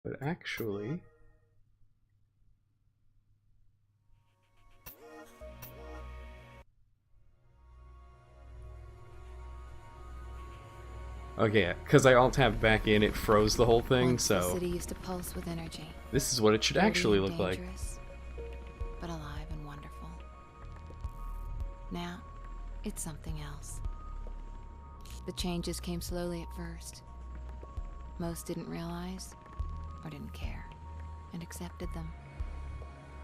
But actually... Okay, because I alt-tabbed back in, it froze the whole thing, Once the so... city used to pulse with energy. This is what it should Dirty actually and look like. dangerous, but alive and wonderful. Now, it's something else. The changes came slowly at first. Most didn't realize, or didn't care, and accepted them.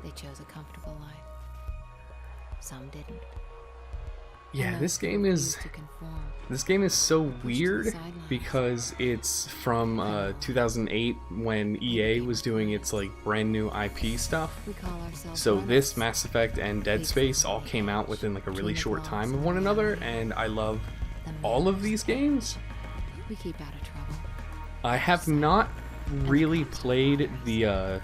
They chose a comfortable life. Some didn't. Yeah, this game is so weird because it's from 2008 when EA was doing its like brand new IP stuff. So this Mass Effect and Dead Space all came out within like a really short time of one another, and I love all of these games. We keep out of trouble. I have not really played the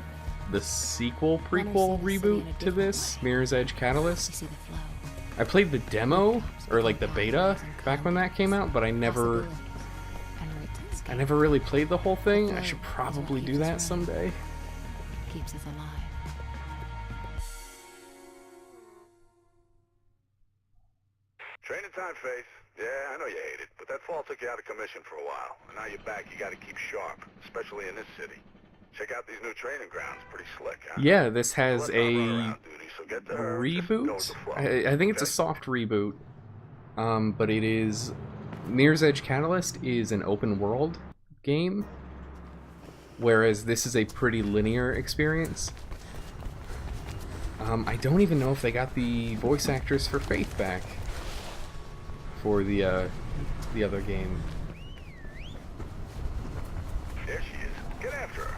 sequel prequel reboot to this, Mirror's Edge Catalyst. I played the demo, or like the beta, back when that came out, but I never really played the whole thing. I should probably do that someday. Keeps us alive. Training time, Faith. Yeah, I know you hate it, but that fall took you out of commission for a while. And now you're back, you gotta keep sharp, especially in this city. Check out these new training grounds, pretty slick, huh? Yeah, this has Well, let's not run around duty, so get to her, just go with reboot. the flow, I think it's a okay? soft reboot, but it is... Mirror's Edge Catalyst is an open world game, whereas this is a pretty linear experience. I don't even know if they got the voice actress for Faith back for the other game. There she is. Get after her.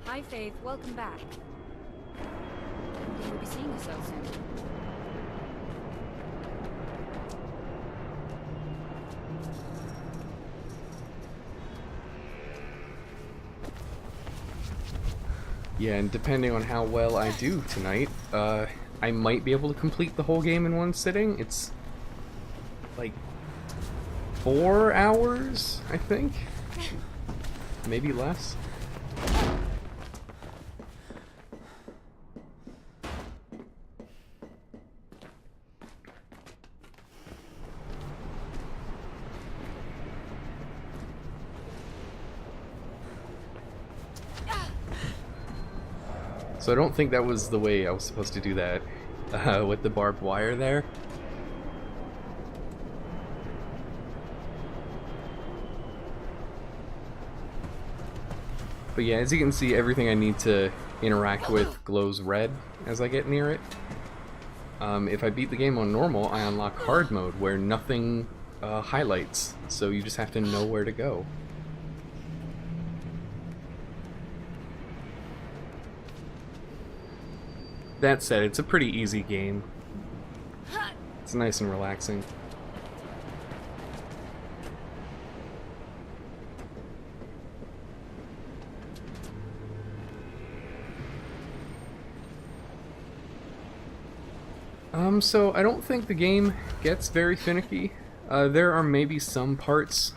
Hi, Faith. Welcome back. We'll be seeing you so soon. Yeah, and depending on how well I do tonight, I might be able to complete the whole game in one sitting. It's like 4 hours, I think. Maybe less. So I don't think that was the way I was supposed to do that with the barbed wire there. But yeah, as you can see, everything I need to interact with glows red as I get near it. If I beat the game on normal, I unlock hard mode where nothing highlights, so you just have to know where to go. That said, it's a pretty easy game. It's nice and relaxing. So I don't think the game gets very finicky. There are maybe some parts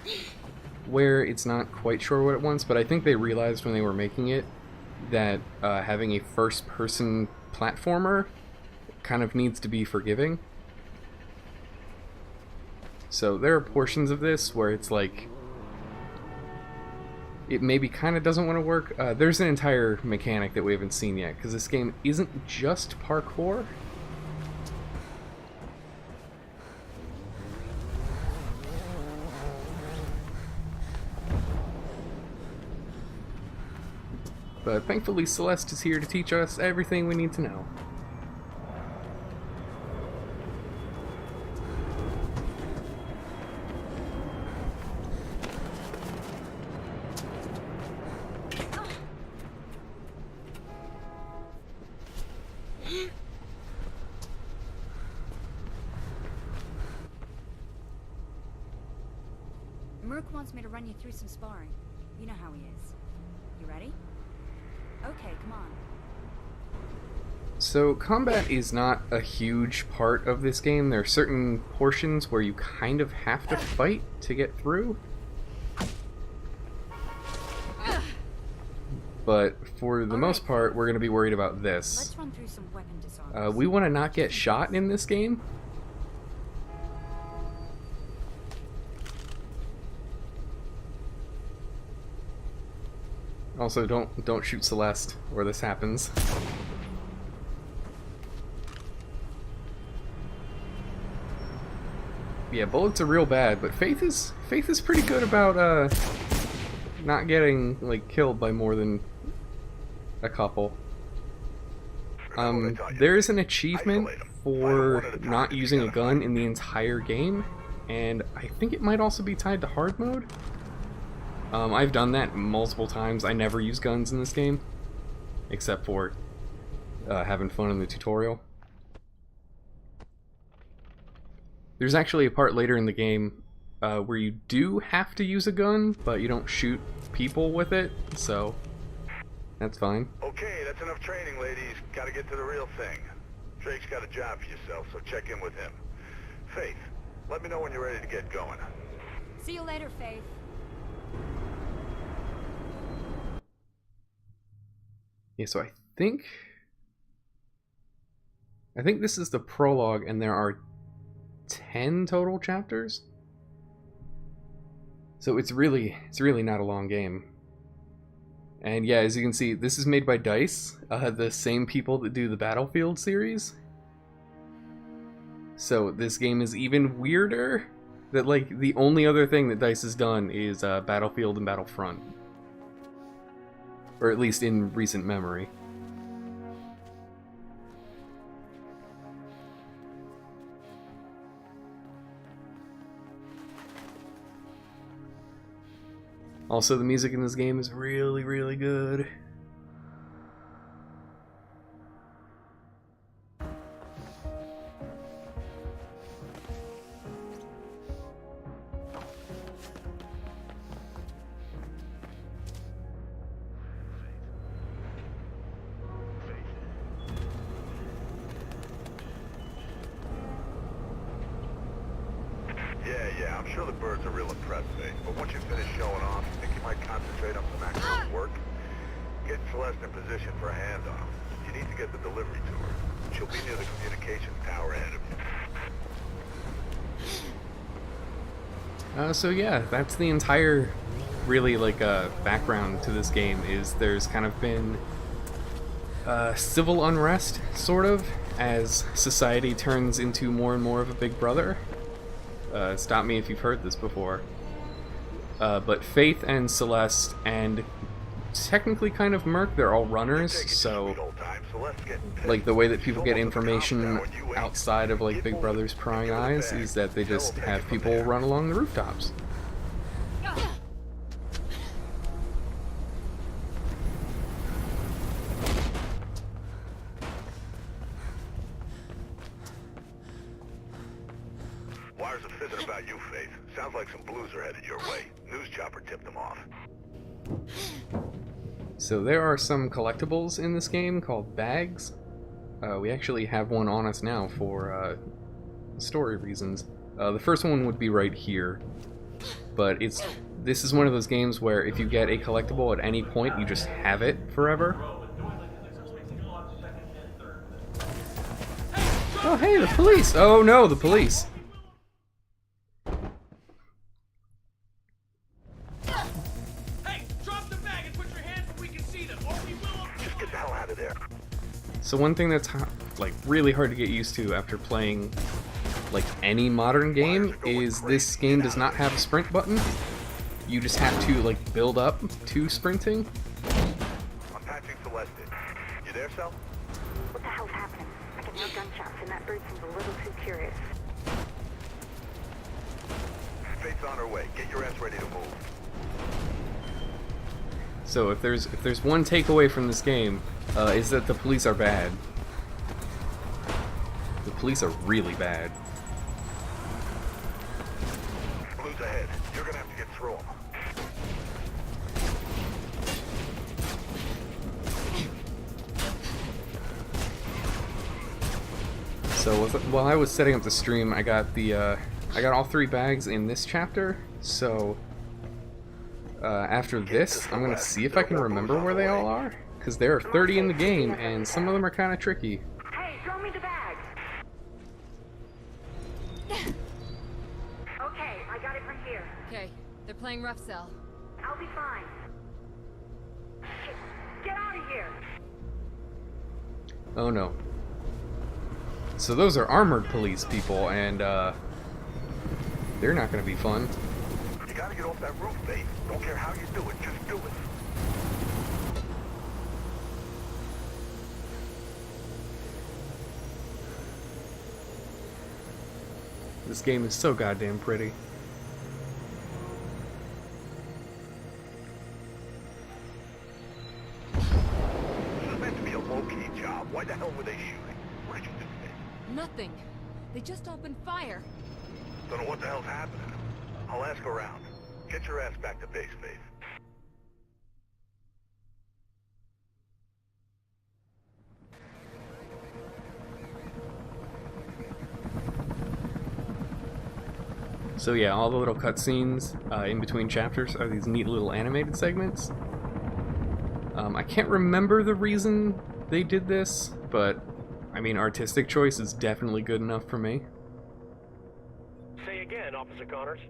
where it's not quite sure what it wants, but I think they realized when they were making it that having a first-person platformer kind of needs to be forgiving. So there are portions of this where it's like it maybe kind of doesn't want to work. There's an entire mechanic that we haven't seen yet, because this game isn't just parkour. But thankfully Celeste is here to teach us everything we need to know. Merc wants me to run you through some sparring. You know how he is. You ready? Okay, come on. So combat is not a huge part of this game. There are certain portions where you kind of have to fight to get through. But for the most part, we're going to be worried about this. Let's run through some weapon disarms. We want to not get shot in this game. Also, don't shoot Celeste, or this happens. Yeah, bullets are real bad, but Faith is pretty good about not getting like killed by more than a couple. There is an achievement for not using a gun in the entire game, and I think it might also be tied to hard mode. I've done that multiple times. I never use guns in this game, except for having fun in the tutorial. There's actually a part later in the game where you do have to use a gun, but you don't shoot people with it, so that's fine. Okay, that's enough training, ladies. Gotta get to the real thing. Drake's got a job for yourself, so check in with him. Faith, let me know when you're ready to get going. See you later, Faith. Yeah, so I think this is the prologue, and there are 10 total chapters. So it's really not a long game. And yeah, as you can see, this is made by DICE, the same people that do the Battlefield series. So this game is even weirder. That like the only other thing that DICE has done is Battlefield and Battlefront. Or at least in recent memory. Also, the music in this game is really good. Yeah, I'm sure the birds are real impressed, Faith. But once you finish showing off, think you might concentrate on some actual work? Get Celeste in position for a handoff. You need to get the delivery to her. She'll be near the communications tower ahead of you. So yeah, that's the entire, really, like, background to this game, is there's kind of been civil unrest, sort of, as society turns into more and more of a big brother. Stop me if you've heard this before. But Faith and Celeste and technically kind of Merc, they're all runners, so like the way that people get information outside of like Big Brother's prying eyes is that they just have people run along the rooftops. Wires are fizzing about you, Faith. Sounds like some blues are headed your way. News chopper tipped them off. So there are some collectibles in this game called bags. We actually have one on us now for story reasons. The first one would be right here, but this is one of those games where if you get a collectible at any point, you just have it forever. Oh hey, the police! Oh no, the police! So one thing that's like really hard to get used to after playing like any modern game is this game does not have a sprint button. You just have to like build up to sprinting. I'm patching Celeste in. You there, Cel? What the hell's happening? I can hear gunshots and that bird seems a little too curious. Faith's on her way. Get your ass ready to move. So if there's one takeaway from this game, is that the police are bad. The police are really bad. Blue's ahead. You're gonna have to get through them. So while I was setting up the stream, I got all 3 bags in this chapter. So after this, I'm gonna see if I can remember where they all are, because there are 30 in the game, and some of them are kind of tricky. Hey, throw me the bag. Okay, I got it from here. Okay, they're playing rough cell. I'll be fine. Get out of here. Oh no. So those are armored police people, and they're not gonna be fun. You gotta get off that roof, Faith. Don't care how you do it, just do it. This game is so goddamn pretty. This is meant to be a low-key job. Why the hell were they shooting? What did you do, Faith? Nothing. They just opened fire. Don't know what the hell's happening. I'll ask around. Get your ass back to base, Faith. So yeah, all the little cutscenes in between chapters are these neat little animated segments. I can't remember the reason they did this, but I mean, artistic choice is definitely good enough for me. Say again, Officer Connors.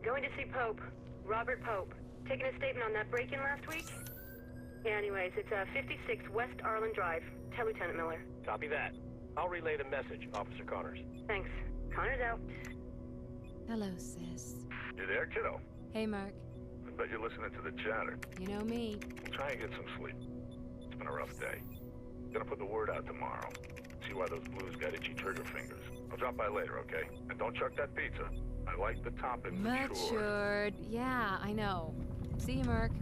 Going to see Pope. Robert Pope. Taking a statement on that break-in last week? Yeah, anyways, it's 56 West Arlen Drive. Tell Lieutenant Miller. Copy that. I'll relay the message, Officer Connors. Thanks. Connor's out. Hello, sis. You there, kiddo? Hey, Mark. I bet you're listening to the chatter. You know me. We'll try and get some sleep. It's been a rough day. Gonna put the word out tomorrow. See why those blues got itchy trigger fingers. I'll drop by later, okay? And don't chuck that pizza. I like the toppings matured. Matured. Yeah, I know. See you, Mark.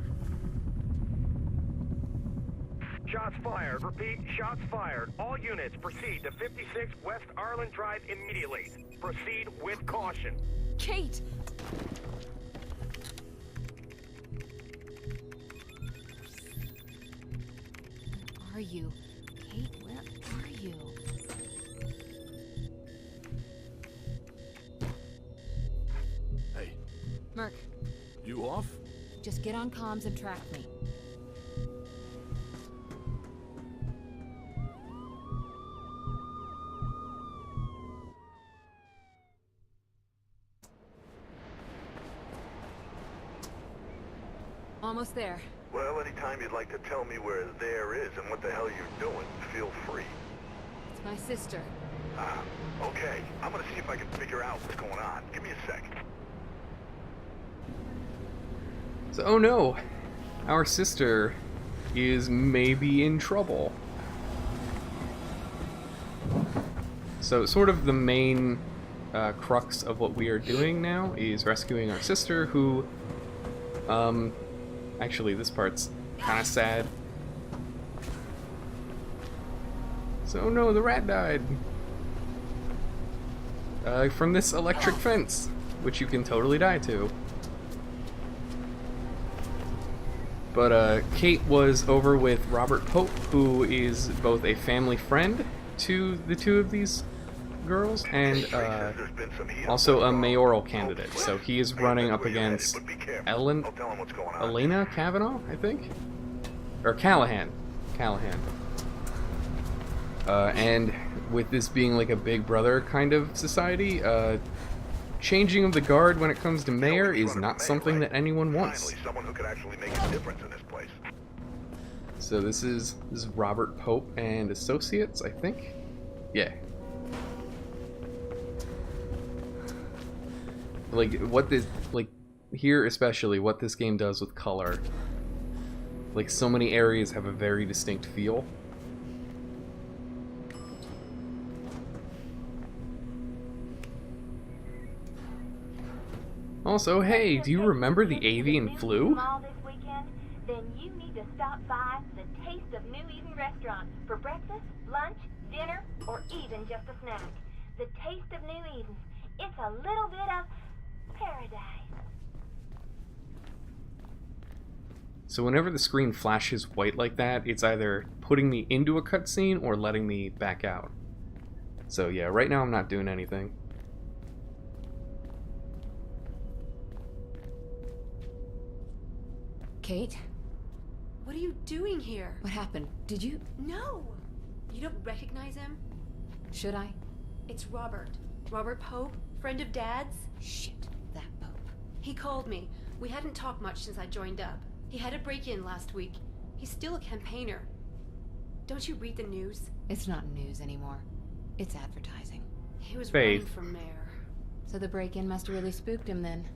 Shots fired. Repeat, shots fired. All units proceed to 56 West Arlen Drive immediately. Proceed with caution. Kate! Where are you? Kate, where are you? Hey, Mark, you off? just get on comms and track me. Almost there. Well, anytime you'd like to tell me where there is and what the hell you're doing, feel free. It's my sister. Ah, okay. I'm gonna see if I can figure out what's going on. Give me a sec. So, oh no, our sister is maybe in trouble. So, sort of the main crux of what we are doing now is rescuing our sister, who, actually, this part's kind of sad. So, oh no, the rat died. From this electric fence, which you can totally die to. But Kate was over with Robert Pope, who is both a family friend to the two of these girls, and also a mayoral candidate. So he is running up against Elena Kavanaugh, I think? Or Callahan. And with this being like a big brother kind of society, changing of the guard when it comes to mayor is not something that anyone wants. Someone who could actually make a difference in this place. So this is Robert Pope and Associates, I think? Yeah. Like, what this, like, here especially, what this game does with color. Like, so many areas have a very distinct feel. Also, hey, do you remember the avian flu? This weekend, then you need to stop by the Taste of New Eden restaurant for breakfast, lunch, dinner, or even just a snack. The Taste of New Eden. It's a little bit of paradise. So whenever the screen flashes white like that, it's either putting me into a cutscene or letting me back out. So yeah, right now I'm not doing anything. Kate? What are you doing here? What happened? Did you... No! You don't recognize him? Should I? It's Robert. Robert Pope, friend of Dad's. Shit, that Pope. He called me. We hadn't talked much since I joined up. He had a break-in last week. He's still a campaigner. Don't you read the news? It's not news anymore. It's advertising. He was Faith. running for mayor. So the break-in must have really spooked him then.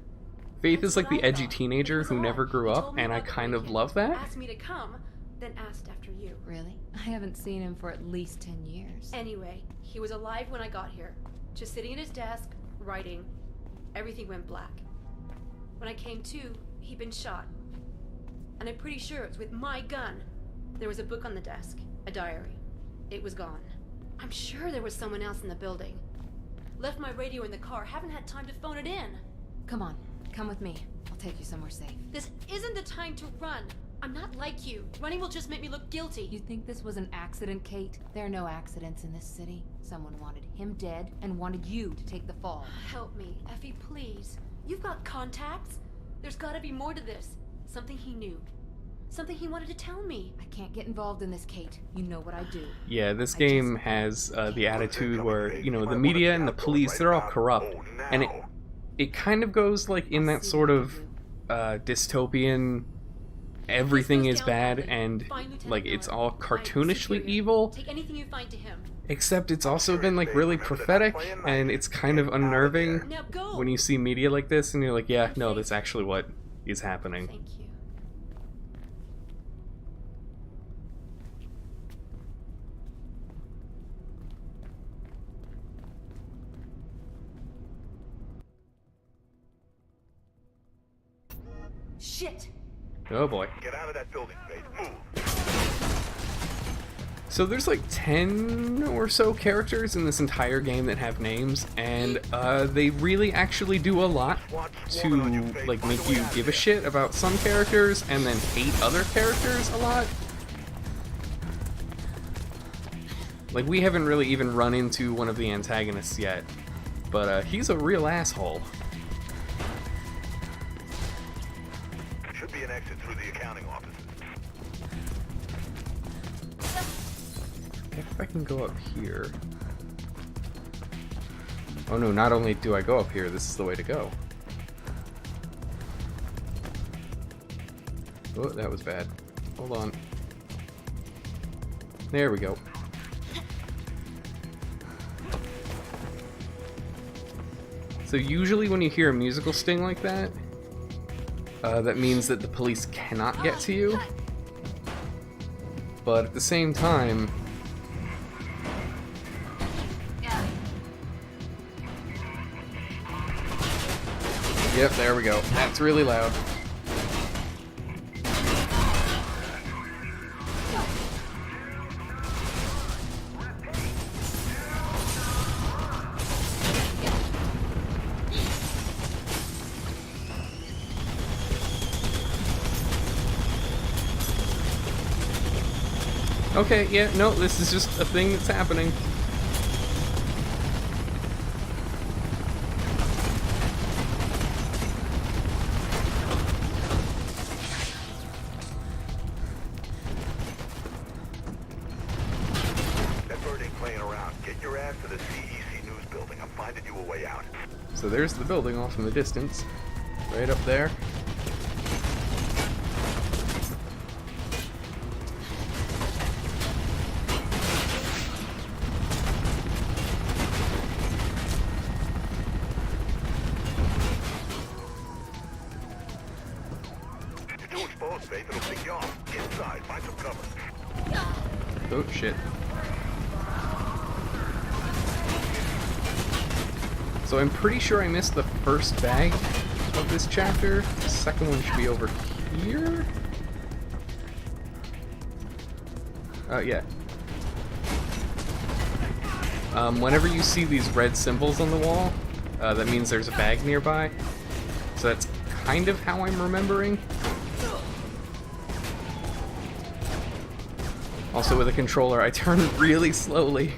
Faith That's is like what the I edgy thought. teenager It was who odd. never grew He up, told me and I about the kind of break-in, love that. Asked me to come, then asked after you. Really? I haven't seen him for at least 10 years. Anyway, he was alive when I got here. Just sitting at his desk, writing. Everything went black. When I came to, he'd been shot. And I'm pretty sure it's with my gun. There was a book on the desk, a diary. It was gone. I'm sure there was someone else in the building. Left my radio in the car, haven't had time to phone it in. Come on, come with me. I'll take you somewhere safe. This isn't the time to run. I'm not like you. Running will just make me look guilty. You think this was an accident, Kate? There are no accidents in this city. Someone wanted him dead and wanted you to take the fall. Help me, Effie, please. You've got contacts. There's gotta be more to this. Something he knew. Something he wanted to tell me. I can't get involved in this, Kate. You know what I do. Yeah, this game has the attitude where, you know, the media and the police, they're all corrupt, and it kind of goes like in that sort of dystopian, everything is bad, and like it's all cartoonishly evil, Take anything you find to him. except it's also been like really prophetic, and it's kind of unnerving Now go. when you see media like this, and you're like, yeah, no, that's actually what is happening. Thank you. Shit! Oh boy. Get out of that building, Faith. Move. So there's like 10 or so characters in this entire game that have names, and they really actually do a lot to like make you give a shit about some characters and then hate other characters a lot. Like, we haven't really even run into one of the antagonists yet, but he's a real asshole. Should be an exit through the accounting offices. If I can go up here. Oh no, not only do I go up here, this is the way to go. Oh, that was bad. Hold on. There we go. So usually when you hear a musical sting like that, that means that the police cannot get to you. But at the same time, yep, there we go. That's really loud. Okay, yeah, no, this is just a thing that's happening. That bird ain't playing around. Get your ass to the CEC News building. I'm finding you a way out. So there's the building off in the distance. Right up there. You're too exposed, Faith. It'll pick you off. Inside. Find some cover. Oh, shit. So I'm pretty sure I missed the first bag of this chapter. The second one should be over here. Yeah. Whenever you see these red symbols on the wall, that means there's a bag nearby. So that's kind of how I'm remembering. Also, with a controller, I turn really slowly.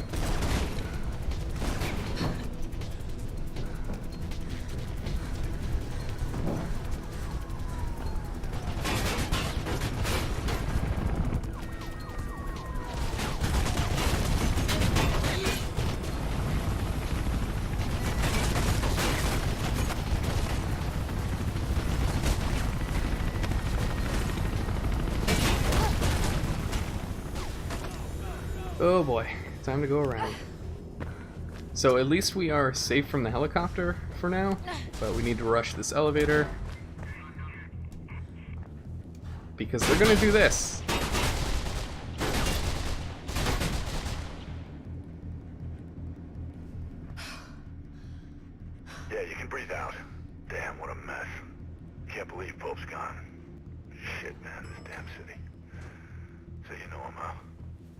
Oh boy, time to go around. So at least we are safe from the helicopter for now, but we need to rush this elevator because they're gonna do this. Yeah, you can breathe out. Damn, what a mess. Can't believe Pope's gone. Shit, man, this damn city. So you know him, huh?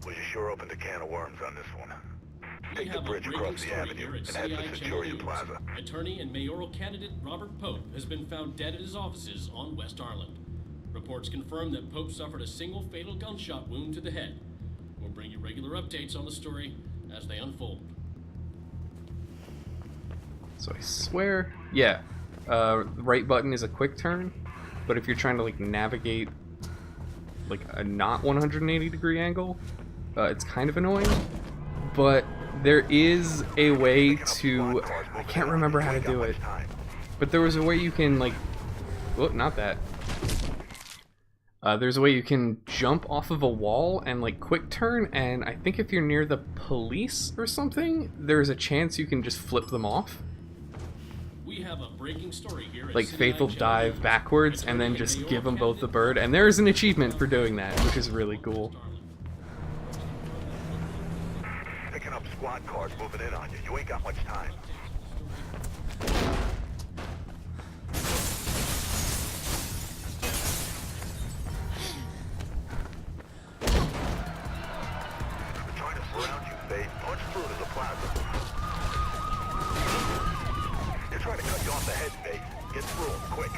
Well, you sure opened a can of worms on this one. Take the bridge across the avenue and head for Centurion Plaza. Attorney and mayoral candidate Robert Pope has been found dead at his offices on West Arlen. Reports confirm that Pope suffered a single fatal gunshot wound to the head. We'll bring you regular updates on the story as they unfold. So I swear, yeah, the right button is a quick turn, but if you're trying to like navigate like a not 180 degree angle, it's kind of annoying. But there is a way to, I can't remember how to do it, but there was a way you can like, oh, not that. There's a way you can jump off of a wall and like quick turn, and I think if you're near the police or something, there's a chance you can just flip them off. We have a breaking story here at Like CI faithful Channel dive News. backwards and then Attorney just and give them mayoral both the candidate bird, and there is an achievement for doing that, which is really cool. Picking up squad cars moving in on you. You ain't got much time. They're trying to surround you, Faith. Punch through to the plaza. They're trying to cut you off the head, Faith. Get through them, quick.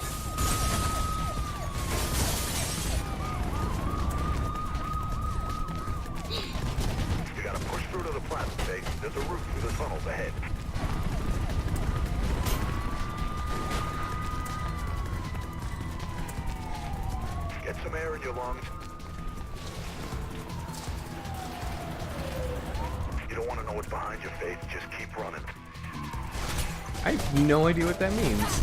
You gotta push through to the plaza, Faith. There's a route through the tunnels ahead. Get some air in your lungs. You don't want to know what's behind your face. Just keep running. I have no idea what that means.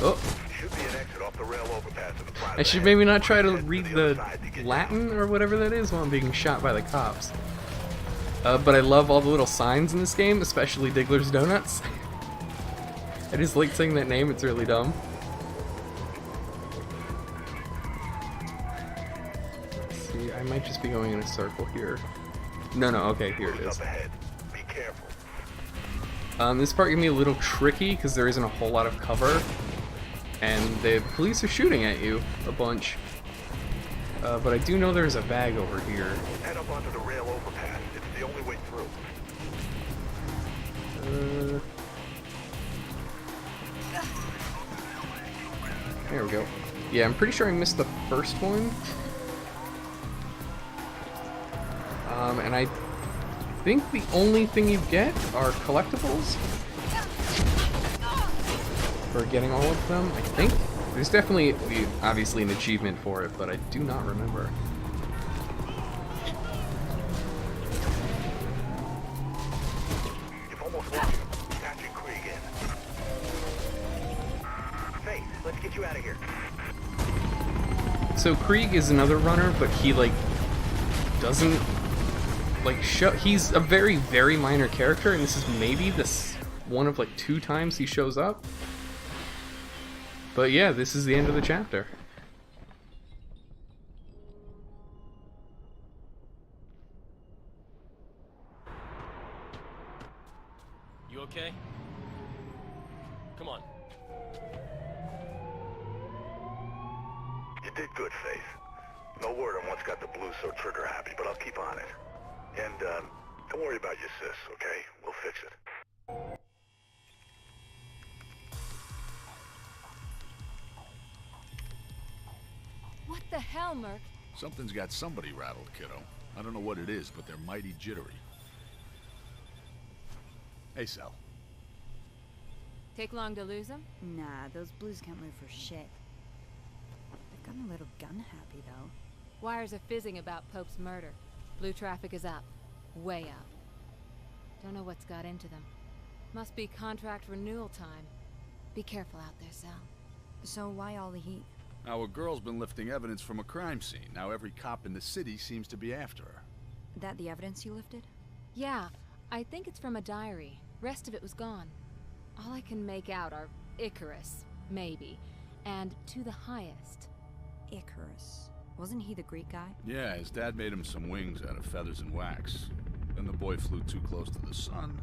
Oh, Should be an exit off the rail overpass in the plaza. I should maybe not try to read the Latin or whatever that is while I'm being shot by the cops. But I love all the little signs in this game, especially Diggler's Donuts. I just like saying that name, it's really dumb. Let's see, I might just be going in a circle here. No, okay, here it is. Up ahead. Be careful. This part can be a little tricky because there isn't a whole lot of cover, and the police are shooting at you a bunch. But I do know there's a bag over here. Head up onto the rail overpass. It's the only way through. There we go. Yeah, I'm pretty sure I missed the first one. And I think the only thing you get are collectibles for getting all of them, I think. There's definitely, obviously, an achievement for it, but I do not remember. You've almost lost him. Catching Krieg in. Faith, let's get you out of here. So Krieg is another runner, but he, like, doesn't, like, show... He's a very, very minor character, and this is maybe this one of, like, 2 times he shows up. But yeah, this is the end of the chapter. You okay? Come on. You did good, Faith. No word on what's got the blues so trigger happy, but I'll keep on it. And, don't worry about your sis, okay? We'll fix it. What the hell, Merc? Something's got somebody rattled, kiddo. I don't know what it is, but they're mighty jittery. Hey, Sal. Take long to lose him? Nah, those blues can't move for shit. They've gotten a little gun happy, though. Wires are fizzing about Pope's murder. Blue traffic is up. Way up. Don't know what's got into them. Must be contract renewal time. Be careful out there, Sal. So why all the heat? Our girl's been lifting evidence from a crime scene. Now every cop in the city seems to be after her. that the evidence you lifted? Yeah, I think it's from a diary. Rest of it was gone. All I can make out are Icarus, maybe, and to the highest. Icarus. Wasn't he the Greek guy? Yeah, his dad made him some wings out of feathers and wax. Then the boy flew too close to the sun.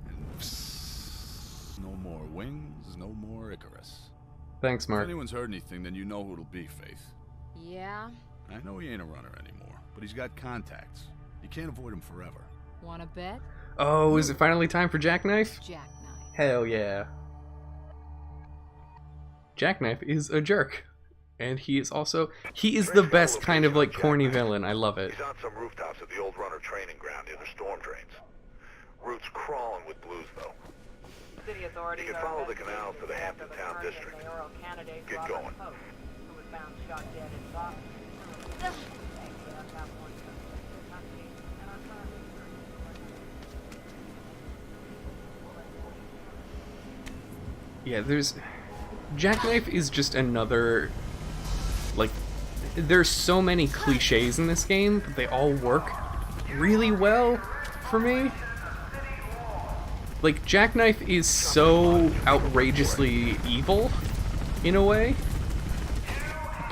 And psst, no more wings, no more Icarus. Thanks, If Mark. anyone's heard anything, then you know who it'll be, Faith. Yeah? I know he ain't a runner anymore, but he's got contacts. You can't avoid him forever. Wanna bet? Oh, is it finally time for Jackknife? Jackknife. Hell yeah. Jackknife is a jerk. And he is the best kind of like corny villain. I love it. He's on some rooftops at the old runner training ground near the storm drains. Route's crawling with blues, though. City authorities You can follow the canal to the Hampton Town District. Get going. Who was found shot dead in his office. Yeah, Jackknife is just another, like, there's so many cliches in this game, but they all work really well for me. Like, Jackknife is so outrageously evil, in a way,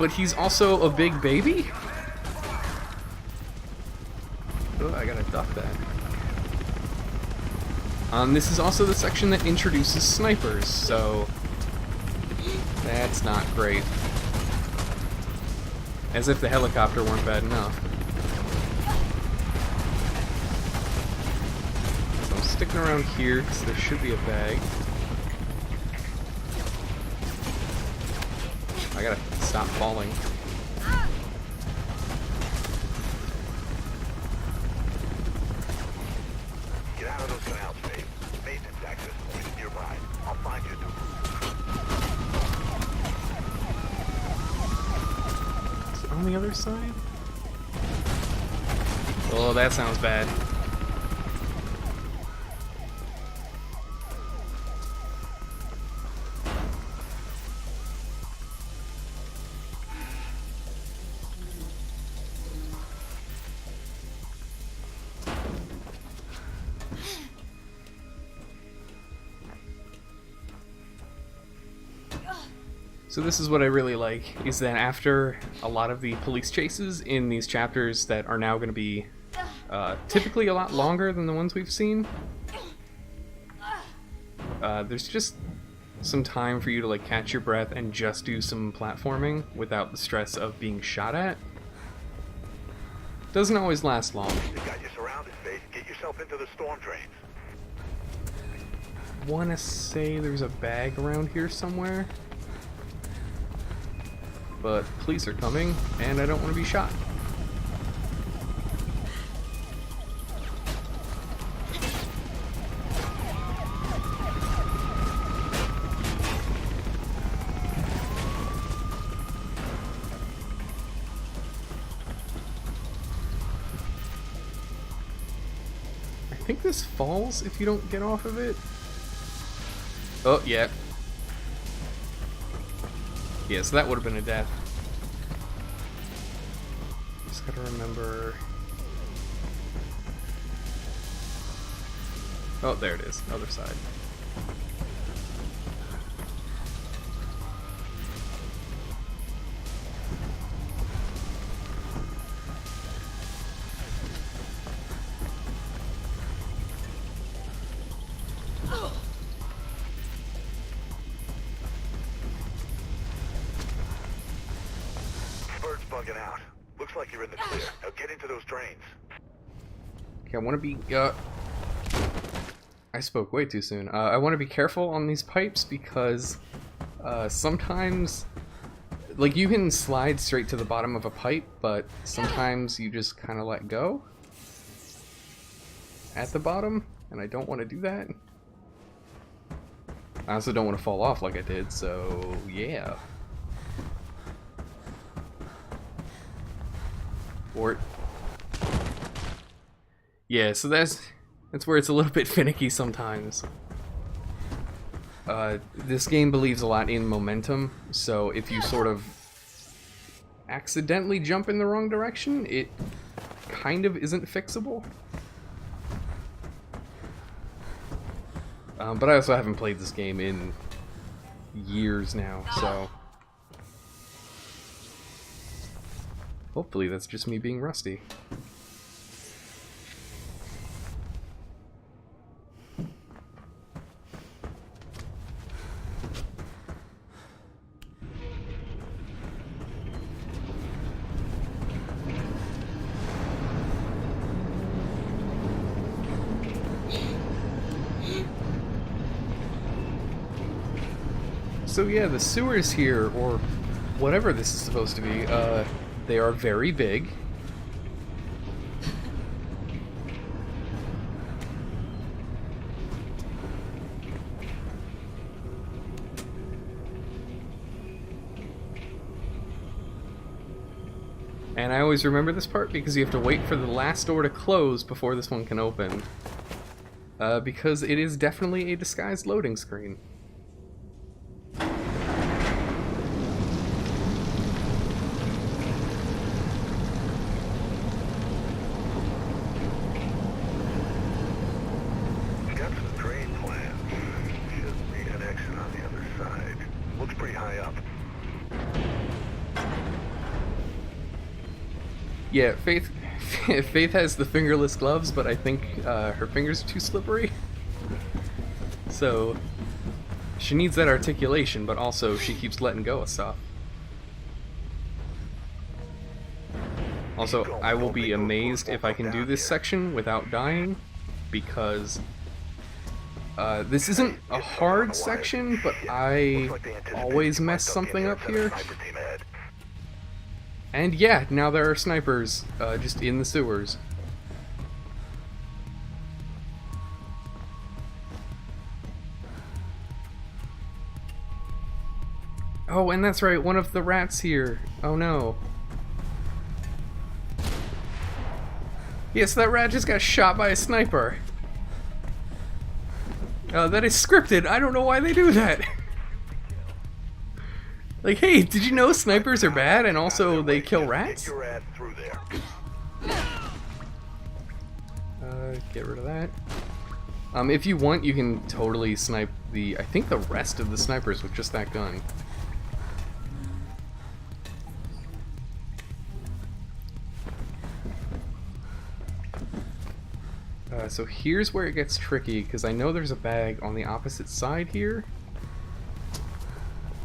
but he's also a big baby. Oh, I gotta duck that. This is also the section that introduces snipers, so that's not great. As if the helicopter weren't bad enough. So I'm sticking around here because there should be a bag. I gotta stop falling. Get out of those canals, Faith. Maintenance access point is nearby. I'll find you a new route. Is it on the other side? Oh, that sounds bad. So this is what I really like, is that after a lot of the police chases in these chapters that are now going to be typically a lot longer than the ones we've seen, there's just some time for you to like catch your breath and just do some platforming without the stress of being shot at. Doesn't always last long. They got you surrounded, Faith. Get yourself into the storm drains. Wanna say there's a bag around here somewhere? But police are coming, and I don't want to be shot. I think this falls if you don't get off of it. Oh, yeah. Yeah, so that would have been a death. Just gotta remember... Oh, there it is. Other side. Bugging out. Looks like you're in the clear. Now get into those drains. Okay, I want to be... I spoke way too soon. I want to be careful on these pipes because sometimes... Like, you can slide straight to the bottom of a pipe, but sometimes you just kind of let go at the bottom, and I don't want to do that. I also don't want to fall off like I did, so yeah. Or... Yeah, so that's where it's a little bit finicky sometimes. This game believes a lot in momentum, so if you sort of accidentally jump in the wrong direction, it kind of isn't fixable. But I also haven't played this game in years now, so hopefully that's just me being rusty. So yeah, the sewers here, or whatever this is supposed to be, they are very big. And I always remember this part because you have to wait for the last door to close before this one can open. Because it is definitely a disguised loading screen. Yeah, Faith has the fingerless gloves, but I think her fingers are too slippery. So she needs that articulation, but also she keeps letting go of stuff. Also, I will be amazed if I can do this section without dying, because this isn't a hard section, but I always mess something up here. And yeah, now there are snipers just in the sewers. Oh, and that's right, one of the rats here. Oh no. Yes, that rat just got shot by a sniper. That is scripted. I don't know why they do that. Like, hey, did you know snipers are bad and also they kill rats? Get rid of that. If you want, you can totally snipe I think the rest of the snipers with just that gun. So here's where it gets tricky, because I know there's a bag on the opposite side here.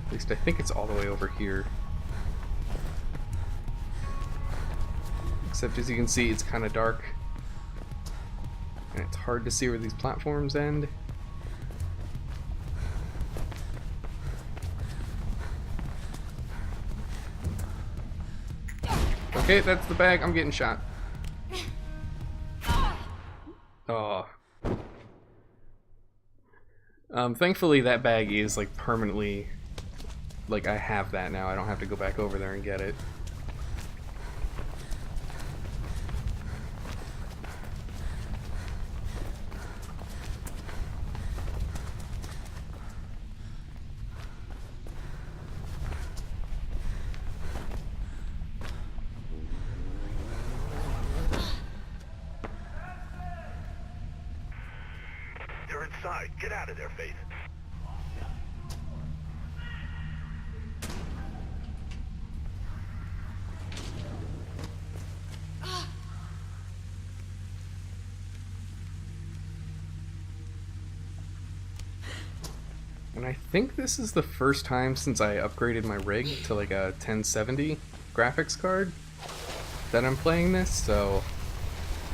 At least I think it's all the way over here. Except as you can see, it's kind of dark. And it's hard to see where these platforms end. Okay, that's the bag. I'm getting shot. Oh. Thankfully that bag is like permanently, like I have that now. I don't have to go back over there and get it. Get out of there, Faith. And I think this is the first time since I upgraded my rig to like a 1070 graphics card that I'm playing this, so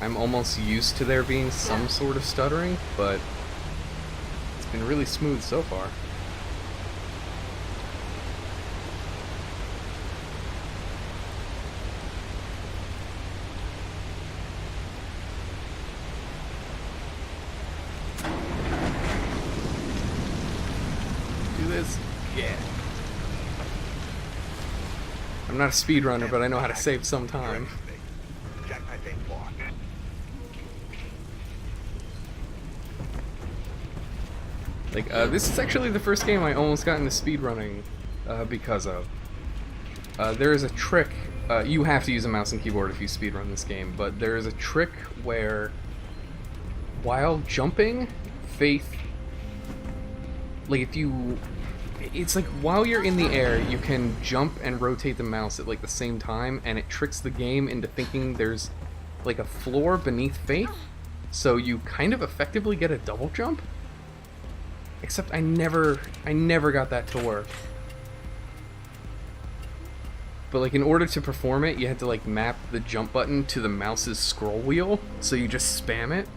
I'm almost used to there being some sort of stuttering, but been really smooth so far. Do this? Yeah. I'm not a speedrunner, but I know how to save some time. Like, this is actually the first game I almost got into speedrunning because of. There is a trick. You have to use a mouse and keyboard if you speedrun this game, but there is a trick where, while jumping, Faith, like if you, it's like while you're in the air, you can jump and rotate the mouse at like the same time, and it tricks the game into thinking there's like a floor beneath Faith, so you kind of effectively get a double jump. Except I never got that to work. But like in order to perform it, you had to like map the jump button to the mouse's scroll wheel, so you just spam it.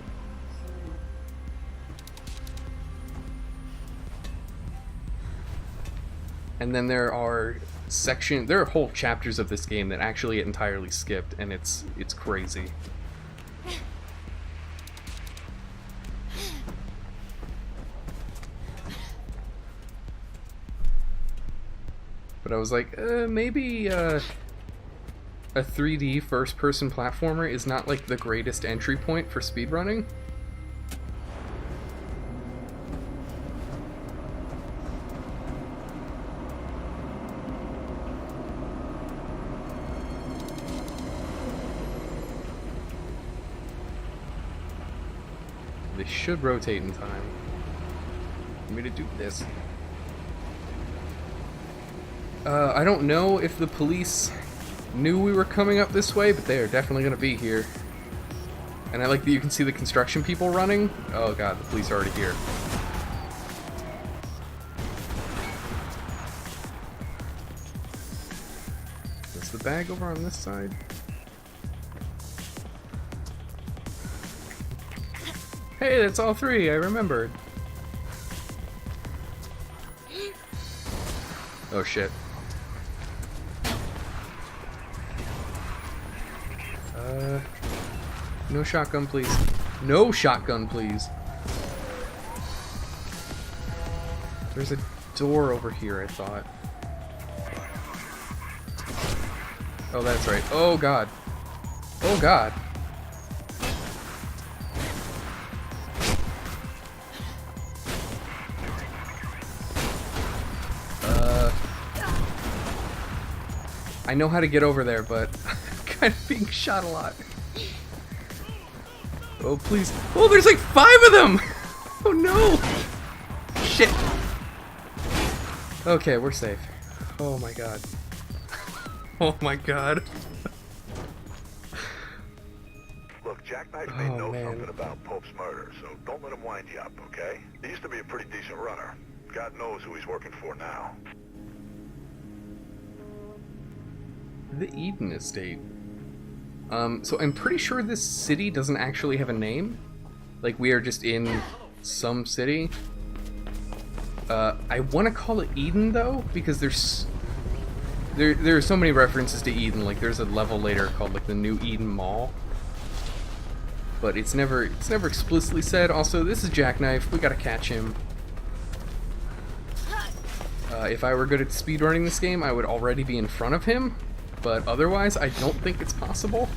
And then there are whole chapters of this game that actually get entirely skipped, and it's crazy. But I was like, maybe a 3D first-person platformer is not like the greatest entry point for speedrunning. They should rotate in time for me to do this. I don't know if the police knew we were coming up this way, but they are definitely going to be here. And I like that you can see the construction people running. Oh god, the police are already here. Is the bag over on this side? Hey, that's all three, I remembered. Oh shit. No shotgun, please. No shotgun, please. There's a door over here, I thought. Oh, that's right. Oh god. Oh god. I know how to get over there, but I'm kind of being shot a lot. Oh, please. Oh, there's like 5 of them! Oh, no! Shit. Okay, we're safe. Oh, my God. Oh, my God. Look, Jackknife may know something about Pope's murder, so don't let him wind you up, okay? He used to be a pretty decent runner. God knows who he's working for now. The Eden Estate. So I'm pretty sure this city doesn't actually have a name. Like, we are just in some city. I want to call it Eden, though, because there are so many references to Eden. Like, there's a level later called, like, the New Eden Mall. But it's never explicitly said. Also, this is Jackknife. We gotta catch him. If I were good at speedrunning this game, I would already be in front of him. But otherwise, I don't think it's possible.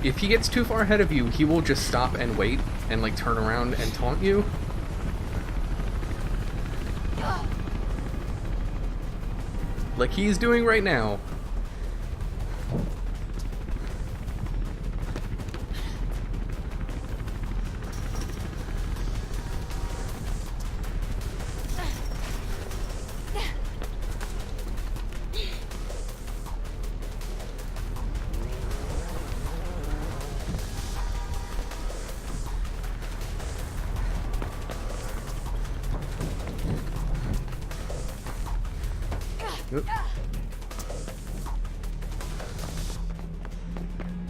If he gets too far ahead of you, he will just stop and wait and like turn around and taunt you. Like he's doing right now.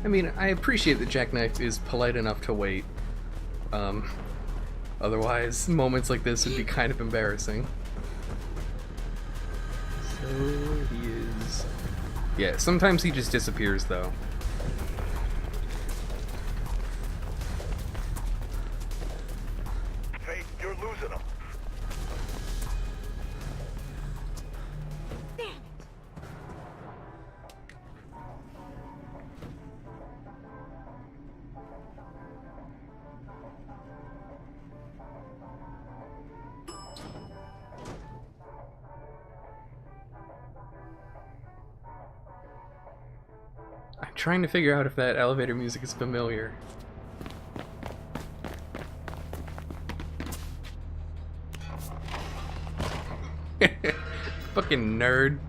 I mean, I appreciate that Jackknife is polite enough to wait. Otherwise, moments like this would be kind of embarrassing. So he is... Yeah, sometimes he just disappears, though. Hey, you're losing him. trying to figure out if that elevator music is familiar. Fucking nerd.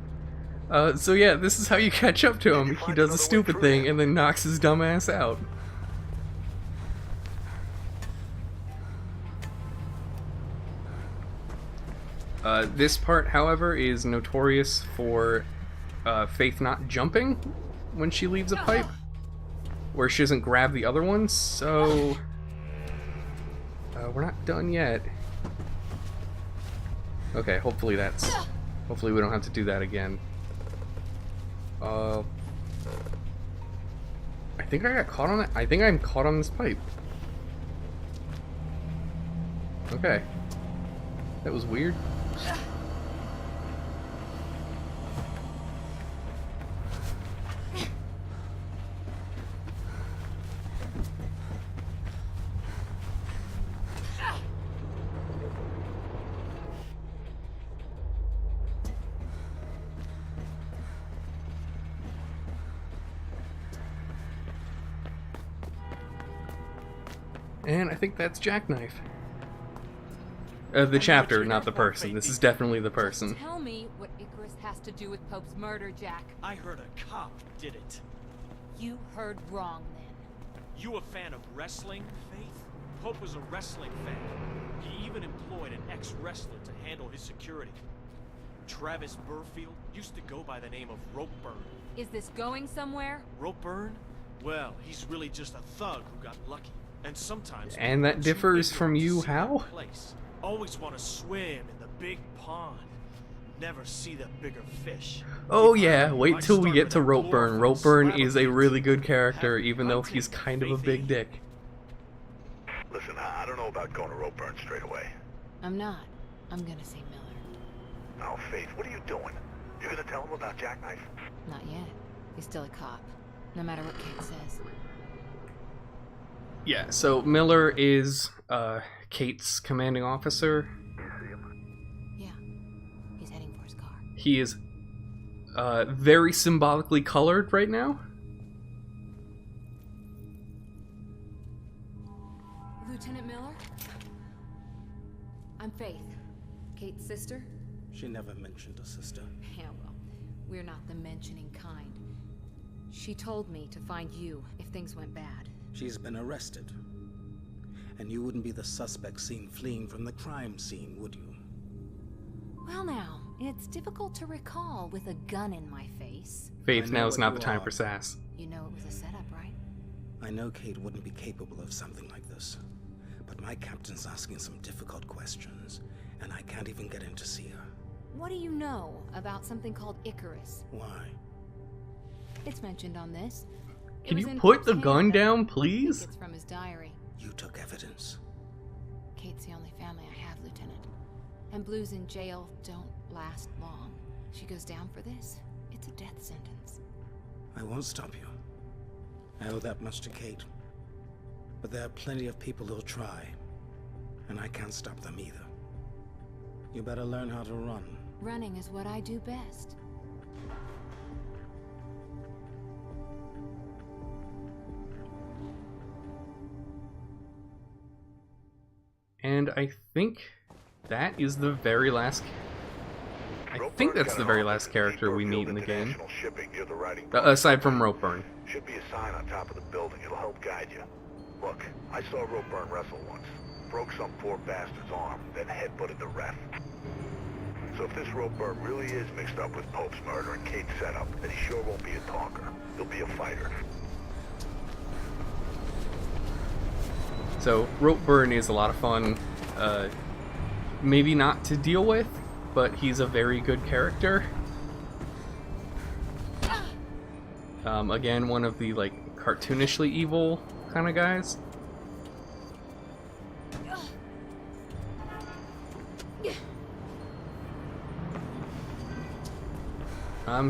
So yeah, this is how you catch up to him. He does a stupid thing and then knocks his dumb ass out. This part, however, is notorious for Faith not jumping when she leaves a pipe, where she doesn't grab the other ones, so we're not done yet. Okay, hopefully we don't have to do that again. I think I got caught on it. I think I'm caught on this pipe. Okay. That was weird. And I think that's Jackknife. The chapter, not the person. This is definitely the person. Tell me what Icarus has to do with Pope's murder, Jack. I heard a cop did it. You heard wrong, then. You a fan of wrestling, Faith? Pope was a wrestling fan. He even employed an ex-wrestler to handle his security. Travis Burfield used to go by the name of Ropeburn. Is this going somewhere? Ropeburn? Well, he's really just a thug who got lucky. And sometimes... And that differs from you how? Place. Always want to swim in the big pond. Never see the bigger fish. Oh yeah, wait till we get to Ropeburn. Ropeburn is a really good character, even though he's kind of a big dick. Listen, I don't know about going to Ropeburn straight away. I'm not. I'm gonna see Miller. Oh, Faith, what are you doing? You gonna tell him about Jackknife? Not yet. He's still a cop, no matter what Kate says. Yeah, so Miller is Kate's commanding officer. Yeah, he's heading for his car. He is very symbolically colored right now. Lieutenant Miller? I'm Faith. Kate's sister? She never mentioned a sister. Yeah, well, we're not the mentioning kind. She told me to find you if things went bad. She's been arrested. And you wouldn't be the suspect seen fleeing from the crime scene, would you? Well now, it's difficult to recall with a gun in my face. Faith, now is not the time for sass. You know it was a setup, right? I know Kate wouldn't be capable of something like this. But my captain's asking some difficult questions, and I can't even get in to see her. What do you know about something called Icarus? Why? It's mentioned on this. Can you put the gun down, please? It's from his diary. You took evidence. Kate's the only family I have, Lieutenant. And blues in jail don't last long. She goes down for this, it's a death sentence. I won't stop you. I owe that much to Kate. But there are plenty of people who'll try. And I can't stop them either. You better learn how to run. Running is what I do best. And I think that is the very last... I think that's the very last character we meet in the game. Aside from Ropeburn. Should be a sign on top of the building. It'll help guide you. Look, I saw Ropeburn wrestle once. Broke some poor bastard's arm, then headbutted the ref. So if this Ropeburn really is mixed up with Pope's murder and Kate's setup, then he sure won't be a talker. He'll be a fighter. So, Ropeburn is a lot of fun. Maybe not to deal with, but he's a very good character. Again, one of the, like, cartoonishly evil kind of guys.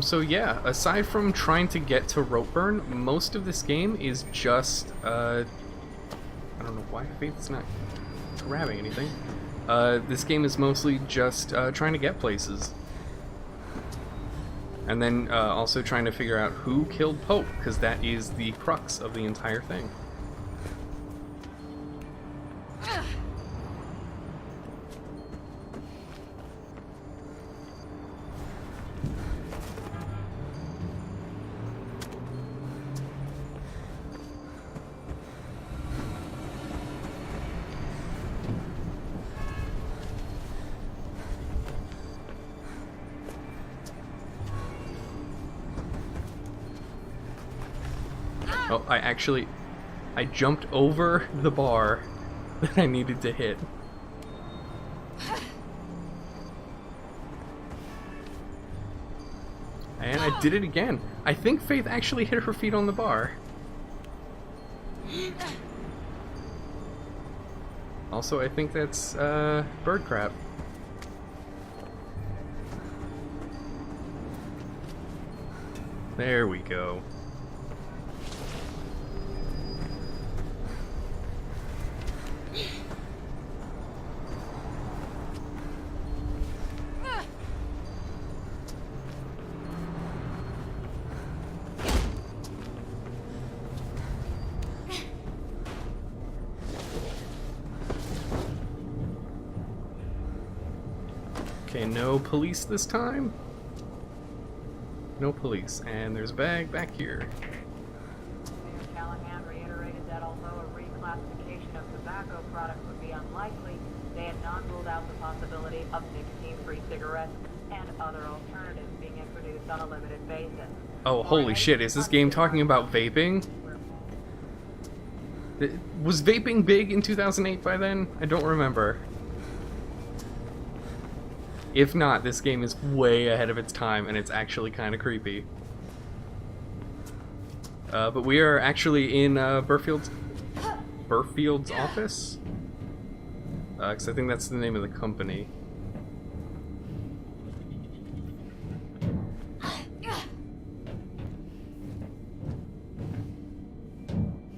So yeah, aside from trying to get to Ropeburn, most of this game is just, I don't know why Faith's not grabbing anything. This game is mostly just trying to get places. And then also trying to figure out who killed Pope, because that is the crux of the entire thing. Oh, I jumped over the bar that I needed to hit. And I did it again. I think Faith actually hit her feet on the bar. Also, I think that's bird crap. There we go. Okay, no police this time. No police. And there's a bag back here. Mayor Callahan reiterated that although a reclassification of tobacco products would be unlikely, they had not ruled out the possibility of nicotine-free cigarettes and other alternatives being introduced on a limited basis. Oh, holy shit, is this game talking about vaping? Was vaping big in 2008 by then? I don't remember. If not, this game is way ahead of its time, and it's actually kind of creepy. But we are actually in Burfield's office? Because I think that's the name of the company.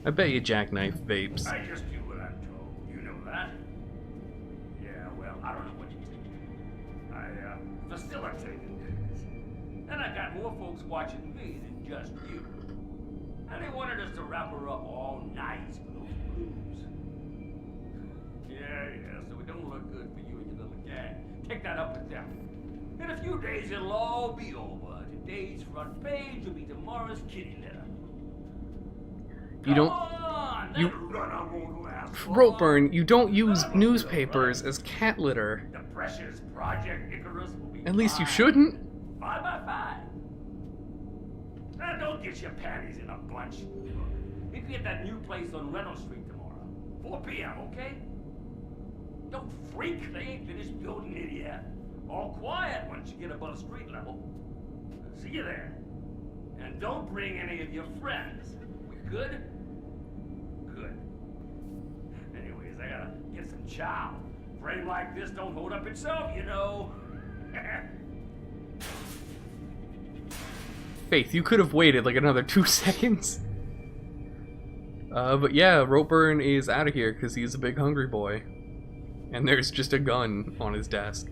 I bet you Jackknife vapes. I just do what I'm told. You know that? Yeah, well, I don't know what you think. I facilitated this. And I got more folks watching me than just you. And they wanted us to wrap her up all nice for those blues. Yeah, so it don't look good for you and your little gang. Take that up with them. In a few days, it'll all be over. Today's front page will be tomorrow's kitty litter. You don't. Ropeburn, you don't use newspapers as cat litter. The precious Project Icarus will be At least you shouldn't. 5 by 5. Now don't get your panties in a bunch. Meet me at that new place on Reynolds Street tomorrow. 4 p.m., okay? Don't freak. They ain't finished building it yet. All quiet once you get above street level. See you there. And don't bring any of your friends. We good? Good. Anyways, I gotta get some chow. Frame like this don't hold up itself, you know. Faith, you could have waited like another 2 seconds. But yeah, Ropeburn is out of here because he's a big hungry boy. And there's just a gun on his desk.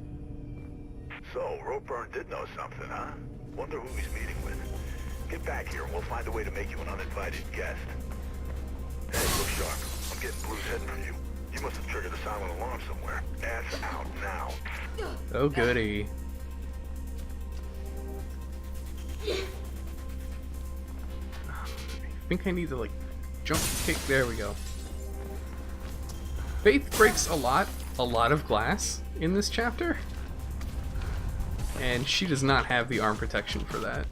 So, Ropeburn did know something, huh? Wonder who he's meeting with. Get back here and we'll find a way to make you an uninvited guest. Hey, look sharp. I'm getting Blue's heading for you. You must have triggered a silent alarm somewhere. Ass out now. Oh, goody. I think I need to, like, jump kick. There we go. Faith breaks a lot of glass in this chapter. And she does not have the arm protection for that.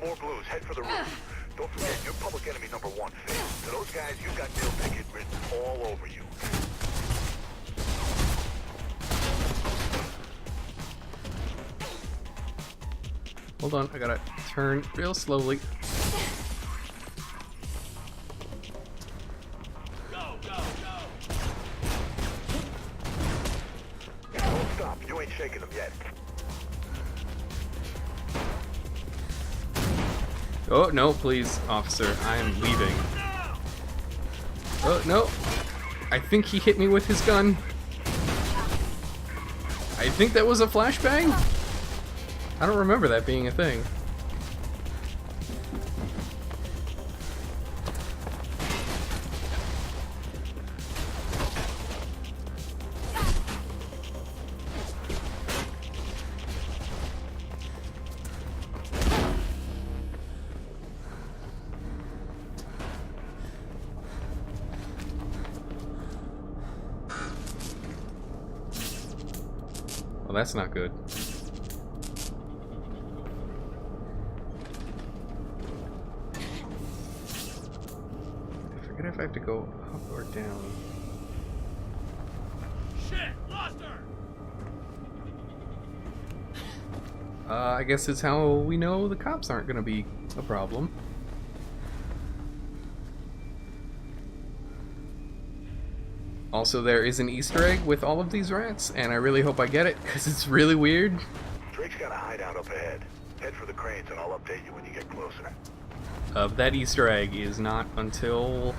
More Blues, head for the roof. Don't forget, you're public enemy number 1, Faith. To those guys, you've got Neil Pickett written all over you. Hold on, I gotta turn real slowly. Go, go, go! Don't stop, you ain't shaking them yet. Oh, no, please, officer, I am leaving. Oh, no. I think he hit me with his gun. I think that was a flashbang? I don't remember that being a thing. Well, that's not good. I forget if I have to go up or down. Shit! Lost her! I guess it's how we know the cops aren't gonna be a problem. Also, there is an Easter egg with all of these rats, and I really hope I get it, because it's really weird. Drake's got a hideout up ahead. Head for the cranes and I'll update you when you get closer. That Easter egg is not until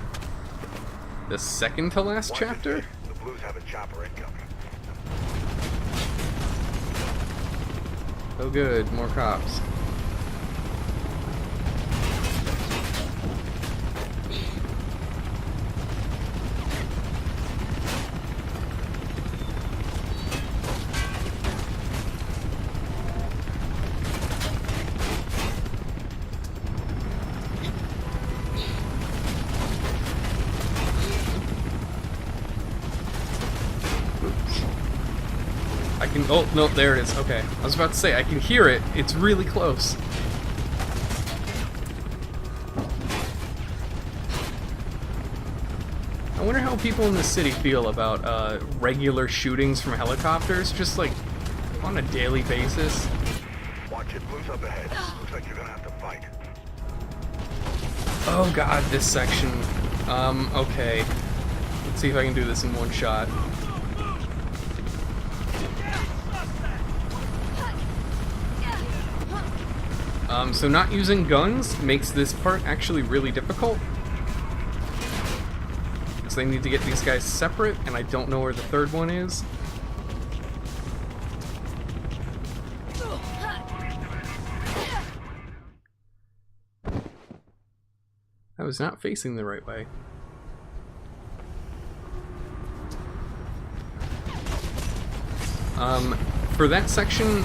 the second to last chapter? The Blues have a chopper incoming. Oh good, more cops. Oh, no, there it is. Okay. I was about to say, I can hear it. It's really close. I wonder how people in the city feel about regular shootings from helicopters, just like on a daily basis. Watch it, Blues up ahead. Looks like you're gonna have to fight. Oh god, this section. Okay. Let's see if I can do this in one shot. So not using guns makes this part actually really difficult. Because they need to get these guys separate, and I don't know where the third one is. I was not facing the right way. For that section,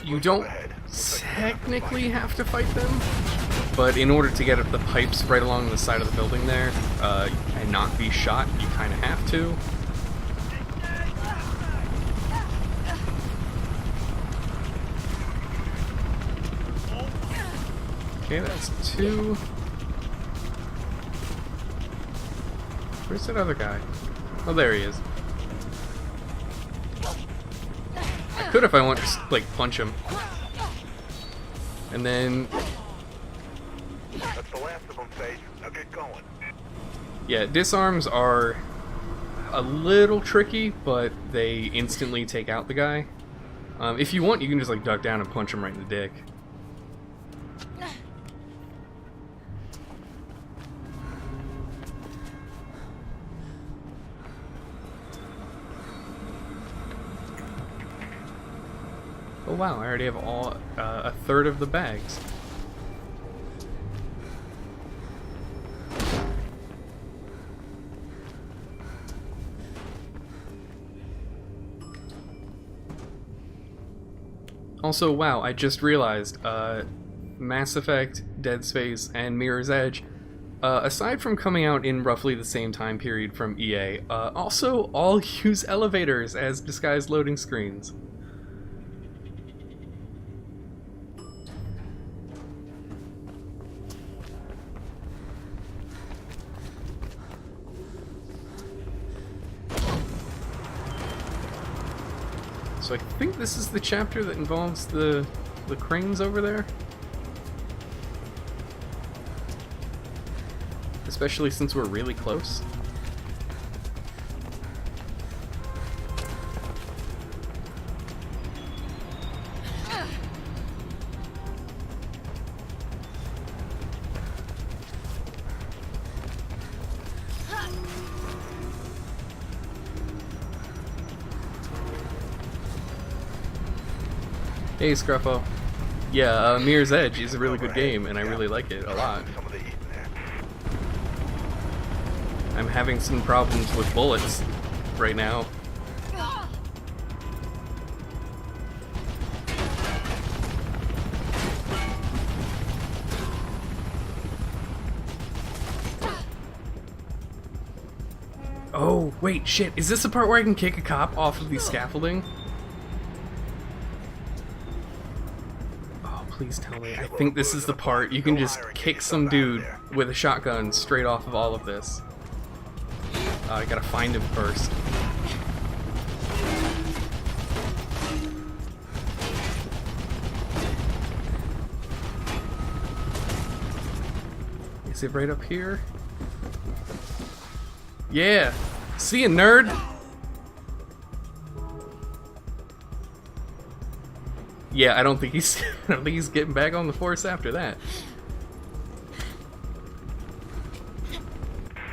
you don't technically have to fight them, but in order to get up the pipes right along the side of the building there, and not be shot, you kind of have to. Okay, that's two. Where's that other guy? Oh, there he is. I could if I want to, like, punch him. And then... That's the last of them, Faith. Now get going. Yeah, disarms are a little tricky, but they instantly take out the guy. If you want, you can just, like, duck down and punch him right in the dick. Oh wow, I already have all a third of the bags. Also, wow, I just realized, Mass Effect, Dead Space, and Mirror's Edge, aside from coming out in roughly the same time period from EA, also all use elevators as disguised loading screens. So I think this is the chapter that involves the cranes over there. Especially since we're really close. Hey, Scruffo. Yeah, Mirror's Edge is a really good game, and I really like it a lot. I'm having some problems with bullets right now. Oh, wait, shit. Is this the part where I can kick a cop off of the scaffolding? Oh, please tell me. I think this is the part you can just kick some dude with a shotgun straight off of all of this. I gotta find him first. Is it right up here? Yeah! See ya, nerd! Yeah, I don't think he's getting back on the force after that.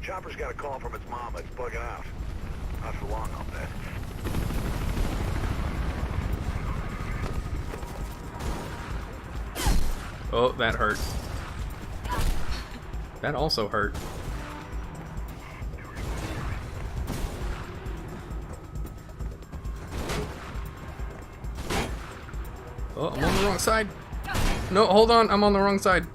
Chopper's got a call from its mom that's bugging out. Not for long, I'll bet. Oh, that hurt. That also hurt. Oh, I'm on the wrong side. No, hold on, I'm on the wrong side.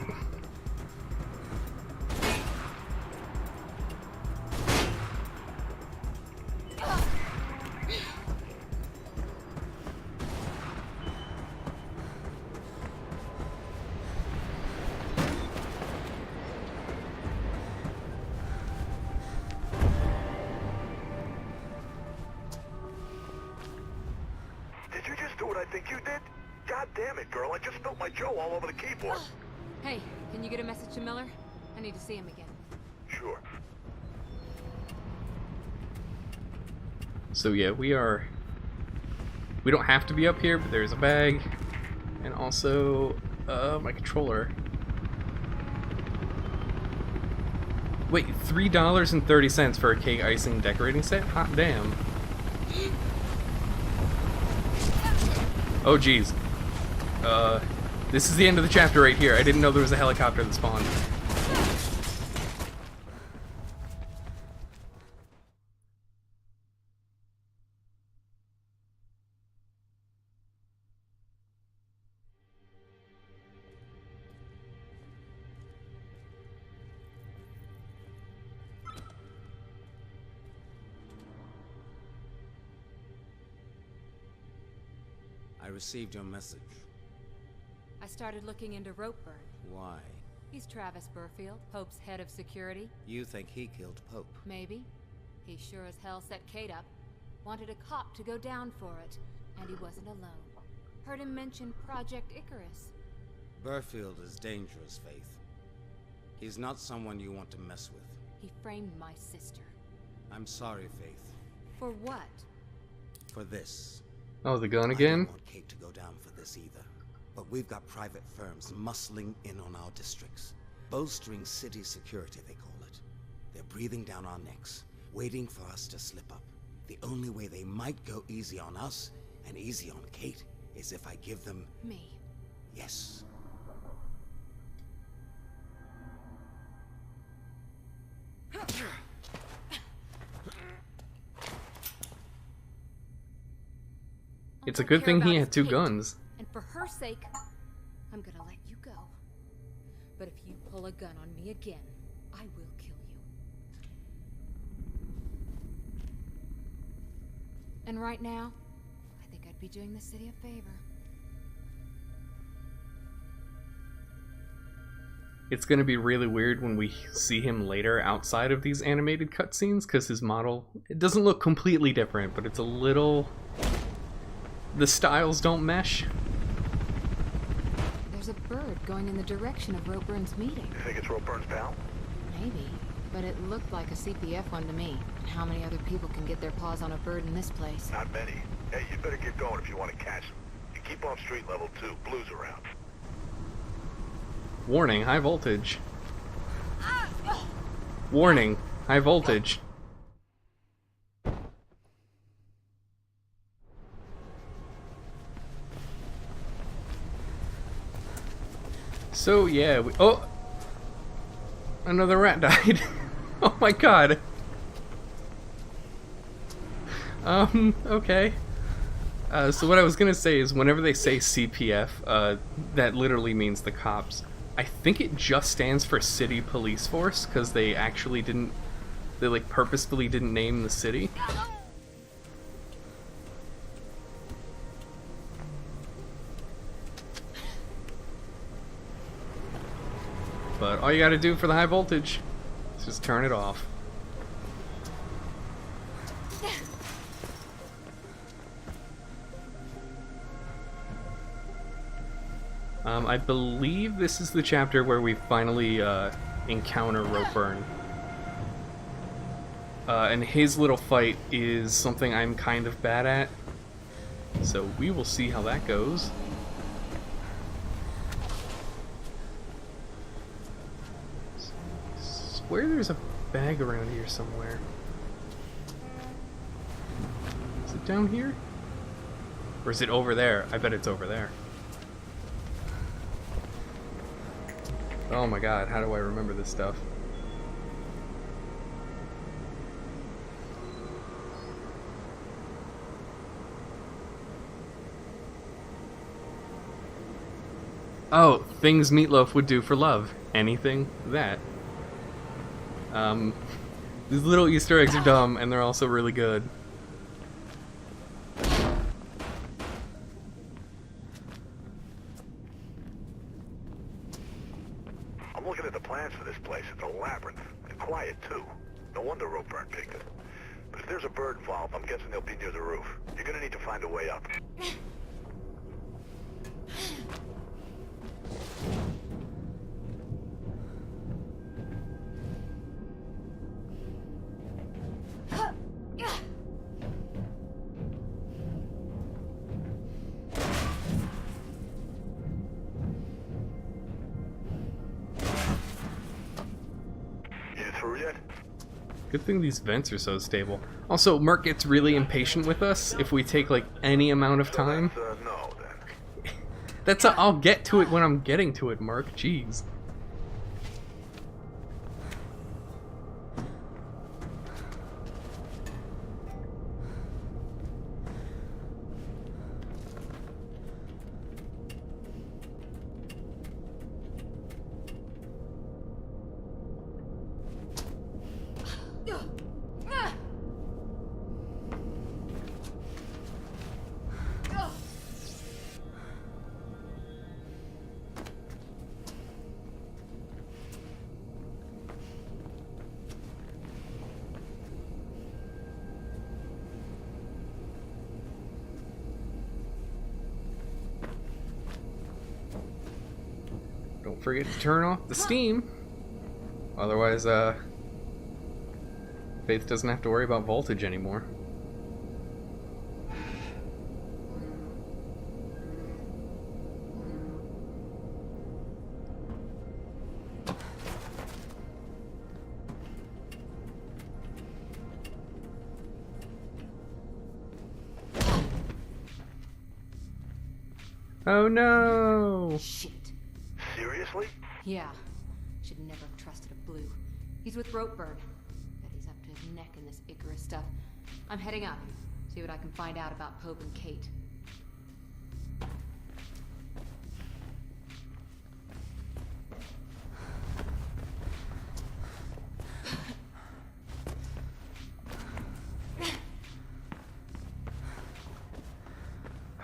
Did you just do what I think you did? God damn it, girl, I just spilled my Joe all over the keyboard. Hey, can you get a message to Miller? I need to see him again. Sure. So yeah, we don't have to be up here, but there's a bag. And also, my controller. Wait, $3.30 for a cake icing decorating set? Hot damn. Oh geez. This is the end of the chapter right here. I didn't know there was a helicopter that spawned. I received your message. I started looking into Ropeburn. Why? He's Travis Burfield, Pope's head of security. You think he killed Pope? Maybe. He sure as hell set Kate up. Wanted a cop to go down for it. And he wasn't alone. Heard him mention Project Icarus. Burfield is dangerous, Faith. He's not someone you want to mess with. He framed my sister. I'm sorry, Faith. For what? For this. Oh, the gun I again? don't want Kate to go down for this either. But we've got private firms muscling in on our districts. Bolstering city security, they call it. They're breathing down our necks, waiting for us to slip up. The only way they might go easy on us, and easy on Kate, is if I give them... me. Yes. It's a good thing he had two guns. And for her sake, I'm gonna let you go. But if you pull a gun on me again, I will kill you. And right now, I think I'd be doing the city a favor. It's gonna be really weird when we see him later outside of these animated cutscenes, because his model, it doesn't look completely different, but it's a little... the styles don't mesh. There's a bird going in the direction of Ropeburn's meeting. You think it's Ropeburn's pal? Maybe, but it looked like a CPF one to me. And how many other people can get their paws on a bird in this place? Not many. Hey, you better get going if you want to catch them. You keep off street level 2. Blue's around. Warning, high voltage. Warning, high voltage. So yeah, oh, another rat died. Oh my god. Okay. So what I was gonna say is whenever they say CPF, that literally means the cops. I think it just stands for City Police Force, because they actually didn't, they like purposefully didn't name the city. But all you gotta do for the high voltage is just turn it off. I believe this is the chapter where we finally encounter Ropeburn. And his little fight is something I'm kind of bad at. So we will see how that goes. Swear there's a bag around here somewhere. Is it down here? Or is it over there? I bet it's over there. Oh my god, how do I remember this stuff? Oh, things Meatloaf would do for love. Anything that. These little Easter eggs are dumb, and they're also really good. I'm looking at the plans for this place. It's a labyrinth. And quiet, too. No wonder Ropeburn picked it. But if there's a bird involved, I'm guessing they'll be near the roof. You're gonna need to find a way up. Good thing these vents are so stable. Also, Merc gets really impatient with us if we take like any amount of time. No, then. That's a, I'll get to it when I'm getting to it, Merc. Jeez. Don't forget to turn off the steam. Otherwise, Faith doesn't have to worry about voltage anymore. Oh no! Shit. Seriously? Yeah. Should never have trusted a blue. He's with Ropeburn. Bet he's up to his neck in this Icarus stuff. I'm heading up. See what I can find out about Pope and Kate.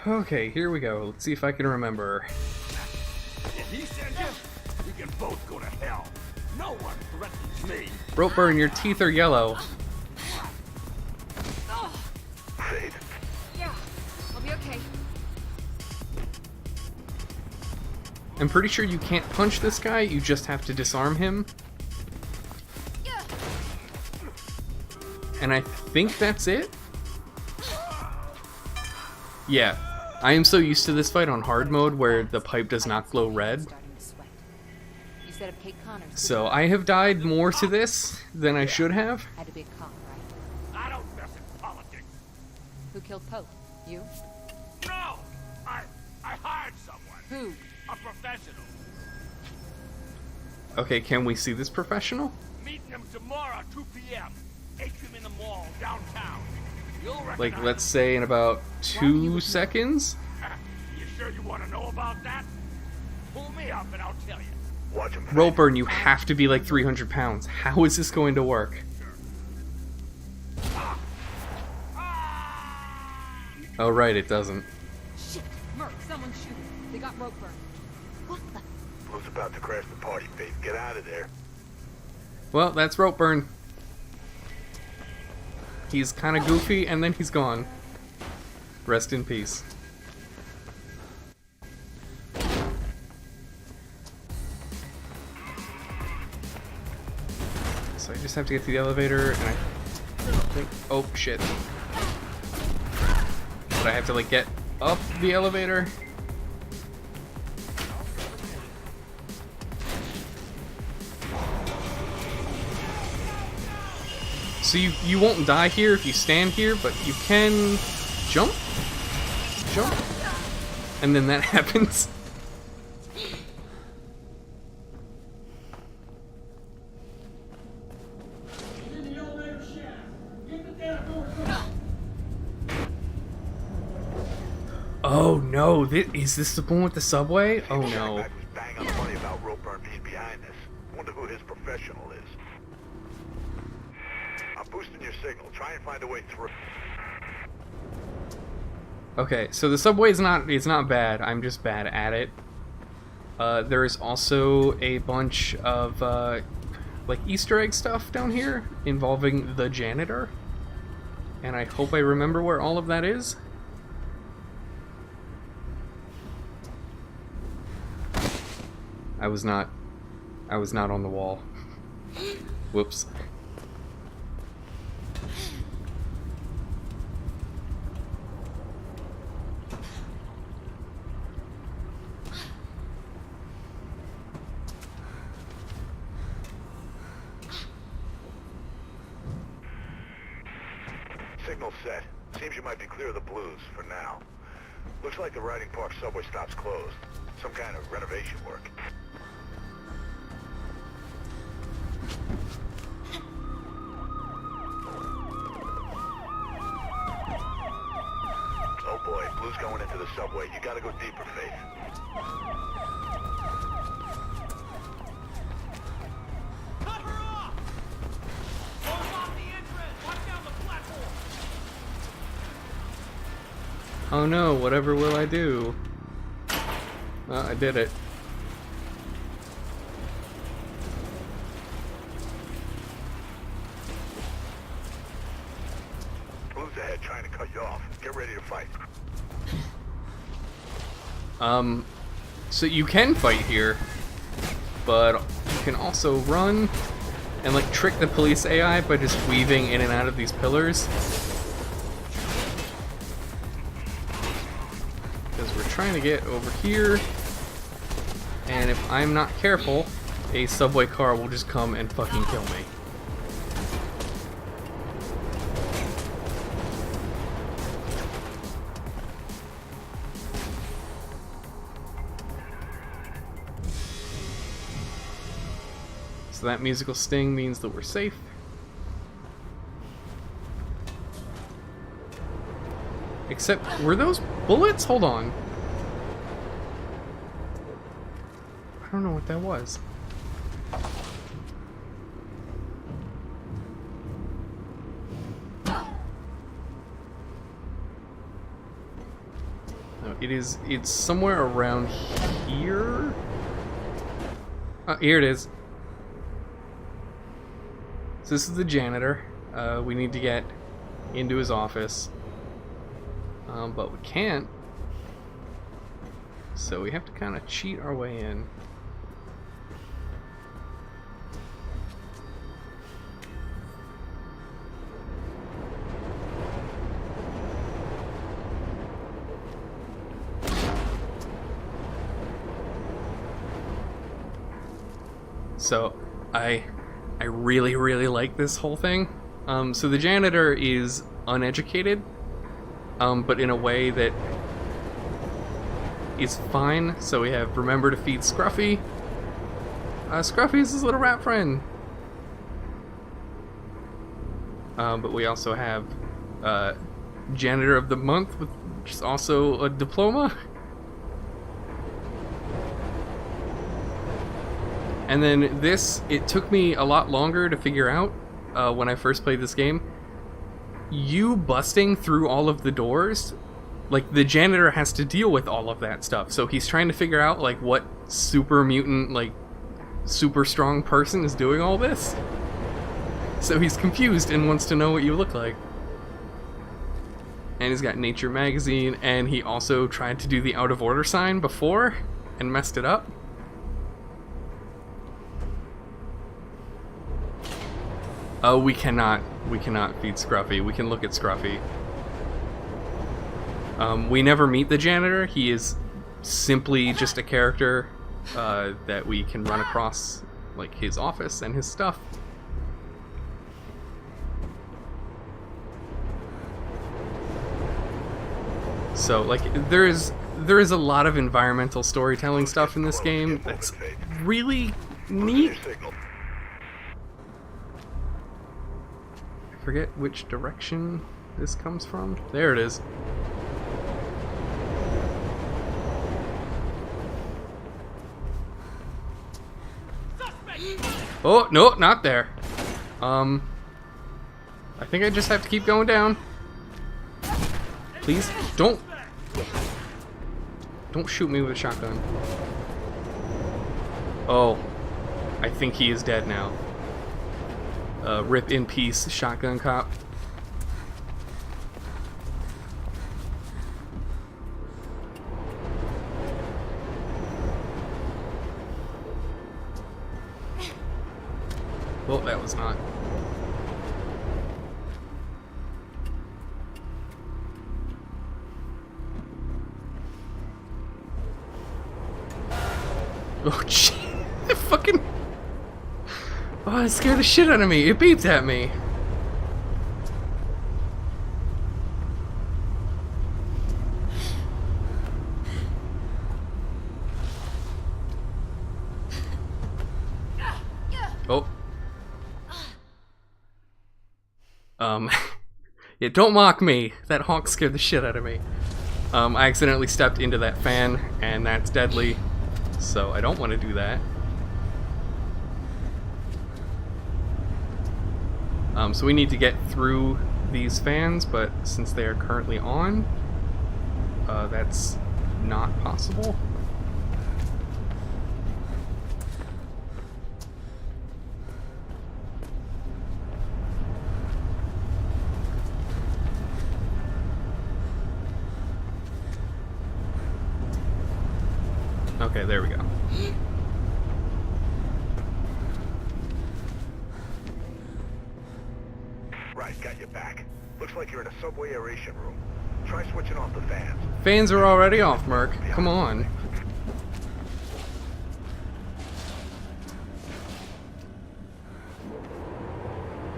Okay, here we go. Let's see if I can remember. If he sends you, we can both go to hell. No one threatens me. Ropeburn, your teeth are yellow. Faith. Yeah, I'll be okay. I'm pretty sure you can't punch this guy, you just have to disarm him. And I think that's it? Yeah. I am so used to this fight on hard mode where the pipe does not glow red. So I have died more to this than I should have. Had to be a cop, right? I don't mess in politics. Who killed Pope? You? No! I hired someone. Who? A professional. Okay, can we see this professional? Meeting him tomorrow, 2 p.m. Atrium in the mall, downtown. You'll recognize Like, let's say in about 2 seconds? You sure you want to know about that? Pull me up and I'll tell you. Watch him. Ropeburn, you have to be like 300 pounds. How is this going to work? Oh, right, it doesn't. Shit! Merc, someone's shooting. They got Ropeburn. What the? Blue's about to crash the party, Faith. Get out of there. Well, that's Ropeburn. He's kind of goofy, and then he's gone. Rest in peace. So I just have to get to the elevator, and I think... Oh, shit. But I have to, like, get up the elevator. So you won't die here if you stand here, but you can jump, and then that happens. Oh no, is this the one with the subway? Oh no. Jack was bang on the money about Ropeburn being behind this. Wonder who his professional is. I'm boosting your signal. Try and find a way through. Okay, so the subway is not bad. I'm just bad at it. There is also a bunch of like Easter egg stuff down here involving the janitor, and I hope I remember where all of that is. I was not on the wall. Whoops. Signal set. Seems you might be clear of the Blues for now. Looks like the Riding Park subway stop's closed. Some kind of renovation work. Oh boy, Blue's going into the subway. You gotta go deeper, Faith. Cover off! Close off the entrance! Watch down the platform! Oh no, whatever will I do? Well, I did it. Blue's ahead trying to cut you off. Get ready to fight. So you can fight here, but you can also run and like trick the police AI by just weaving in and out of these pillars. Because we're trying to get over here, and if I'm not careful, a subway car will just come and fucking kill me. So that musical sting means that we're safe. Except, were those bullets? Hold on. I don't know what that was. No, it's somewhere around here. Here it is. So this is the janitor. We need to get into his office. But we can't. So we have to kind of cheat our way in. So I really like this whole thing. So the janitor is uneducated, but in a way that is fine. So we have remember to feed Scruffy, Scruffy is his little rat friend. But we also have Janitor of the Month, which is also a diploma. And then this, it took me a lot longer to figure out when I first played this game. You busting through all of the doors, like, the janitor has to deal with all of that stuff. So he's trying to figure out, like, what super mutant, like, super strong person is doing all this. So he's confused and wants to know what you look like. And he's got Nature Magazine, and he also tried to do the out of order sign before and messed it up. Oh, we cannot feed Scruffy. We can look at Scruffy. We never meet the janitor. He is simply just a character that we can run across, like, his office and his stuff. So, like, there is a lot of environmental storytelling stuff in this game that's really neat. I forget which direction this comes from. There it is. Oh, no, not there. I think I just have to keep going down. Please, don't shoot me with a shotgun. Oh, I think he is dead now. Rip in peace, shotgun cop. Well, that was not. Oh, gee. It fucking... Oh, it scared the shit out of me. It beeped at me. Oh. Yeah, don't mock me. That honk scared the shit out of me. I accidentally stepped into that fan, and that's deadly. So I don't want to do that. So we need to get through these fans, but since they are currently on, that's not possible. Okay, there we go. Right, got your back. Looks like you're in a subway aeration room. Try switching off the fans. Fans are already off, Merc. Come on.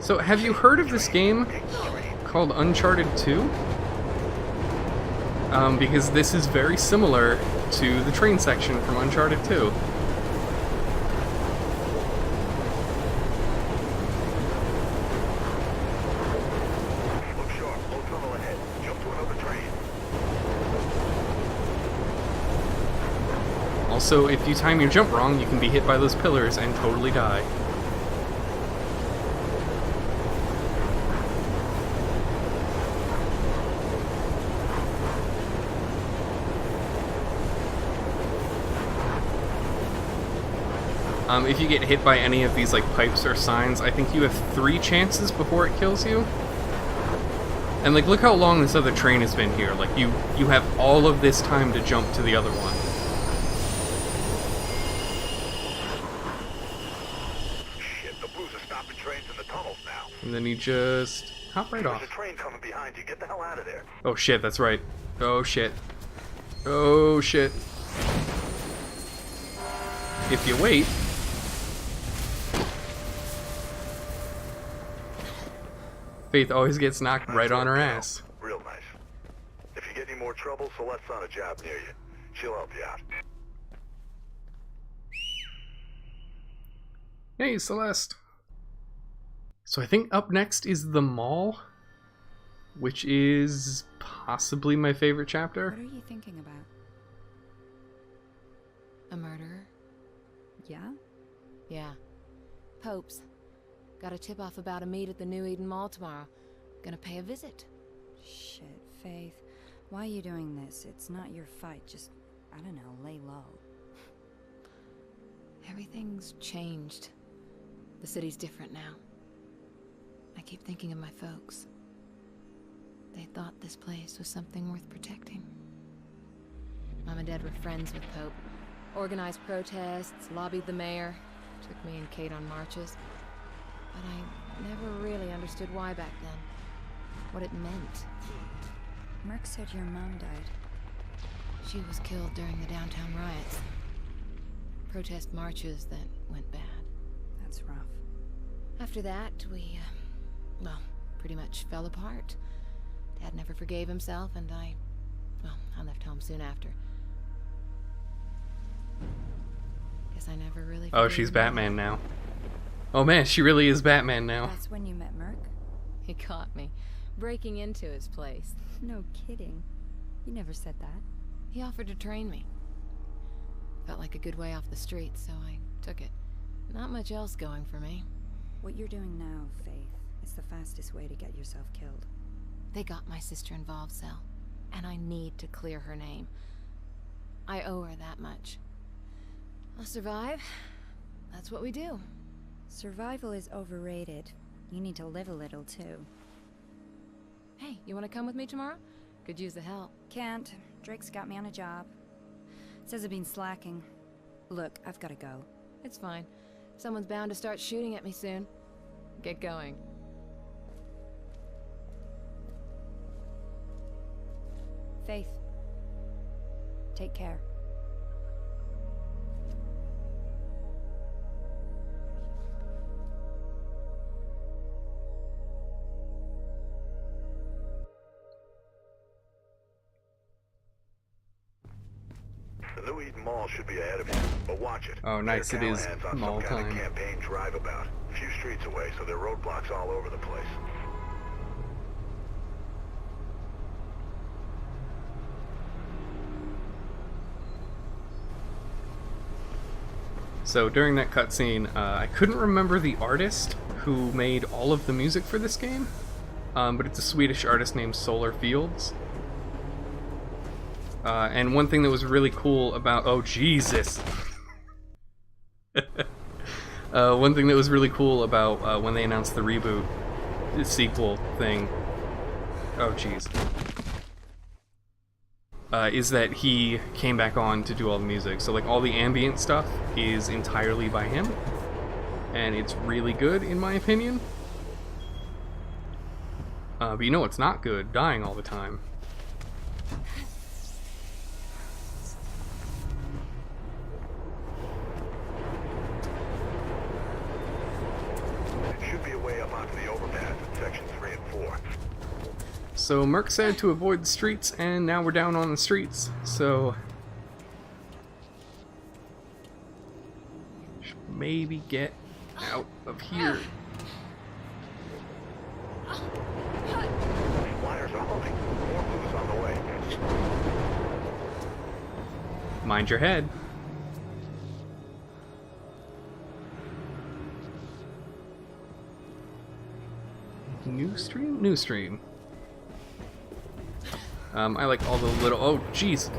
So, have you heard of this game called Uncharted 2? Because this is very similar to the train section from Uncharted 2. Look sharp, low tunnel ahead. Jump to another train. Also, if you time your jump wrong, you can be hit by those pillars and totally die. If you get hit by any of these like pipes or signs, I think you have 3 chances before it kills you. And like, look how long this other train has been here. Like, you have all of this time to jump to the other one. Shit, the Blues are stopping trains in the tunnels now. And then you just hop right off. There's a train coming behind you. Get the hell out of there. Oh shit, that's right. Oh shit. Oh shit. If you wait... Faith always gets knocked right on her ass. Real nice. If you get any more trouble, Colette's on a job near you. She'll help you out. Hey, Celeste. So I think up next is the mall, which is possibly my favorite chapter. What are you thinking about? A murderer? Yeah? Yeah. Pope's. Got a tip off about a meet at the New Eden Mall tomorrow. Gonna pay a visit. Shit, Faith. Why are you doing this? It's not your fight. Just, I don't know, lay low. Everything's changed. The city's different now. I keep thinking of my folks. They thought this place was something worth protecting. Mom and Dad were friends with Pope. Organized protests, lobbied the mayor, took me and Kate on marches. But I never really understood why back then. What it meant. Merc said your mom died. She was killed during the downtown riots. Protest marches that went bad. That's rough. After that, we, well, pretty much fell apart. Dad never forgave himself, and I left home soon after. Guess I never really Oh, she's Batman now. Oh man, she really is Batman now. That's when you met Merc? He caught me, breaking into his place. No kidding. You never said that. He offered to train me. Felt like a good way off the streets, so I took it. Not much else going for me. What you're doing now, Faith, is the fastest way to get yourself killed. They got my sister involved, Sel, and I need to clear her name. I owe her that much. I'll survive. That's what we do. Survival is overrated. You need to live a little, too. Hey, you want to come with me tomorrow? Could use the help. Can't. Drake's got me on a job. Says I've been slacking. Look, I've got to go. It's fine. Someone's bound to start shooting at me soon. Get going. Faith. Take care. The New Eden Mall should be ahead of you, but watch it. Oh, nice. It is Callahan's on mall some kind of time. campaign drive-about. A few streets away, so there are roadblocks all over the place. So during that cutscene, I couldn't remember the artist who made all of the music for this game, but it's a Swedish artist named Solar Fields. And one thing that was really cool about... Oh, Jesus! One thing that was really cool about when they announced the reboot, the sequel thing... Oh, jeez. Is that he came back on to do all the music. So, like, all the ambient stuff is entirely by him. And it's really good, in my opinion. But you know what's not good? Dying all the time. It should be a way up onto the overpass in sections 3 and 4. So Merc said to avoid the streets, and now we're down on the streets, so... should maybe get out of here. Flyers are holding. More booze on the way. Mind your head. New stream? New stream. I like all the little... Oh, jeez.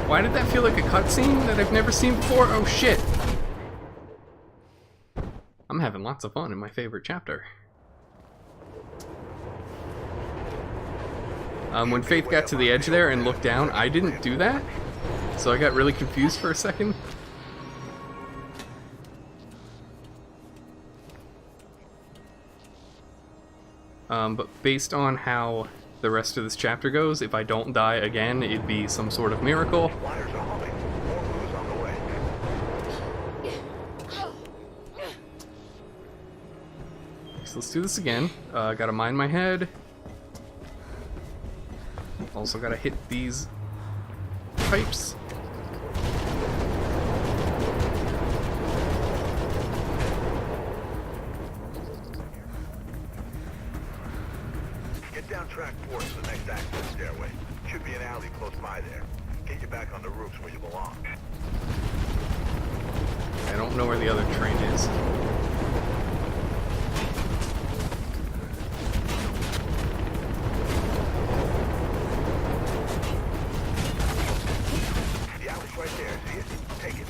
Why did that feel like a cutscene that I've never seen before? Oh, shit. I'm having lots of fun in my favorite chapter. When Faith got to the edge there and looked down, I didn't do that. So I got really confused for a second. But based on how the rest of this chapter goes, if I don't die again, it'd be some sort of miracle. Flyers are holding. More booze on the way. So let's do this again. Gotta mind my head. Also gotta hit these pipes. Head down track 4 to the next access stairway. Should be an alley close by there. Get you back on the roofs where you belong. I don't know where the other train is. The alley's right there. See it? Take it.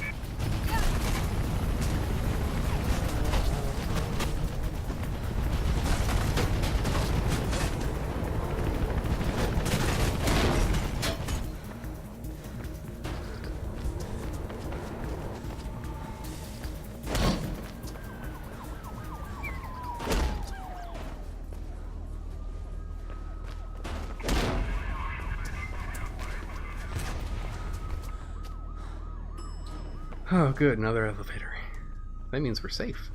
Oh, good, another elevator. That means we're safe.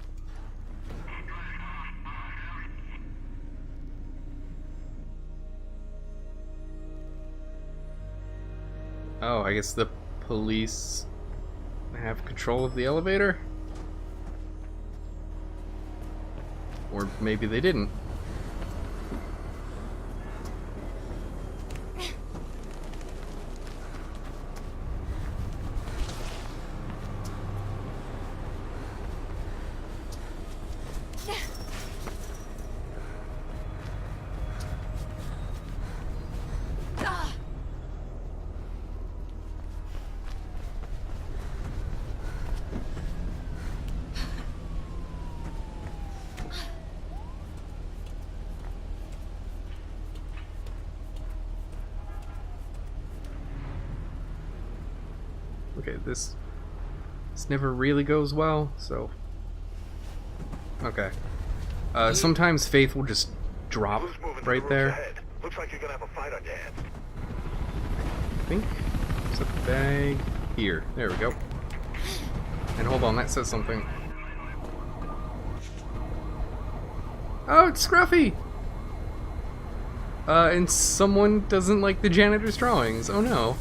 Oh, I guess the police have control of the elevator? Or maybe they didn't. Okay, this never really goes well, so... Okay. Sometimes Faith will just drop right there. Looks like you're gonna have a fight on your hands. I think there's a bag here. There we go. And hold on, that says something. Oh, it's Scruffy! And someone doesn't like the janitor's drawings. Oh no.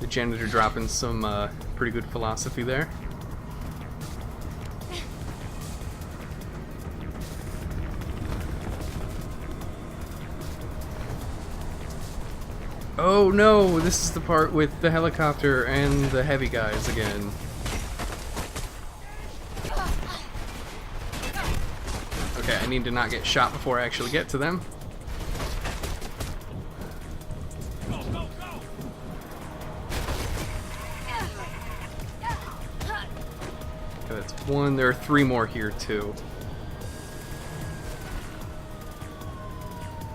The janitor dropping some pretty good philosophy there. Oh no, this is the part with the helicopter and the heavy guys again. Okay, I need to not get shot before I actually get to them. Okay, that's one. There are 3 more here too.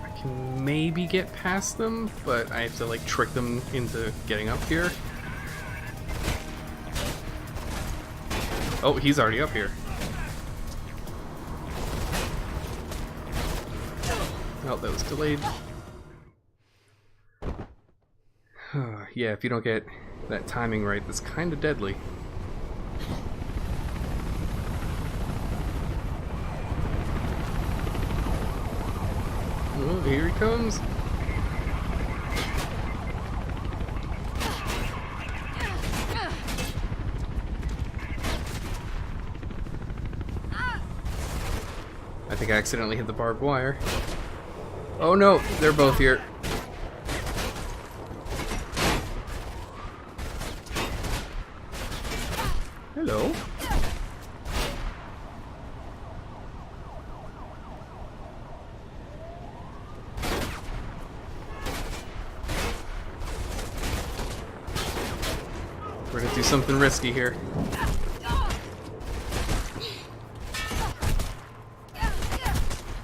I can maybe get past them, but I have to like trick them into getting up here. Oh, he's already up here. Oh, that was delayed. Yeah, if you don't get that timing right, that's kind of deadly. Oh, here he comes. I think I accidentally hit the barbed wire. Oh no, they're both here. Hello. We're gonna do something risky here.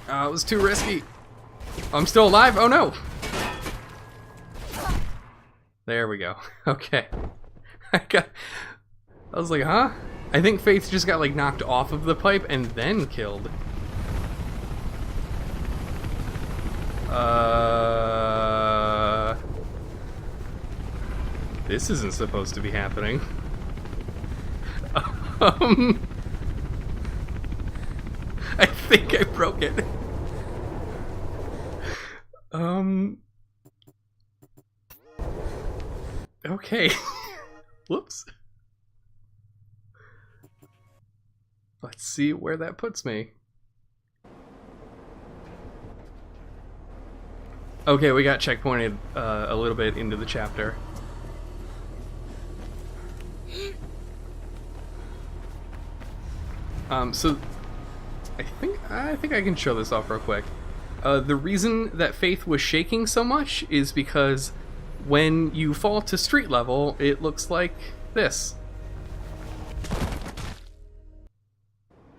It was too risky. I'm still alive? Oh no! There we go. Okay. I was like, huh? I think Faith just got like knocked off of the pipe and then killed. This isn't supposed to be happening. I think I broke it. Okay. Whoops. Let's see where that puts me. Okay, we got checkpointed a little bit into the chapter. So I think I can show this off real quick. The reason that Faith was shaking so much is because when you fall to street level, it looks like this.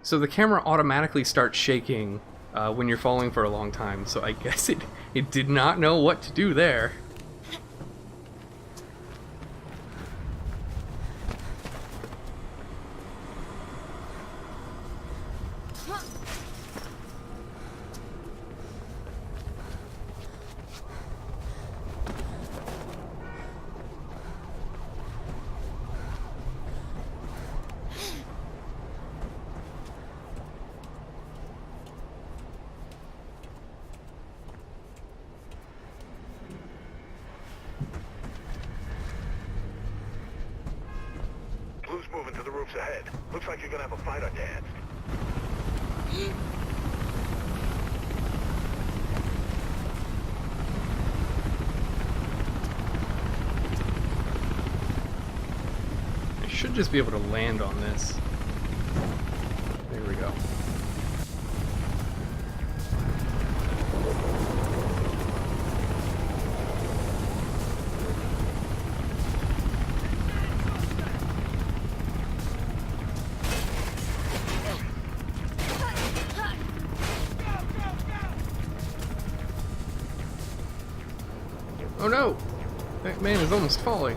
So the camera automatically starts shaking when you're falling for a long time, so I guess it did not know what to do there. Blue's moving to the roofs ahead. Looks like you're gonna have a fight on your hands. I should just be able to land on this. There we go. Oh no! That man is almost falling.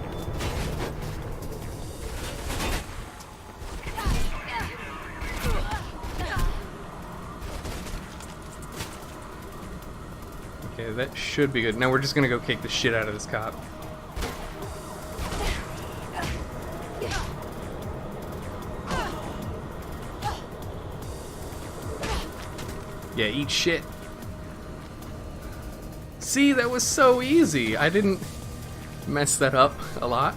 Okay, that should be good. Now we're just gonna go kick the shit out of this cop. Yeah, eat shit. See, that was so easy. I didn't mess that up a lot.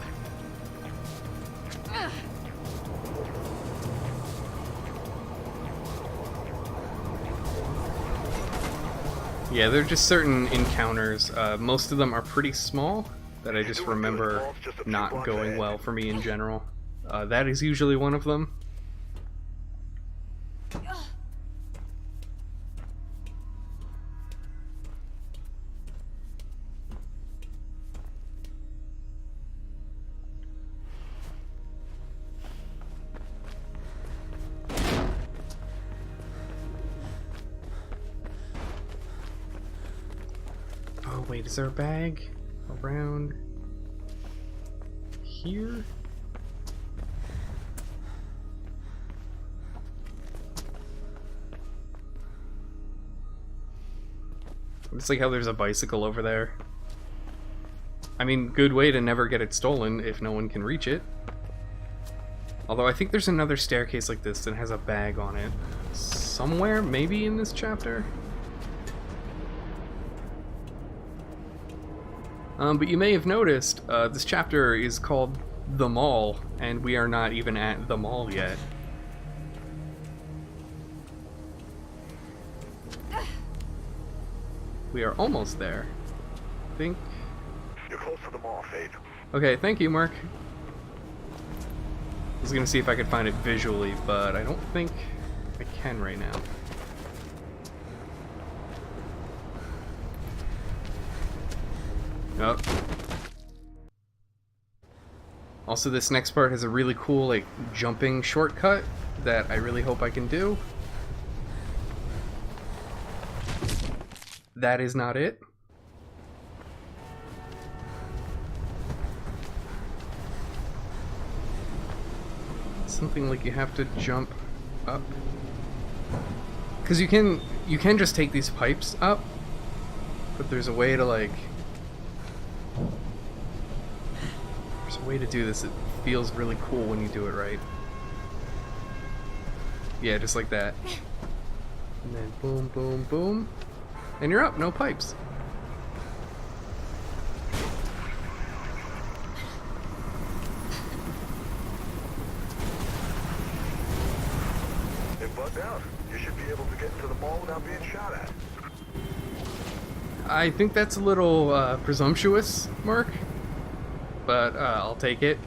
Yeah, there are just certain encounters. Most of them are pretty small that I just remember not going well for me in general. That is usually one of them. Oh wait, is there a bag around here? It's like how there's a bicycle over there. I mean, good way to never get it stolen if no one can reach it. Although I think there's another staircase like this that has a bag on it. Somewhere, maybe in this chapter? But you may have noticed, this chapter is called The Mall, and we are not even at the mall yet. We are almost there. I think. You're close to the mall, Faith. Okay, thank you, Mark. I was gonna see if I could find it visually, but I don't think I can right now. Oh. Also, this next part has a really cool, like, jumping shortcut that I really hope I can do. That is not it. Something like you have to jump up. Because you can just take these pipes up, but there's a way to, like, there's a way to do this. It feels really cool when you do it right. Yeah, just like that. And then boom, boom, boom. And you're up, no pipes. out. You should be able to get into the mall without being shot at. I think that's a little presumptuous, Mark, but I'll take it.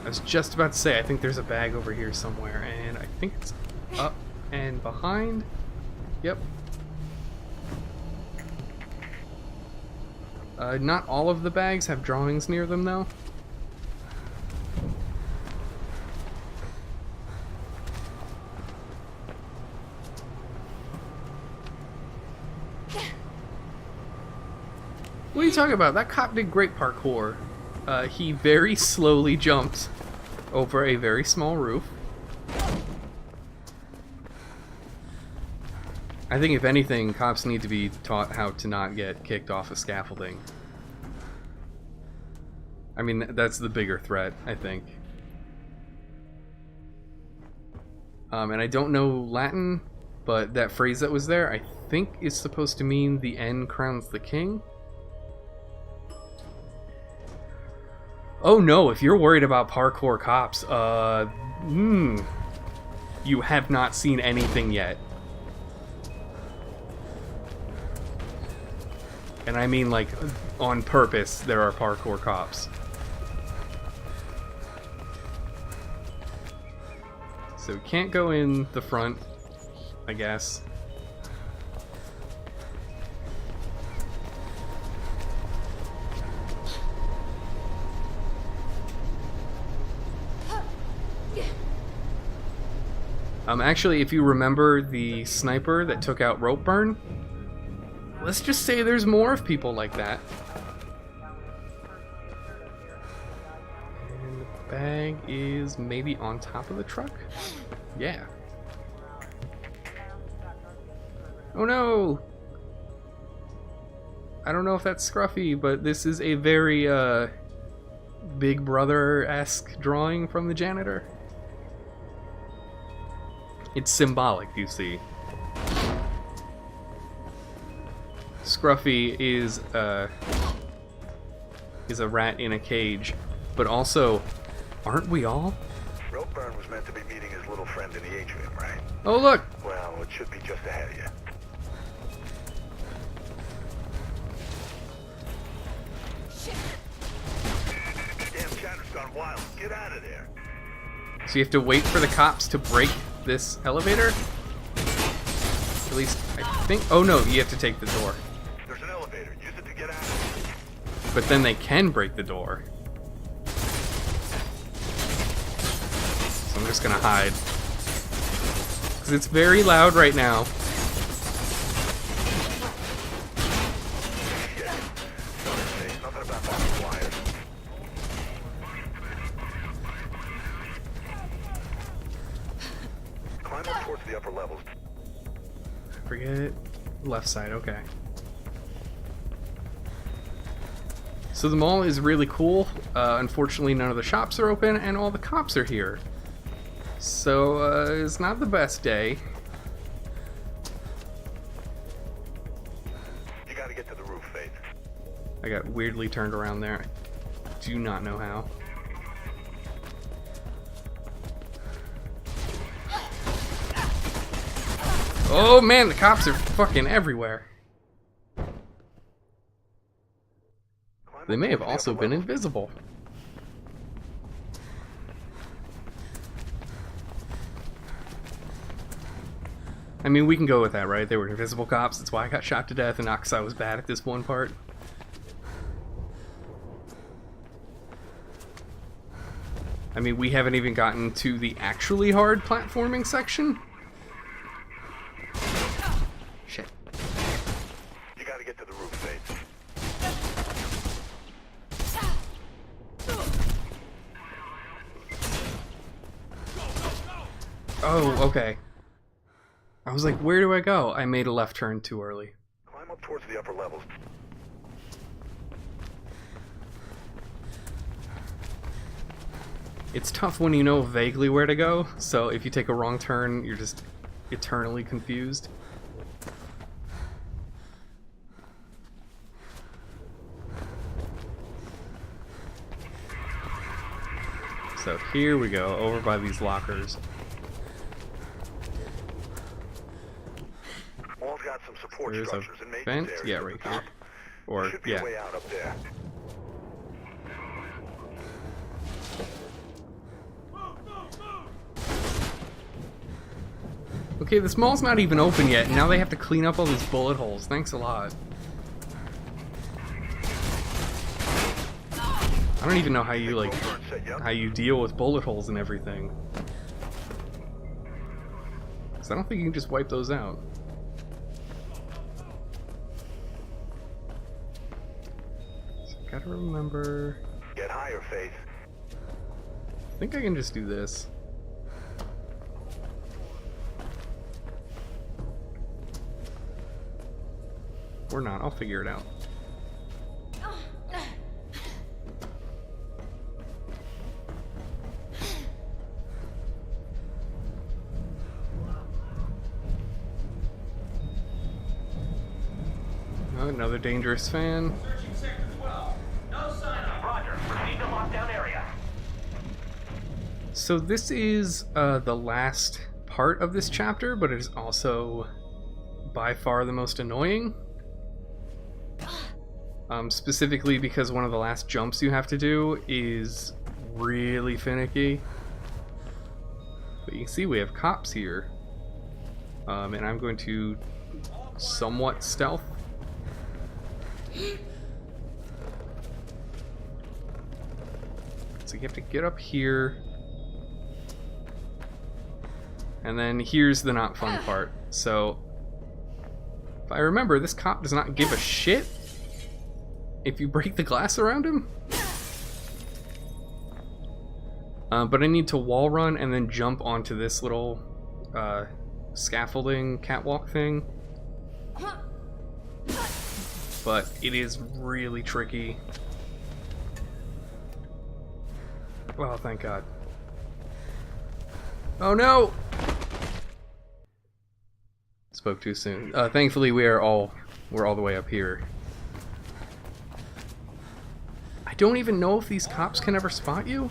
I was just about to say, I think there's a bag over here somewhere, and I think it's up and behind. Yep. Not all of the bags have drawings near them, though. What are you talking about? That cop did great parkour. He very slowly jumped over a very small roof. I think if anything, cops need to be taught how to not get kicked off of scaffolding. I mean, that's the bigger threat, I think. And I don't know Latin, but that phrase that was there, I think is supposed to mean the end crowns the king. Oh no, if you're worried about parkour cops, you have not seen anything yet. And I mean, like, on purpose, there are parkour cops. So we can't go in the front, I guess. Actually, if you remember the sniper that took out Ropeburn, let's just say there's more of people like that. And the bag is maybe on top of the truck? Yeah. Oh no! I don't know if that's Scruffy, but this is a very, Big Brother-esque drawing from the janitor. It's symbolic, you see. Scruffy is a rat in a cage, but also, aren't we all? Ropeburn was meant to be meeting his little friend in the atrium, right? Oh look! Well, it should be just ahead of you. Damn chatter's gone wild. Get out of there. So you have to wait for the cops to break this elevator? At least, I think... Oh no, you have to take the door. There's an elevator. Use it to get out. But then they can break the door. So I'm just gonna hide. Because it's very loud right now. Shit. Sorry, nothing about that wire. Climb up towards the upper levels. Forget it. Left side, okay. So the mall is really cool. Unfortunately, none of the shops are open, and all the cops are here. So, it's not the best day. You gotta get to the roof, Faith. I got weirdly turned around there. I do not know how. Oh man, the cops are fucking everywhere. They may have also been invisible. I mean, we can go with that, right? They were invisible cops. That's why I got shot to death and not because I was bad at this one part. I mean, we haven't even gotten to the actually hard platforming section. Shit. You gotta get to the roof, Faith. Oh, okay. I was like, where do I go? I made a left turn too early. Climb up towards the upper levels. It's tough when you know vaguely where to go, so if you take a wrong turn, you're just eternally confused. So here we go, over by these lockers. All's got some support There's a structures and vent, maintenance areas yeah, at the right here. top. Or, Should be yeah. a way out up there. Okay, this mall's not even open yet, and now they have to clean up all these bullet holes. Thanks a lot. I don't even know how you, like, how you deal with bullet holes and everything. Because I don't think you can just wipe those out. So I gotta remember... Get higher, Faith. I think I can just do this. Or not, I'll figure it out. Oh, another dangerous fan. Searching sector 12. No sign of Roger. Proceed to lockdown area. So this is the last part of this chapter, but it is also by far the most annoying. Specifically because one of the last jumps you have to do is really finicky. But you can see we have cops here. And I'm going to somewhat stealth. So you have to get up here. And then here's the not fun part. So, if I remember, this cop does not give a shit if you break the glass around him. But I need to wall run and then jump onto this little scaffolding catwalk thing. But it is really tricky. Oh, thank God. Oh no! Spoke too soon. Thankfully, we're all the way up here. I don't even know if these cops can ever spot you.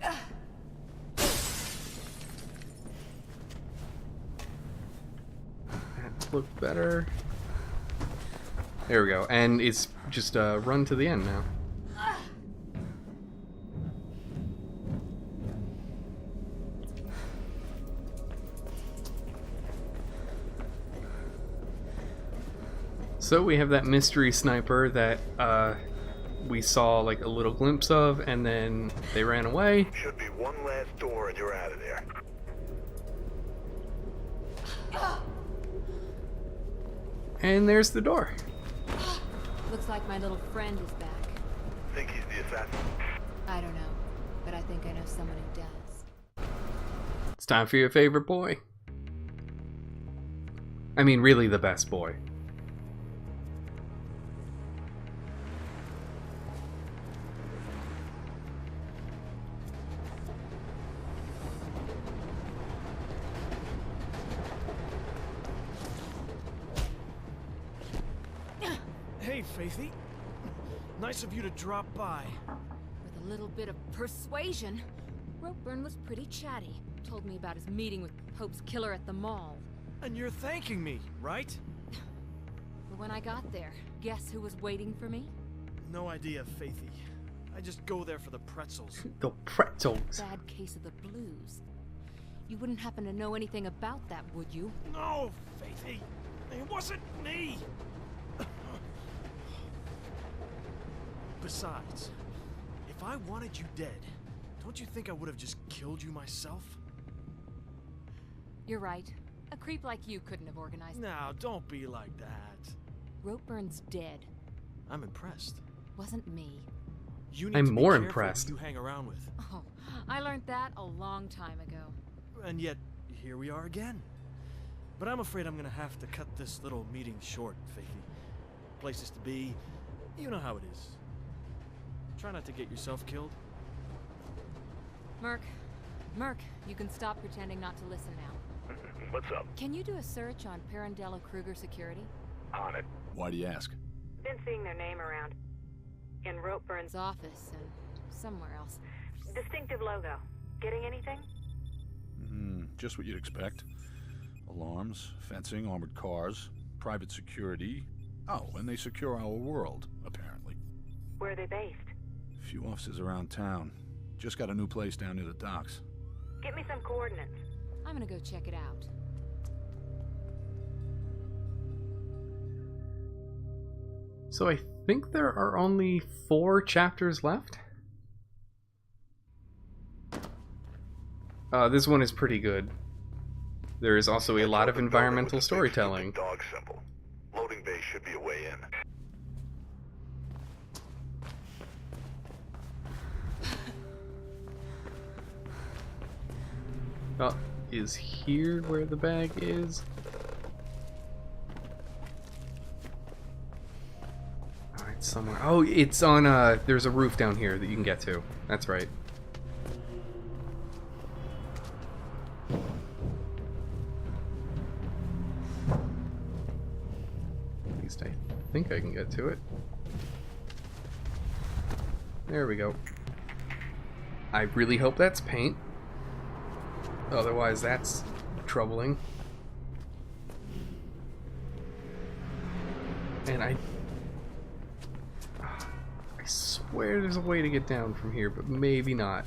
That looked better. There we go, and it's just run to the end now. So we have that mystery sniper that we saw like a little glimpse of, and then they ran away. Should be one last door and you're out of there. And there's the door. Looks like my little friend is back. Think he's the assassin? I don't know, but I think I know someone who does. It's time for your favorite boy. I mean, really the best boy. Hey, Faithy. Nice of you to drop by. With a little bit of persuasion, Ropeburn was pretty chatty. Told me about his meeting with Pope's killer at the mall. And you're thanking me, right? But when I got there, guess who was waiting for me? No idea, Faithy. I just go there for the pretzels. The pretzels. Bad case of the blues. You wouldn't happen to know anything about that, would you? No, Faithy. It wasn't me. Besides, if I wanted you dead, don't you think I would have just killed you myself? You're right. A creep like you couldn't have organized. Now, don't be like that. Ropeburn's dead. I'm impressed. Wasn't me. You need I'm to be more careful impressed. who you hang around with. Oh, I learned that a long time ago. And yet, here we are again. But I'm afraid I'm gonna have to cut this little meeting short, Faithy. Places to be, you know how it is. Try not to get yourself killed. Merc, you can stop pretending not to listen now. What's up? Can you do a search on Pirandello Kruger Security? On it. Why do you ask? Been seeing their name around. In Ropeburn's His office and somewhere else. distinctive logo. Getting anything? Just what you'd expect. Alarms, fencing, armored cars, private security. Oh, and they secure our world, apparently. Where are they based? A few offices around town. Just got a new place down near the docks. Get me some coordinates. I'm gonna go check it out. So I think there are only 4 chapters left. This one is pretty good. There is also a lot of environmental storytelling. Dog symbol. Loading bay should be a way in. Oh, is here where the bag is? Alright, somewhere. Oh, it's on, there's a roof down here that you can get to. That's right. At least I think I can get to it. There we go. I really hope that's paint. Otherwise, that's troubling. And I swear there's a way to get down from here, but maybe not.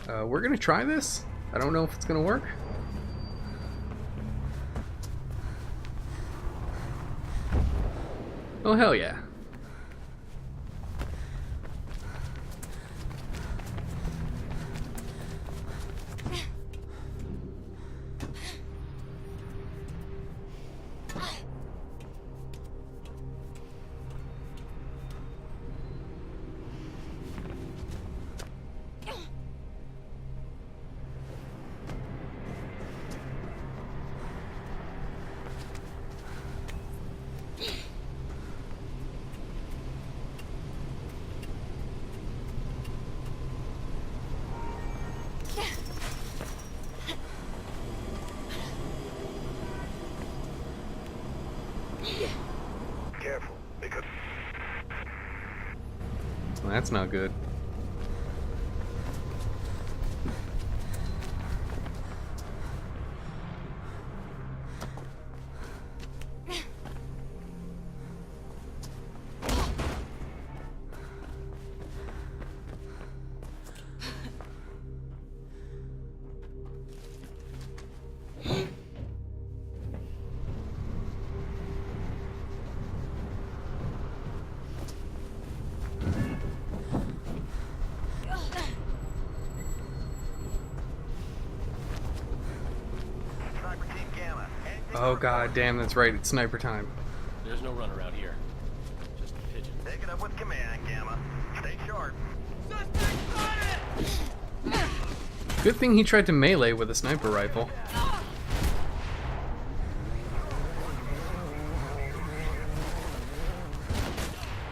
We're gonna try this. I don't know if it's gonna work. Oh, hell yeah. Careful, because... Well, that's not good. Oh god damn, that's right, it's sniper time. There's no run around here. Just a pigeon. Take it up with command, Gamma. Stay sharp. Good thing he tried to melee with a sniper rifle.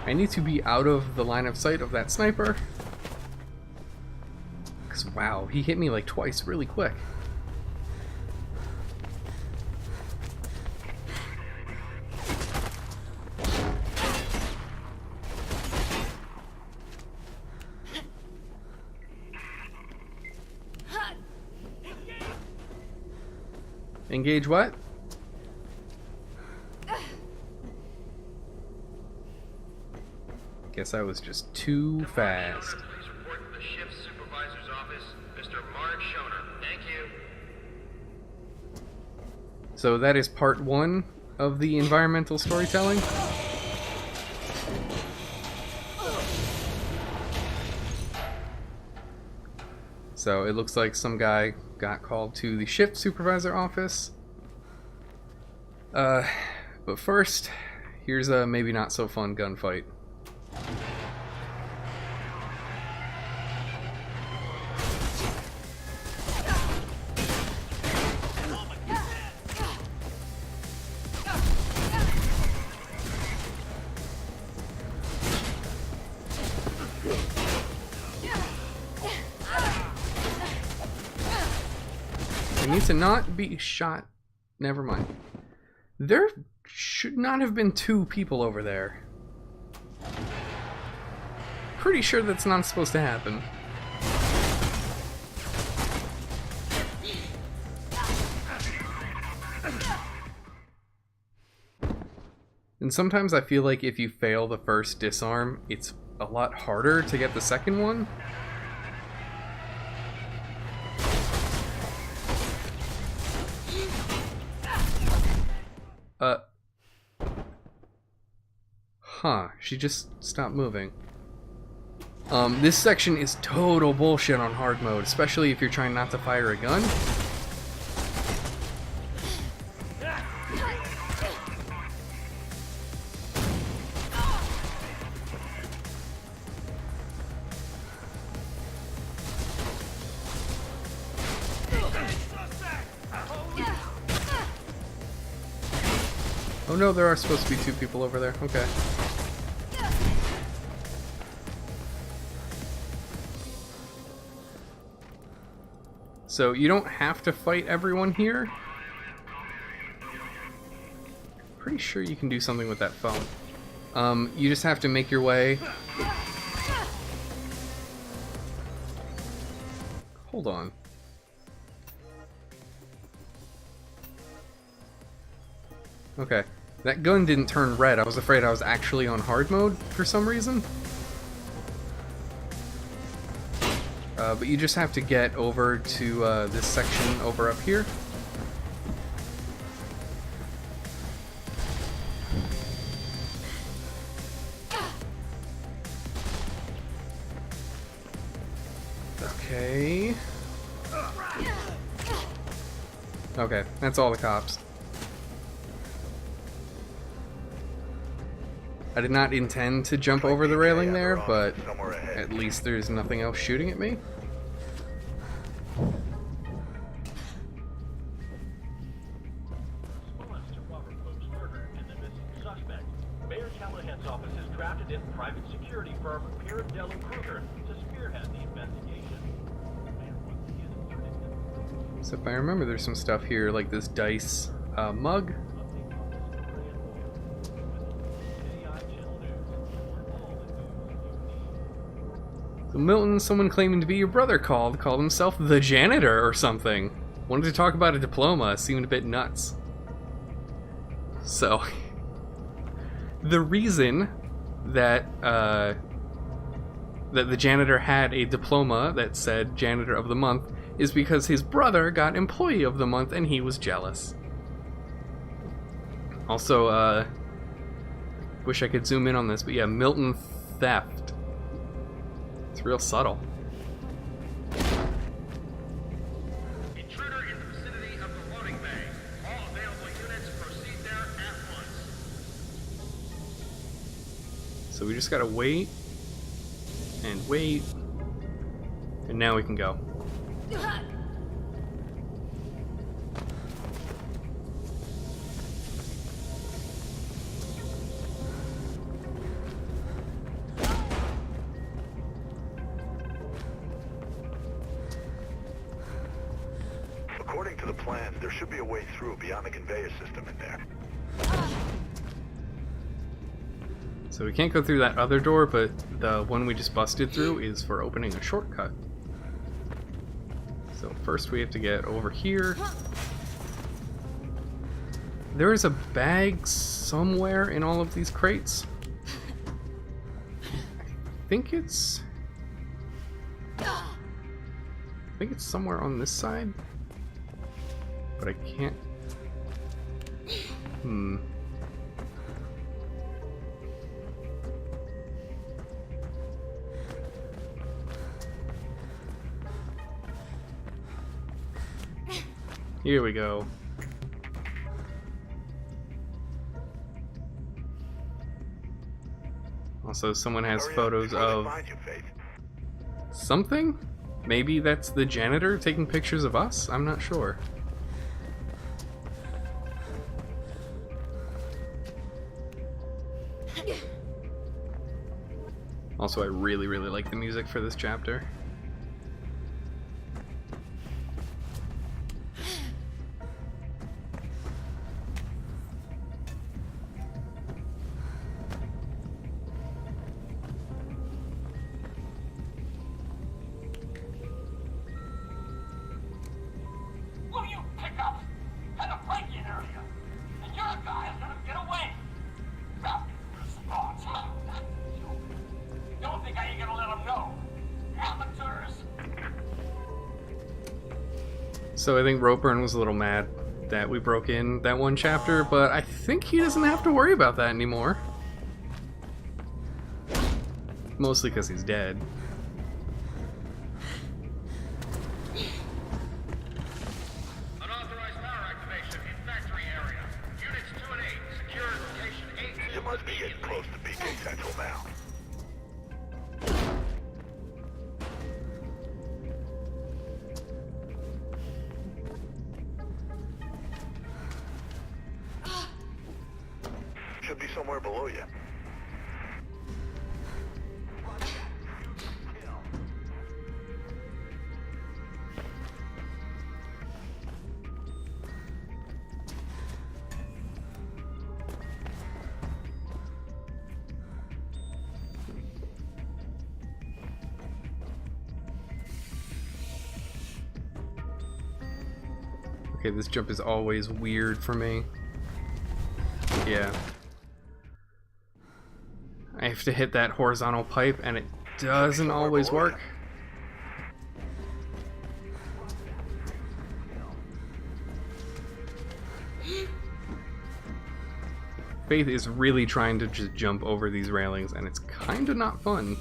I need to be out of the line of sight of that sniper. 'Cause wow, he hit me like twice really quick. Engage what? Guess I was just too fast. Please report to the shift supervisor's office, Mr. Mark Schoner. Thank you. So that is part 1 of the environmental storytelling. So it looks like some guy got called to the shift supervisor office. But first, here's a maybe not so fun gunfight. need to not be shot. Never mind. There should not have been 2 people over there. Pretty sure that's not supposed to happen. And sometimes I feel like if you fail the first disarm, it's a lot harder to get the second one. Huh, she just stopped moving. This section is total bullshit on hard mode, especially if you're trying not to fire a gun. Oh no, there are supposed to be 2 people over there. Okay. So you don't have to fight everyone here. Pretty sure you can do something with that phone. You just have to make your way. Hold on. Okay. That gun didn't turn red. I was afraid I was actually on hard mode for some reason. But you just have to get over to this section over up here. Okay. Okay, that's all the cops. I did not intend to jump over the railing there, but at least there's nothing else shooting at me. Mayor Callahan's office has drafted in private security firm Pirandello Kruger to spearhead the investigation. So if I remember, there's some stuff here, like this dice mug. So Milton, someone claiming to be your brother called himself the janitor or something. Wanted to talk about a diploma, seemed a bit nuts. So, the reason that that the janitor had a diploma that said Janitor of the Month is because his brother got Employee of the Month and he was jealous. Also, wish I could zoom in on this, but yeah, Milton theft. It's real subtle. Intruder in the vicinity of the loading bay. All available units proceed there at once. So we just gotta wait and wait, and now we can go. According to the plans, there should be a way through beyond the conveyor system in there. So we can't go through that other door, but the one we just busted through is for opening a shortcut. So first we have to get over here. There is a bag somewhere in all of these crates. I think it's somewhere on this side, but I can't. Here we go. Also, someone has photos of something? Maybe that's the janitor taking pictures of us? I'm not sure. Also, I really, really like the music for this chapter. So I think Ropeburn was a little mad that we broke in that one chapter, but I think he doesn't have to worry about that anymore. Mostly because he's dead. Unauthorized power activation in factory area. Units 2 and 8, secure location 8. You must be getting close to BK Central now. Should be somewhere below you. Okay, this jump is always weird for me. Yeah. I have to hit that horizontal pipe and it doesn't always work. Faith is really trying to just jump over these railings and it's kinda not fun.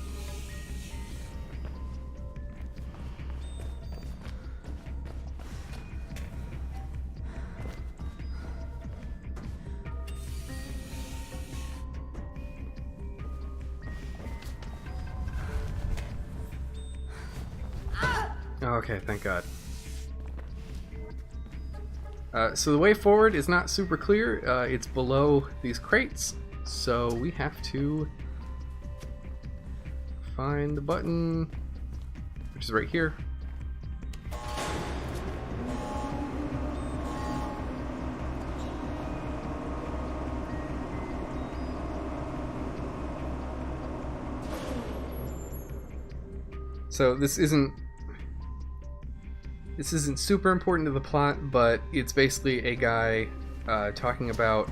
Okay, thank God. So the way forward is not super clear. It's below these crates, so we have to find the button, which is right here. So this isn't super important to the plot, but it's basically a guy talking about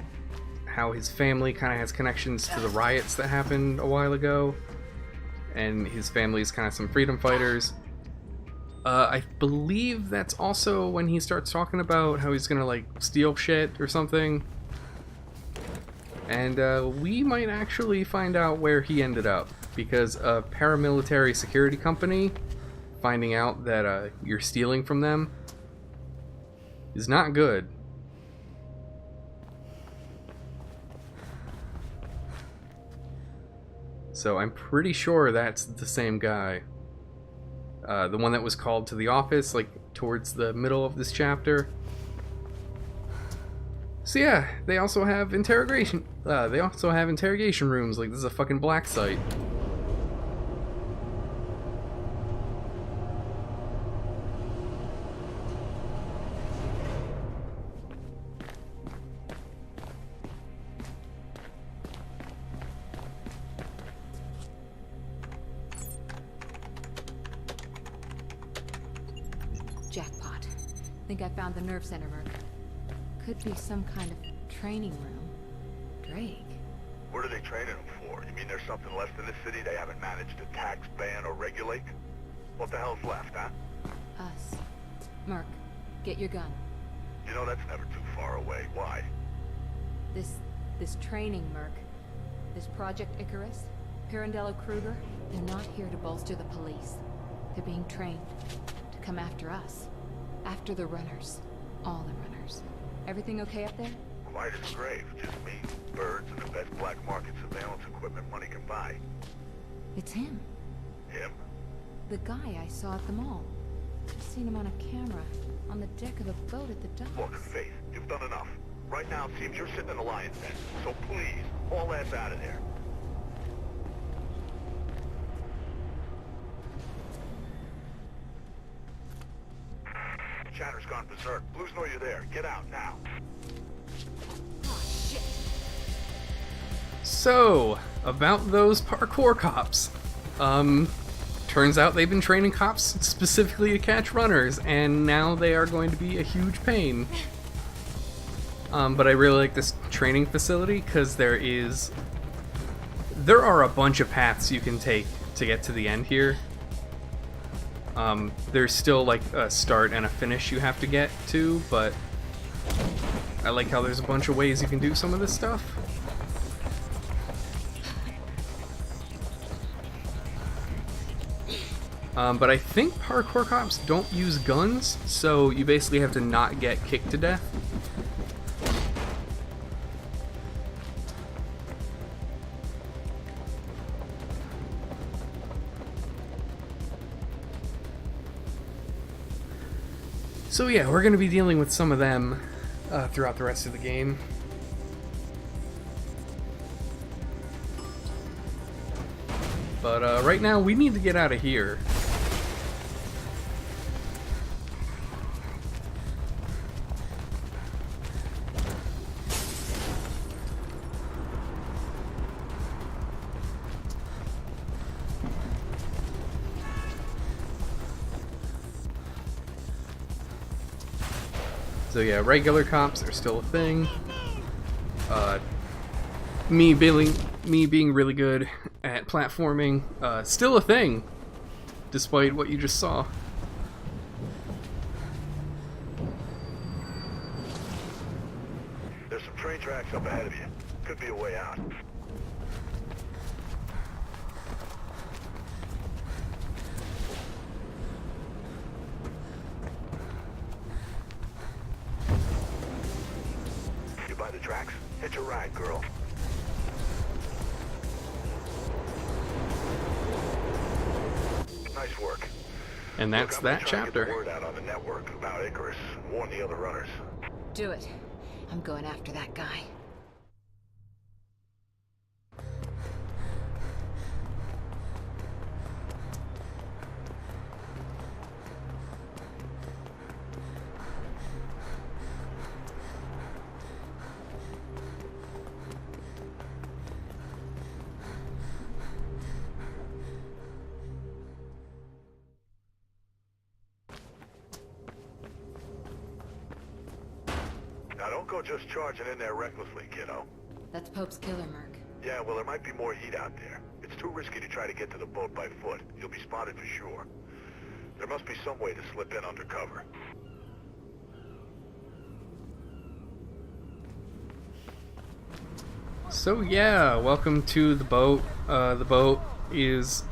how his family kind of has connections to the riots that happened a while ago, and his family is kind of some freedom fighters. I believe that's also when he starts talking about how he's gonna like steal shit or something, and we might actually find out where he ended up, because a paramilitary security company finding out that you're stealing from them is not good. So I'm pretty sure that's the same guy. The one that was called to the office, like, towards the middle of this chapter. So yeah, they also have interrogation rooms, like this is a fucking black site. Jackpot. Think I found the nerve center, Merc. Could be some kind of training room. Drake. What are they training them for? You mean there's something left in the city they haven't managed to tax, ban, or regulate? What the hell's left, huh? Us. Merc, get your gun. You know, that's never too far away. Why? This training, Merc. This Project Icarus, Pirandello Kruger, they're not here to bolster the police. They're being trained to come after us. After the runners. All the runners. Everything okay up there? Quiet as a grave. Just me, birds, and the best black market surveillance equipment money can buy. It's him. Him? The guy I saw at the mall. I've seen him on a camera, on the deck of a boat at the docks. Look, Faith, you've done enough. Right now, it seems you're sitting in the lion's den. So please, haul ass out of there. Chatter's gone berserk. Blues know you're there. Get out now. Oh, shit. So, about those parkour cops. Turns out they've been training cops specifically to catch runners, and now they are going to be a huge pain. But I really like this training facility, because there are a bunch of paths you can take to get to the end here. There's still like a start and a finish you have to get to, but I like how there's a bunch of ways you can do some of this stuff. But I think parkour cops don't use guns, so you basically have to not get kicked to death. So yeah, we're going to be dealing with some of them throughout the rest of the game. But right now, we need to get out of here. So yeah, regular cops are still a thing. Me being really good at platforming, still a thing, despite what you just saw. There's some train tracks up ahead of you. Could be a way out. You by the tracks? Hit your ride, girl. Nice work. And that's Look, that trying to get the chapter. word out on the network about Icarus. Warn the other runners. Do it. I'm going after that guy. Now don't go just charging in there recklessly, kiddo. That's Pope's killer, Merc. Yeah, well, there might be more heat out there. It's too risky to try to get to the boat by foot. You'll be spotted for sure. There must be some way to slip in undercover. So yeah, welcome to the boat. The boat is...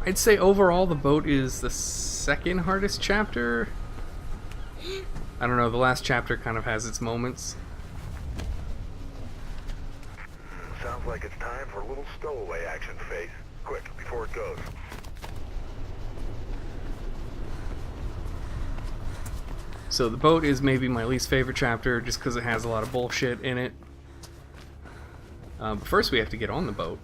I'd say overall the boat is the second hardest chapter. I don't know, the last chapter kind of has its moments. Sounds like it's time for a little stowaway action, Faith. Quick, before it goes. So the boat is maybe my least favorite chapter just because it has a lot of bullshit in it. But first we have to get on the boat.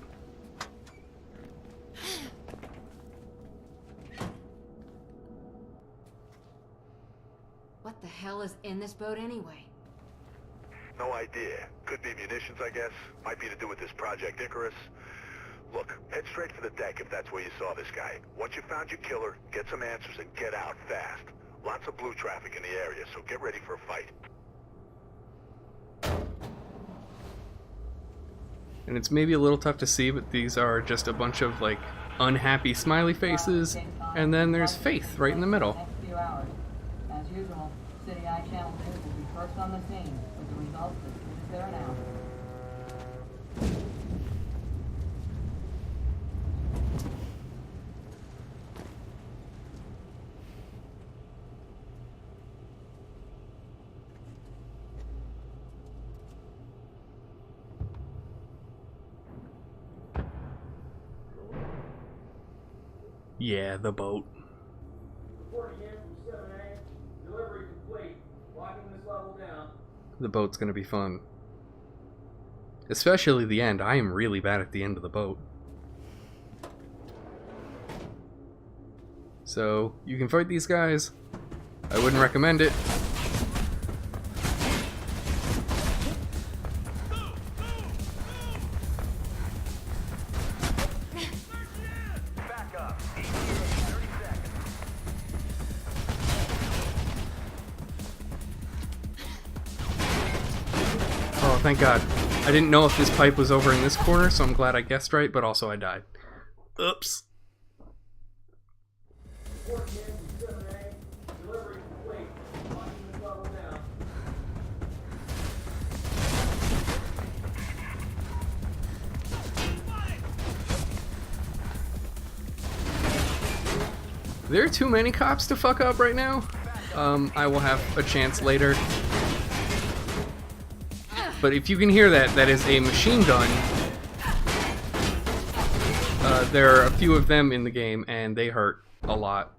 What the hell is in this boat anyway? No idea. Could be munitions, I guess. Might be to do with this Project Icarus. Look, head straight for the deck if that's where you saw this guy. Once you found your killer, get some answers and get out fast. Lots of blue traffic in the area, so get ready for a fight. And it's maybe a little tough to see, but these are just a bunch of like unhappy smiley faces, and then there's Faith right in the middle. Next few hours. As usual, City Eye Channel News will be first on the scene with the results as soon as they're announced. Yeah, the boat. Reporting in from 7A. Delivery complete. Locking this level down. The boat's gonna be fun. Especially the end. I am really bad at the end of the boat. So, you can fight these guys. I wouldn't recommend it. Back up. 30 seconds. Oh, thank God. I didn't know if this pipe was over in this corner, so I'm glad I guessed right, but also I died. Oops. There are too many cops to fuck up right now. I will have a chance later. But if you can hear that, that is a machine gun. There are a few of them in the game, and they hurt a lot.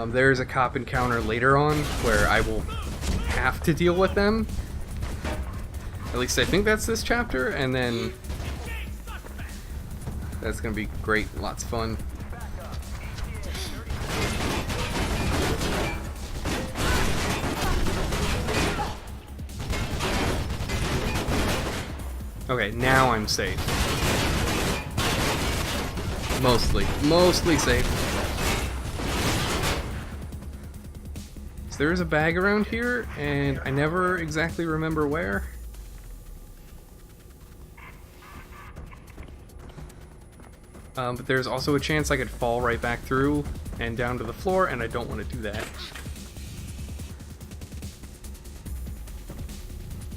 There's a cop encounter later on where I will have to deal with them. At least I think that's this chapter, and then that's gonna be great, lots of fun. Okay, now I'm safe. Mostly safe. So there is a bag around here, and I never exactly remember where. But there's also a chance I could fall right back through and down to the floor, and I don't want to do that.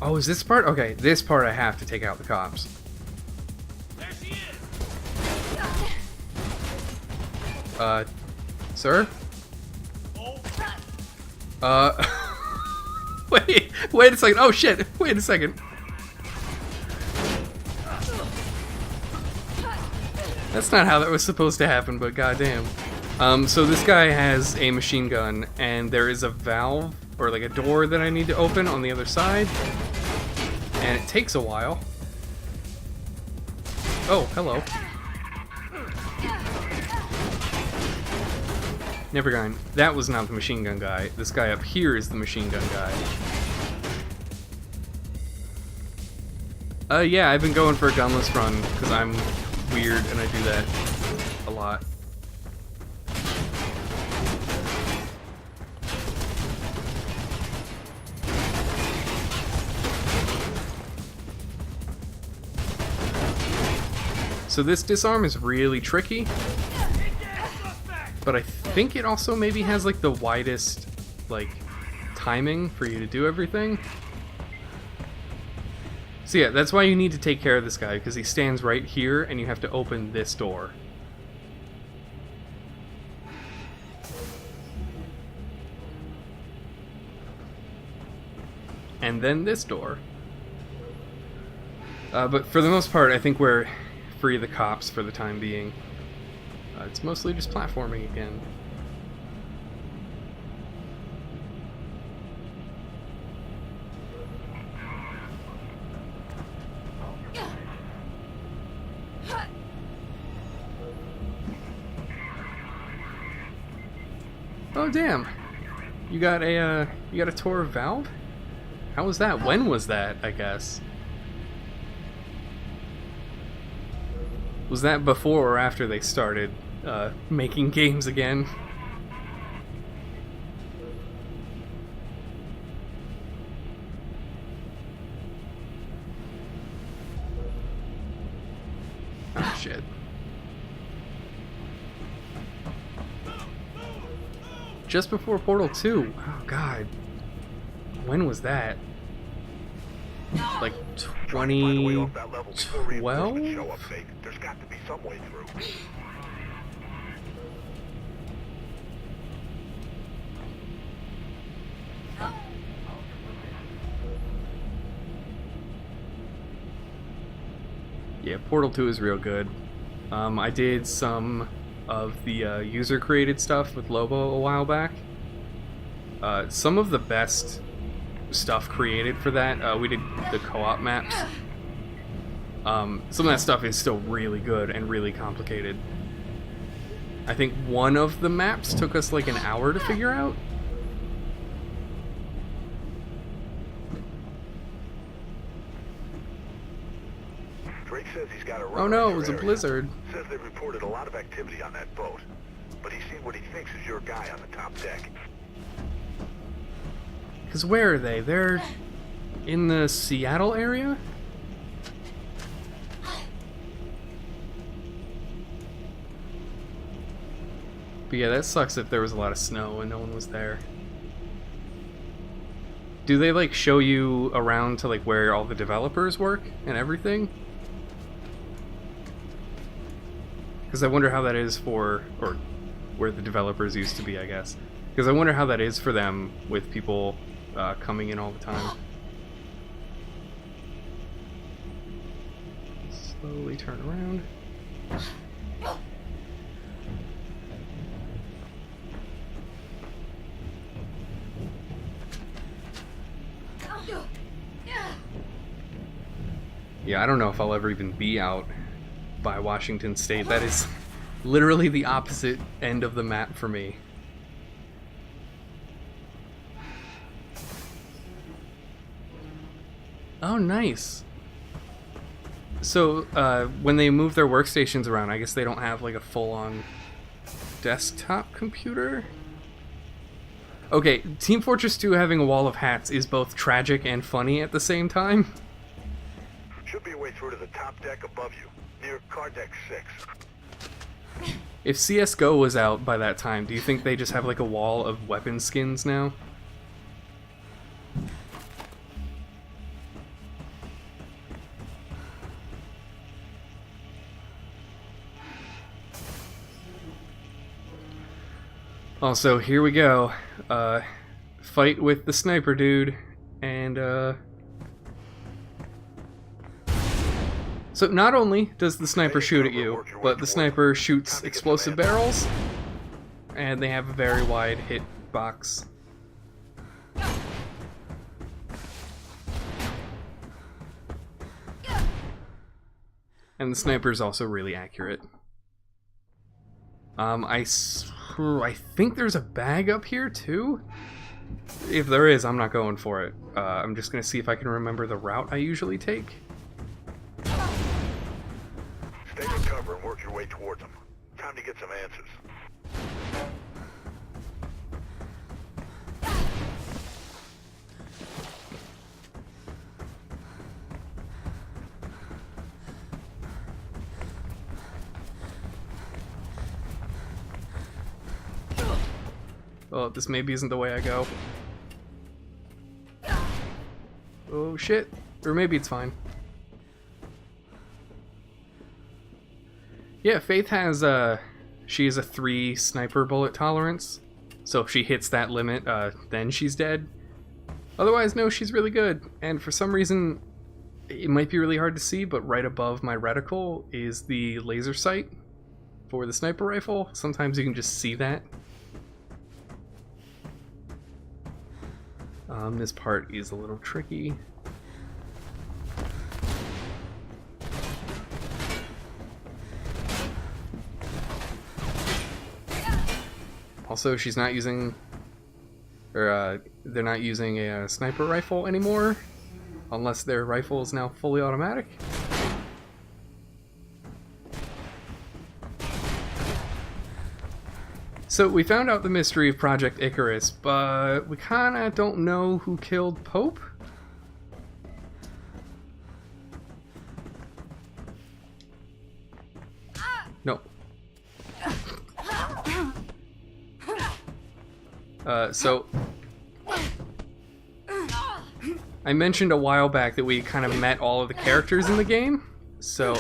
Oh, is this part? Okay, this part I have to take out the cops. There she is. Sir? Wait a second. Oh shit, wait a second. That's not how that was supposed to happen, but goddamn. So this guy has a machine gun, and there is a valve, or like a door that I need to open on the other side. And it takes a while. Oh, hello. Never mind. That was not the machine gun guy. This guy up here is the machine gun guy. Yeah, I've been going for a gunless run, because I'm weird and I do that a lot. So this disarm is really tricky, but I think it also maybe has like the widest like timing for you to do everything. So yeah, that's why you need to take care of this guy, because he stands right here and you have to open this door. And then this door. But for the most part, I think we're free of the cops for the time being. It's mostly just platforming again. Oh damn! You got a tour of Valve? How was that? When was that, I guess? Was that before or after they started making games again? Oh shit. Just before Portal 2. Oh god. When was that? Like 2012? There's got to be some way through. Yeah, Portal 2 is real good. I did some of the user-created stuff with Lobo a while back. Some of the best stuff created for that, we did the co-op maps. Some of that stuff is still really good and really complicated. I think one of the maps took us like an hour to figure out. Drake says he's got a Oh no, it was a blizzard. Says they've reported a lot of activity on that boat, but he's seen what he thinks is your guy on the top deck. Because where are they? They're in the Seattle area? But yeah, that sucks if there was a lot of snow and no one was there. Do they like show you around to like where all the developers work and everything? Because I wonder how that is for, or where the developers used to be, I guess. Because I wonder how that is for them with people coming in all the time. Slowly turn around. Yeah, I don't know if I'll ever even be out by Washington State. That is literally the opposite end of the map for me. Oh, nice. So, when they move their workstations around, I guess they don't have like a full-on desktop computer? Okay, Team Fortress 2 having a wall of hats is both tragic and funny at the same time. Should be a way through to the top deck above you, near car deck 6. If CSGO was out by that time, do you think they just have like a wall of weapon skins now? Also, here we go. Fight with the sniper dude, and so not only does the sniper shoot at you, but the sniper shoots explosive barrels, and they have a very wide hit box. And the sniper is also really accurate. I think there's a bag up here too. If there is, I'm not going for it. I'm just gonna see if I can remember the route I usually take. Stay in cover and work your way towards them. Time to get some answers. Oh, this maybe isn't the way I go. Oh shit. Or maybe it's fine. Yeah, Faith has she has a 3 sniper bullet tolerance. So if she hits that limit, then she's dead. Otherwise, no, she's really good. And for some reason, it might be really hard to see, but right above my reticle is the laser sight for the sniper rifle. Sometimes you can just see that. This part is a little tricky. Also, she's not using, or they're not using a sniper rifle anymore, unless their rifle is now fully automatic. So we found out the mystery of Project Icarus, but we kinda don't know who killed Pope. No. So I mentioned a while back that we kind of met all of the characters in the game, so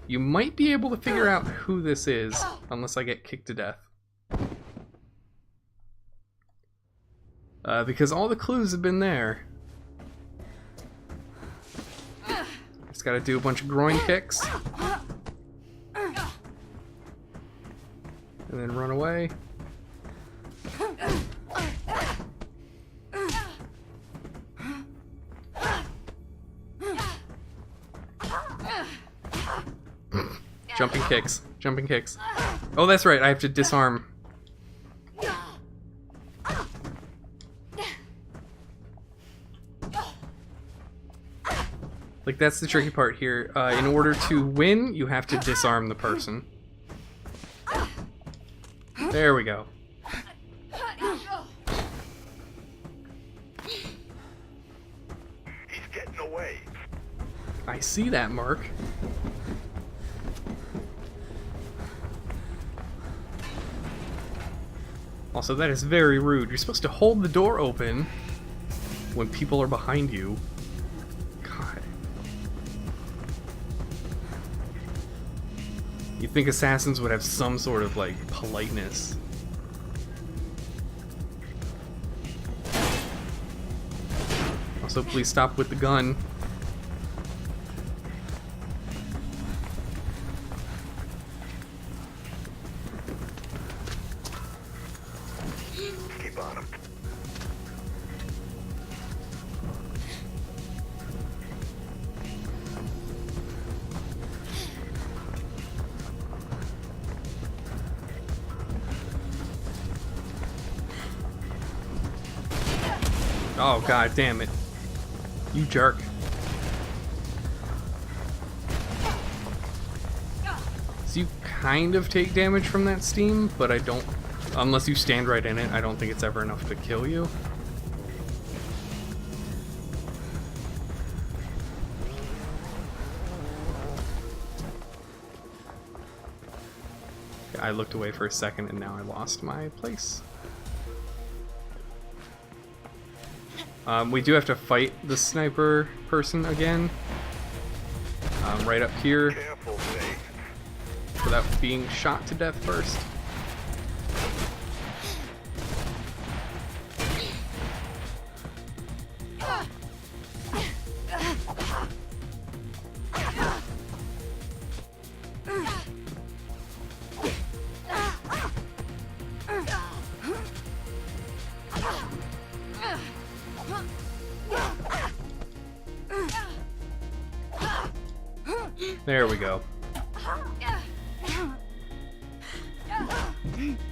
you might be able to figure out who this is, unless I get kicked to death. Because all the clues have been there. Just gotta do a bunch of groin kicks. And then run away. Jumping kicks. Jumping kicks. Oh, that's right, I have to disarm. Like, that's the tricky part here. In order to win, you have to disarm the person. There we go. He's getting away. I see that, Mark. Also, that is very rude. You're supposed to hold the door open when people are behind you. God. You'd think assassins would have some sort of, like, politeness. Also, please stop with the gun. Keep on him. Oh, god damn it. You jerk. So you kind of take damage from that steam, but I don't... Unless you stand right in it, I don't think it's ever enough to kill you. I looked away for a second and now I lost my place. We do have to fight the sniper person again. Right up here. Careful, Faith. Without being shot to death first. There we go.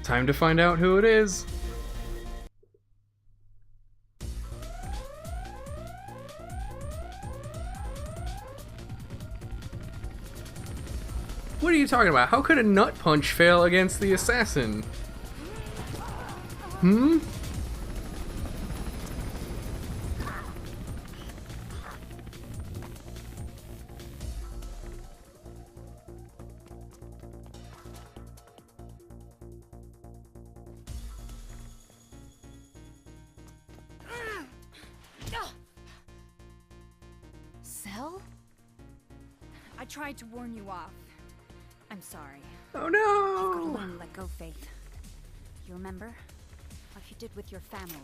Time to find out who it is. What are you talking about? How could a nut punch fail against the assassin? Hmm? Cell? I tried to warn you off. I'm sorry. Oh You've no! got to learn to let go, Faith. You remember? Like you did with your family.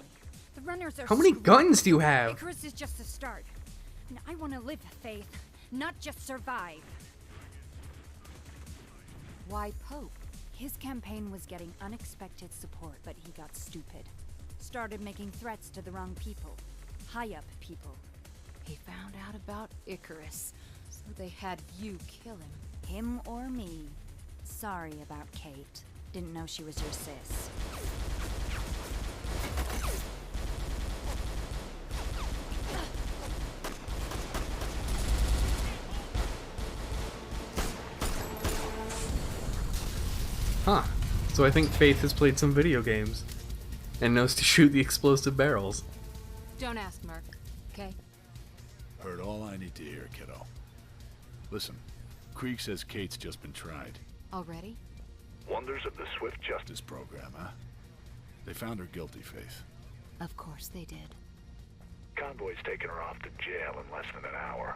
The runners are How many screwed. guns do you have? Icarus is just the start. And I want to live, Faith, not just survive. Why Pope? His campaign was getting unexpected support, but he got stupid. Started making threats to the wrong people. High-up people. He found out about Icarus, so they had you kill him. Him or me. Sorry about Kate. Didn't know she was your sis. Huh. So I think Faith has played some video games and knows to shoot the explosive barrels. Don't ask, Merc, okay? Heard all I need to hear, kiddo. Listen, Krieg says Kate's just been tried. Already? Wonders of the Swift Justice. Justice program, huh? They found her guilty, Faith. Of course they did. Convoy's taking her off to jail in less than an hour.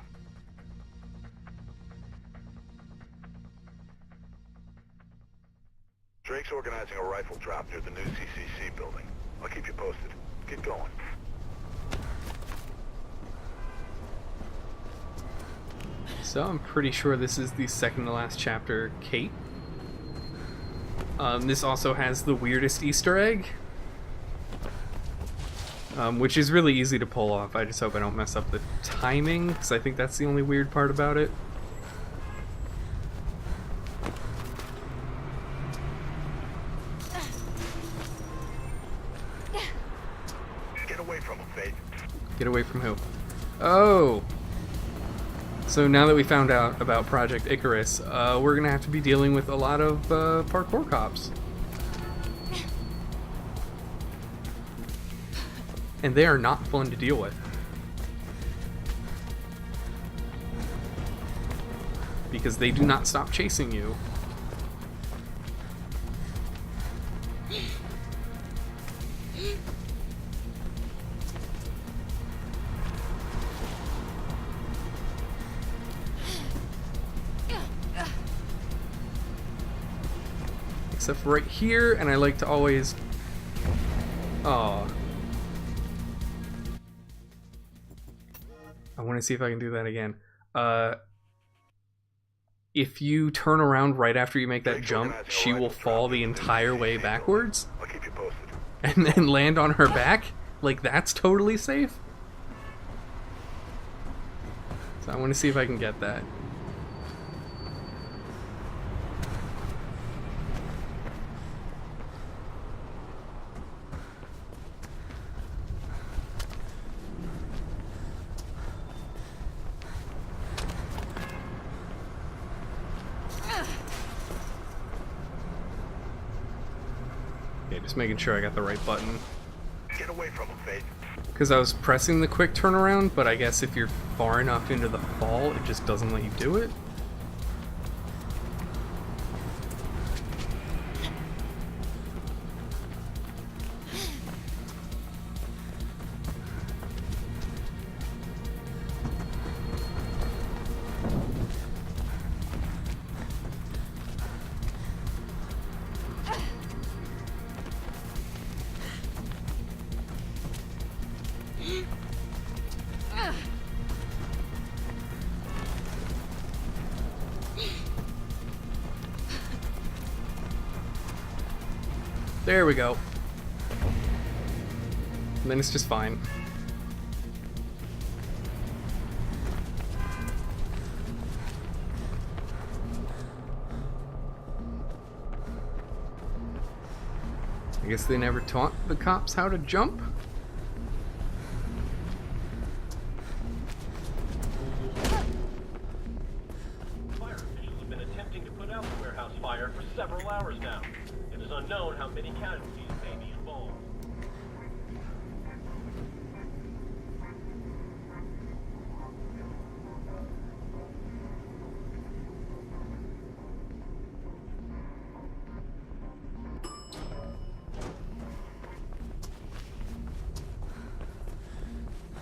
Drake's organizing a rifle drop near the new CCC building. I'll keep you posted. Keep going. So I'm pretty sure this is the second to last chapter, Kate. This also has the weirdest Easter egg, which is really easy to pull off. I just hope I don't mess up the timing, because I think that's the only weird part about it. Get away from him, Faith. Get away from who? Oh! So now that we found out about Project Icarus, we're gonna have to be dealing with a lot of parkour cops. And they are not fun to deal with. Because they do not stop chasing you. Except for right here, and I like to always... Aw. I want to see if I can do that again. If you turn around right after you make that jump, she will fall the entire way backwards. I'll keep you posted. And then land on her back. Like, that's totally safe. So I want to see if I can get that. Yeah, just making sure I got the right button. Get away from him, Faith. Because I was pressing the quick turnaround, but I guess if you're far enough into the fall, it just doesn't let you do it. There we go. And then it's just fine. I guess they never taught the cops how to jump. Fire officials have been attempting to put out the warehouse fire for several hours now. It is unknown how many casualties may be involved.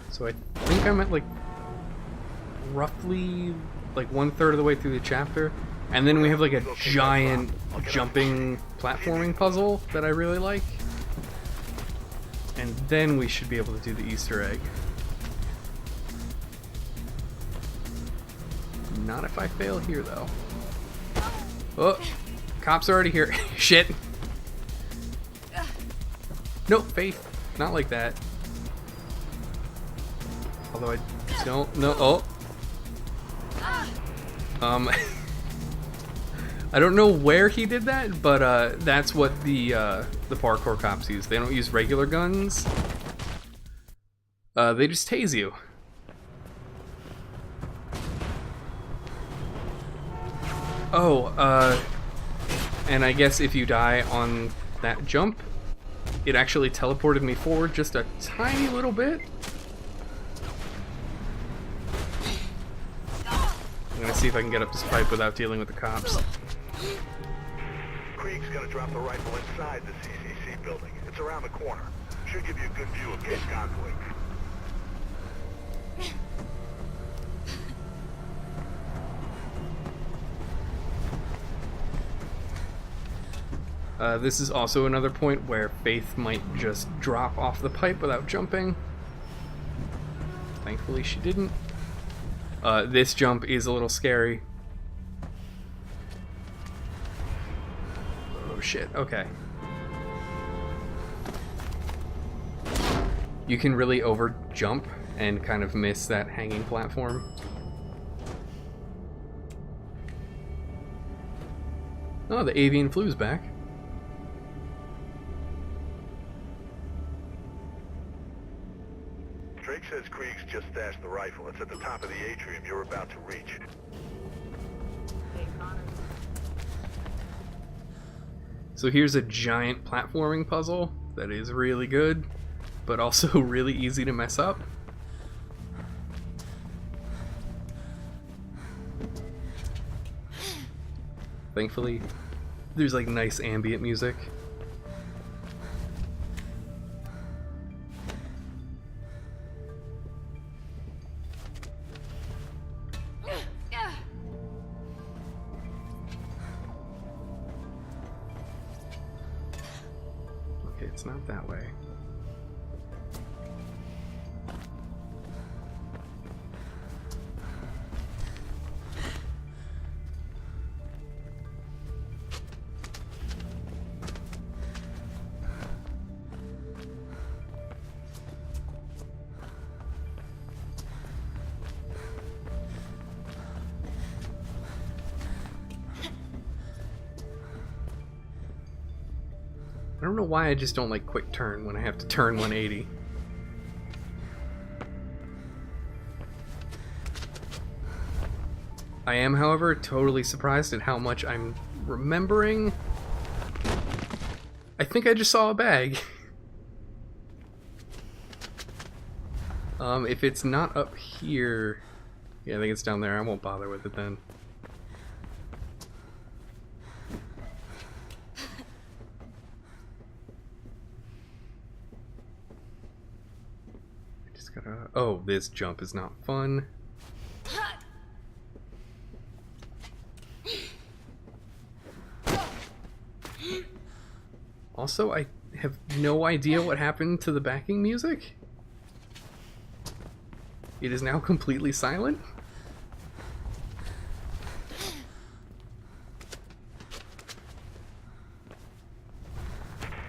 So I think I'm at like roughly like 1/3 of the way through the chapter, and then we have like a giant jumping platforming puzzle that I really like, and then we should be able to do the Easter egg. Not if I fail here though. Oh, cops are already here. Shit. No, Faith, not like that. Although I don't know. Oh. I don't know where he did that, but that's what the parkour cops use. They don't use regular guns. They just tase you. Oh, and I guess if you die on that jump, it actually teleported me forward just a tiny little bit. I'm gonna see if I can get up this pipe without dealing with the cops. Krieg's gonna drop the rifle inside the CCC building. It's around the corner. Should give you a good view of Cape Convoy. This is also another point where Faith might just drop off the pipe without jumping. Thankfully she didn't. This jump is a little scary. Oh shit, okay. You can really over jump and kind of miss that hanging platform. Oh, the avian flu's back. Drake says Krieg's just stashed the rifle. It's at the top of the atrium you're about to reach. So here's a giant platforming puzzle that is really good, but also really easy to mess up. Thankfully, there's like nice ambient music. It's not that way. I don't know why I just don't like quick turn when I have to turn 180. I am, however, totally surprised at how much I'm remembering. I think I just saw a bag. If it's not up here... Yeah, I think it's down there. I won't bother with it then. Oh, this jump is not fun. Also, I have no idea what happened to the backing music. It is now completely silent.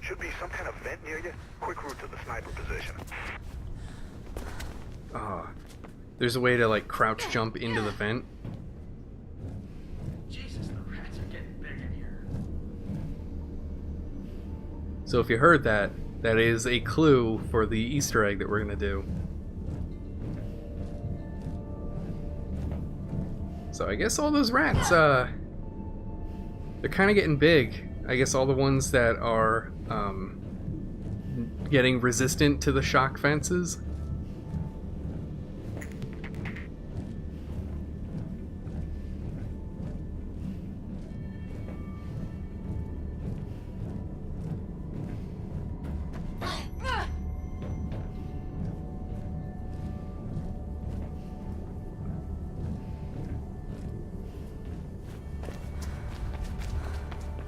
Should be some kind of vent near you. Quick route to the sniper position. There's a way to like crouch jump into the vent. Jesus, the rats are getting big in here. So if you heard that, that is a clue for the Easter egg that we're gonna do. So I guess all those rats, they're kind of getting big. I guess all the ones that are getting resistant to the shock fences.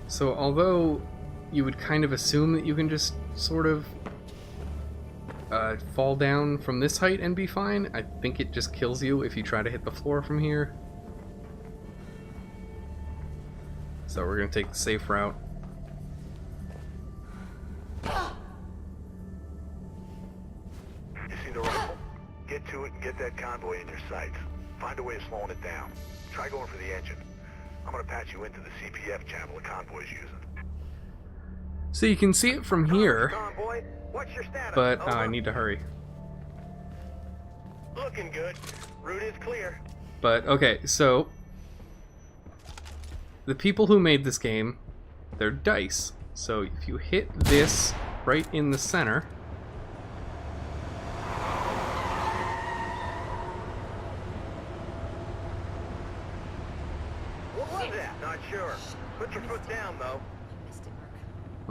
So although you would kind of assume that you can just sort of fall down from this height and be fine, I think it just kills you if you try to hit the floor from here. So we're going to take the safe route. You see the rifle? Get to it and get that convoy in your sights. Find a way of slowing it down. Try going for the engine. I'm gonna patch you into the CPF channel the convoy's using. So you can see it from here, Convoy, what's your status? but Over. I need to hurry. Looking good. Route is clear. But, okay, so the people who made this game, they're dice. So if you hit this right in the center, What was that? Not sure. Put your foot down, though.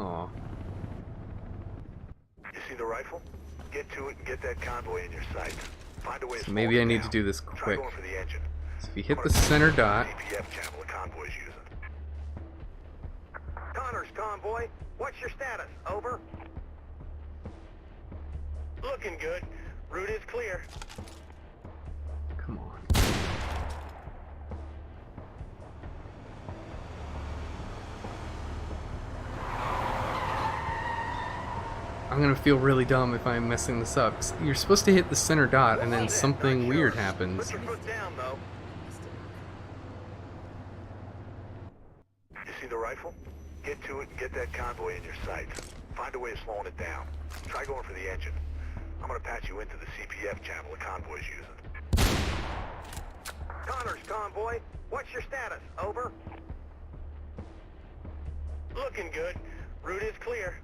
aw, You see the rifle? Get to it and get that convoy in your sights. Find a way. so maybe I need to do this Try quick. going for the engine. So if you hit the center dot, CPF channel the convoy's using. Connors convoy, what's your status? Over. Looking good. Route is clear. come on. I'm gonna feel really dumb if I'm messing this up. You're supposed to hit the center dot and then something weird happens. Put your foot down, though. You see the rifle? Get to it and get that convoy in your sights. Find a way of slowing it down. Try going for the engine. I'm gonna patch you into the CPF channel the convoy's using. Connors convoy, what's your status? Over. Looking good. Route is clear.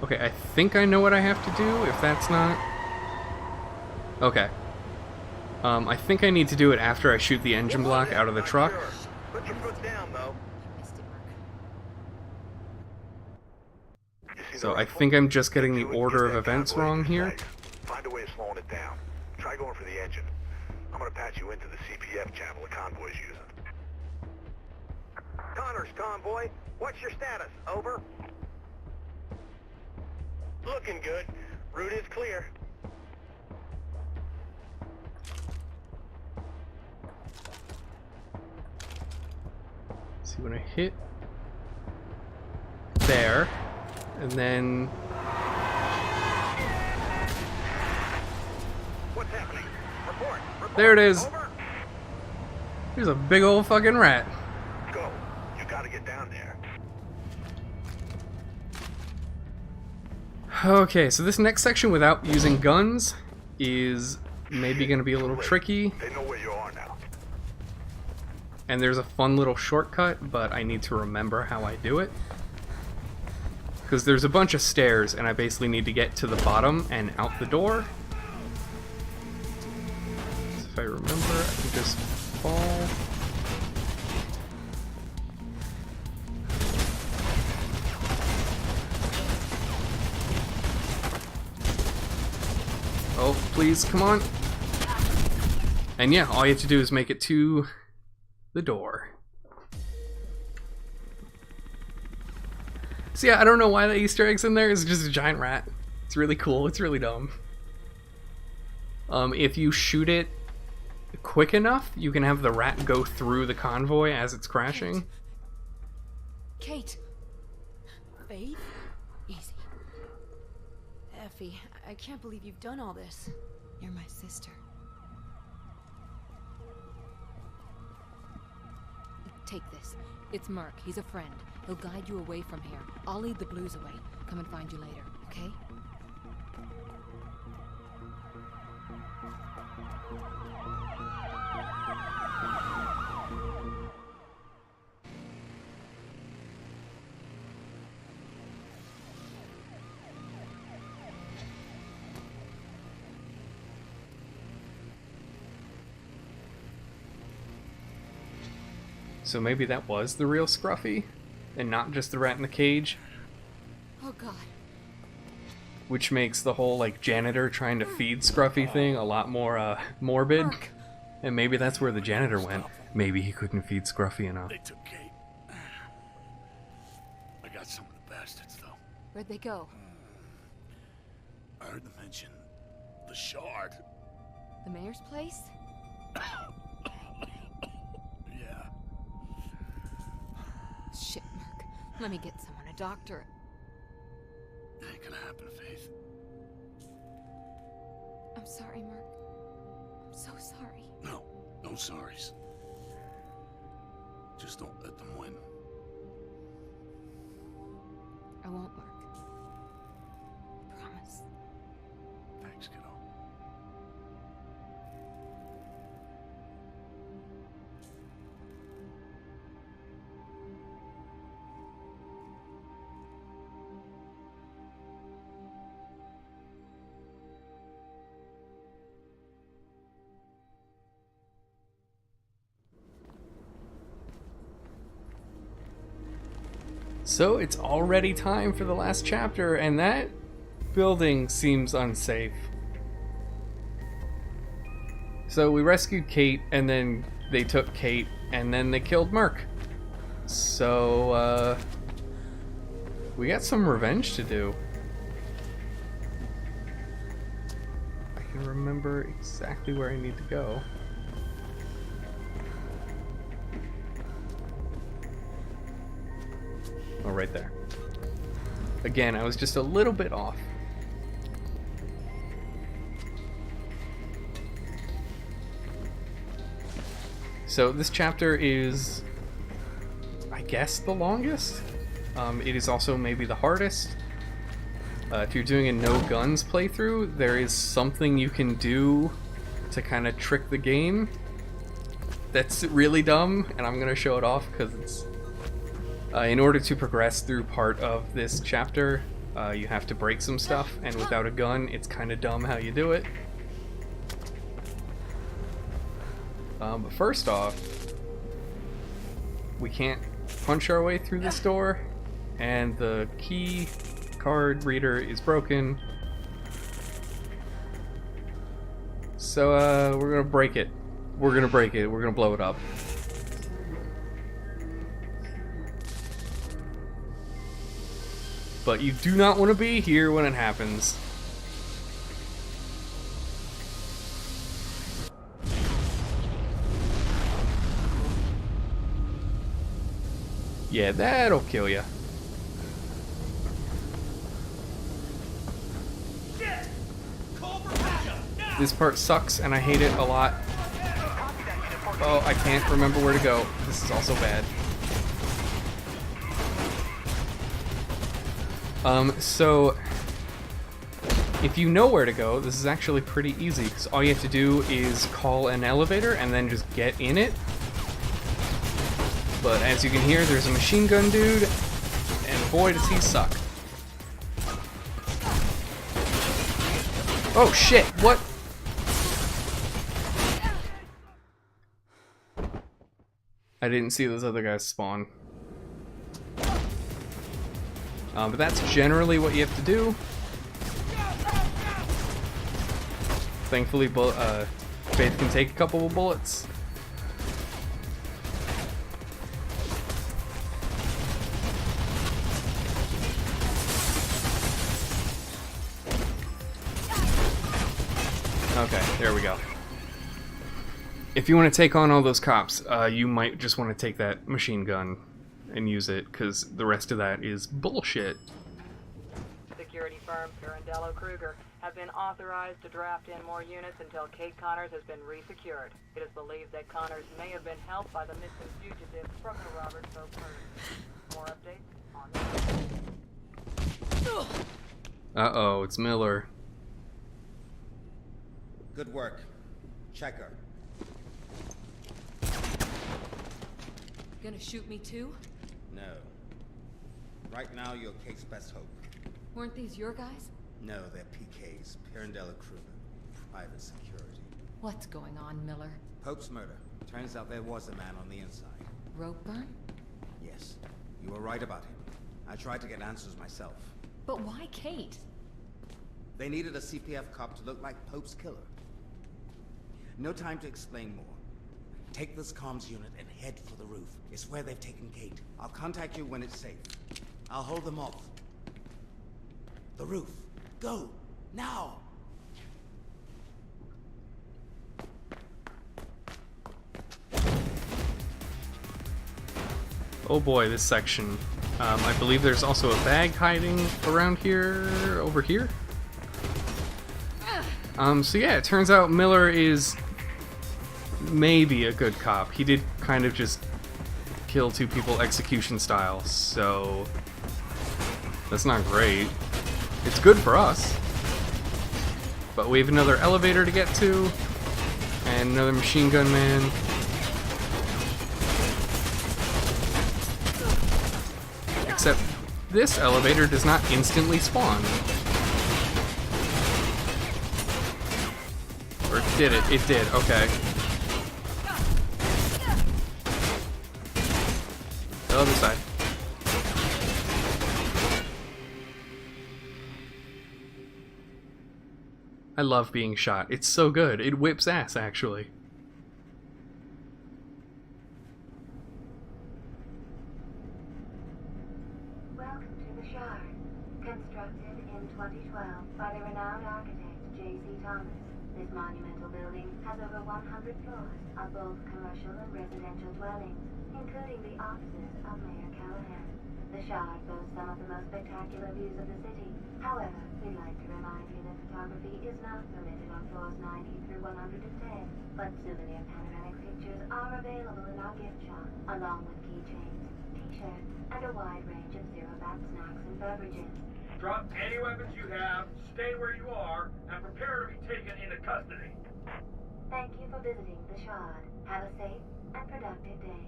Okay, I think I know what I have to do, if that's not... Okay. I think I need to do it after I shoot the engine block out of the truck. Put your foot down, though. So I think I'm just getting the order of events wrong here. Find a way of slowing it down. Try going for the engine. I'm gonna patch you into the CPF channel the convoy's using. Connor's convoy, what's your status? Over? Looking good. Route is clear. See when I hit there, and then What's happening? Report. there it is. Over. There's a big old fucking rat. Go. You gotta get down there. Okay, so this next section without using guns is maybe going to be a little tricky. They know where you are now. And there's a fun little shortcut, but I need to remember how I do it. Because there's a bunch of stairs, and I basically need to get to the bottom and out the door. So if I remember, I can just fall. Oh, please, come on. And yeah, all you have to do is make it to the door. So yeah, I don't know why the Easter egg's in there. It's just a giant rat. It's really cool. It's really dumb. If you shoot it quick enough, you can have the rat go through the convoy as it's crashing. Kate. Faith? Easy. Effie, I can't believe you've done all this. You're my sister. Take this. It's Merc. He's a friend. He'll guide you away from here. I'll lead the Blues away. Come and find you later, okay? So maybe that was the real Scruffy, and not just the rat in the cage. Oh god. Which makes the whole, like, janitor trying to feed Scruffy thing a lot more, morbid. Mark. And maybe that's where the janitor went. Maybe he couldn't feed Scruffy enough. They took Kate. I got some of the bastards, though. Where'd they go? I heard them mention the Shard. The mayor's place? Yeah. Shit, Merc. Let me get someone, a doctor. It ain't gonna happen, Faith. I'm sorry, Merc. I'm so sorry. No sorries. Just don't let them win. I won't, Merc. Promise. Thanks, kiddo. So it's already time for the last chapter, and that building seems unsafe. So we rescued Kate, and then they took Kate, and then they killed Merc. So, we got some revenge to do. I can remember exactly where I need to go. Oh, right there. Again, I was just a little bit off. So this chapter is, I guess, the longest. It is also maybe the hardest. If you're doing a no guns playthrough, there is something you can do to kind of trick the game that's really dumb, and I'm gonna show it off because it's in order to progress through part of this chapter, you have to break some stuff, and without a gun, it's kind of dumb how you do it. But first off, we can't punch our way through this door, and the key card reader is broken. So, we're gonna break it. we're gonna break it. We're gonna blow it up. But you do not want to be here when it happens. Yeah, that'll kill you. This part sucks and I hate it a lot. Oh, I can't remember where to go. This is also bad. So if you know where to go, this is actually pretty easy, because all you have to do is call an elevator and then just get in it. But as you can hear, there's a machine gun dude, and boy does he suck. Oh shit, what? I didn't see those other guys spawn. But that's generally what you have to do. Thankfully, Faith can take a couple of bullets. Okay, there we go. If you want to take on all those cops, you might just want to take that machine gun and use it, because the rest of that is bullshit. Security firm Pirandello Kruger have been authorized to draft in more units until Kate Connors has been resecured. It is believed that Connors may have been helped by the missing fugitive from the Robert Pope murder. More updates on this. Uh-oh, it's Miller. Good work. Check her. Gonna shoot me too? No. Right now, you're Kate's best hope. Weren't these your guys? No, they're PK's. Pirandello Kruger. Private security. What's going on, Miller? Pope's murder. Turns out there was a man on the inside. Rope burn? Yes. You were right about him. I tried to get answers myself. But why Kate? They needed a CPF cop to look like Pope's killer. No time to explain more. Take this comms unit and head for the roof. It's where they've taken Kate. I'll contact you when it's safe. I'll hold them off. The roof. Go! Now! Oh boy, this section. I believe there's also a bag hiding around here, over here. So yeah, it turns out Miller is maybe a good cop. He did kind of just kill two people execution style, so that's not great. It's good for us. But we have another elevator to get to, and another machine gun man. Except this elevator does not instantly spawn. Or did it? It did, okay. The other side. I love being shot. It's so good. It whips ass, actually. Welcome to the Shard, constructed in 2012 by the renowned architect J.C. Thomas. This monumental building has over 100 floors of both commercial and residential dwellings, including the offices of Mayor Callahan. The Shard boasts some of the most spectacular views of the city. However, we'd like to remind you that photography is not permitted on floors 90 through 110, but souvenir panoramic pictures are available in our gift shop, along with keychains, t-shirts, and a wide range of zero-back snacks and beverages. Drop any weapons you have, stay where you are, and prepare to be taken into custody. Thank you for visiting the Shard. Have a safe and productive day.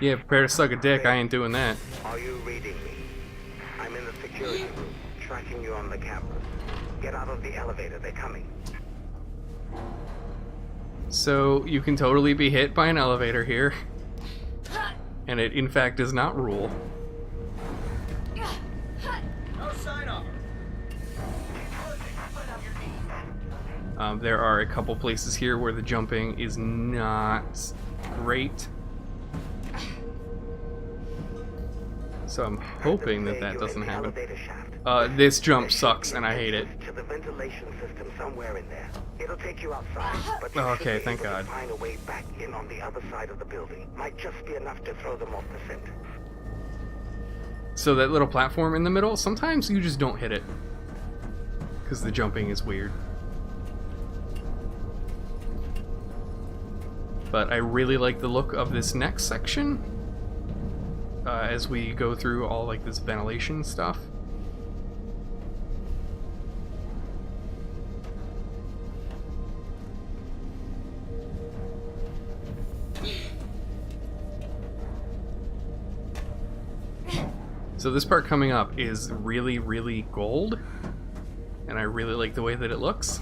Yeah, prepare to suck a dick. I ain't doing that. Are you reading me? I'm in the security room, tracking you on the camera. Get out of the elevator, they're coming. So, you can totally be hit by an elevator here. And it, in fact, does not rule. No sign of her. There are a couple places here where the jumping is not great. So I'm hoping that that doesn't happen. This jump sucks and I hate it. To the ventilation system somewhere in there. It'll take you outside, but you Okay, should be thank able to God. find a way back in on the other side of the building. Might just be enough to throw them off the scent. So that little platform in the middle, sometimes you just don't hit it. Because the jumping is weird. But I really like the look of this next section. As we go through all like this ventilation stuff. So this part coming up is really, really gold, and I really like the way that it looks.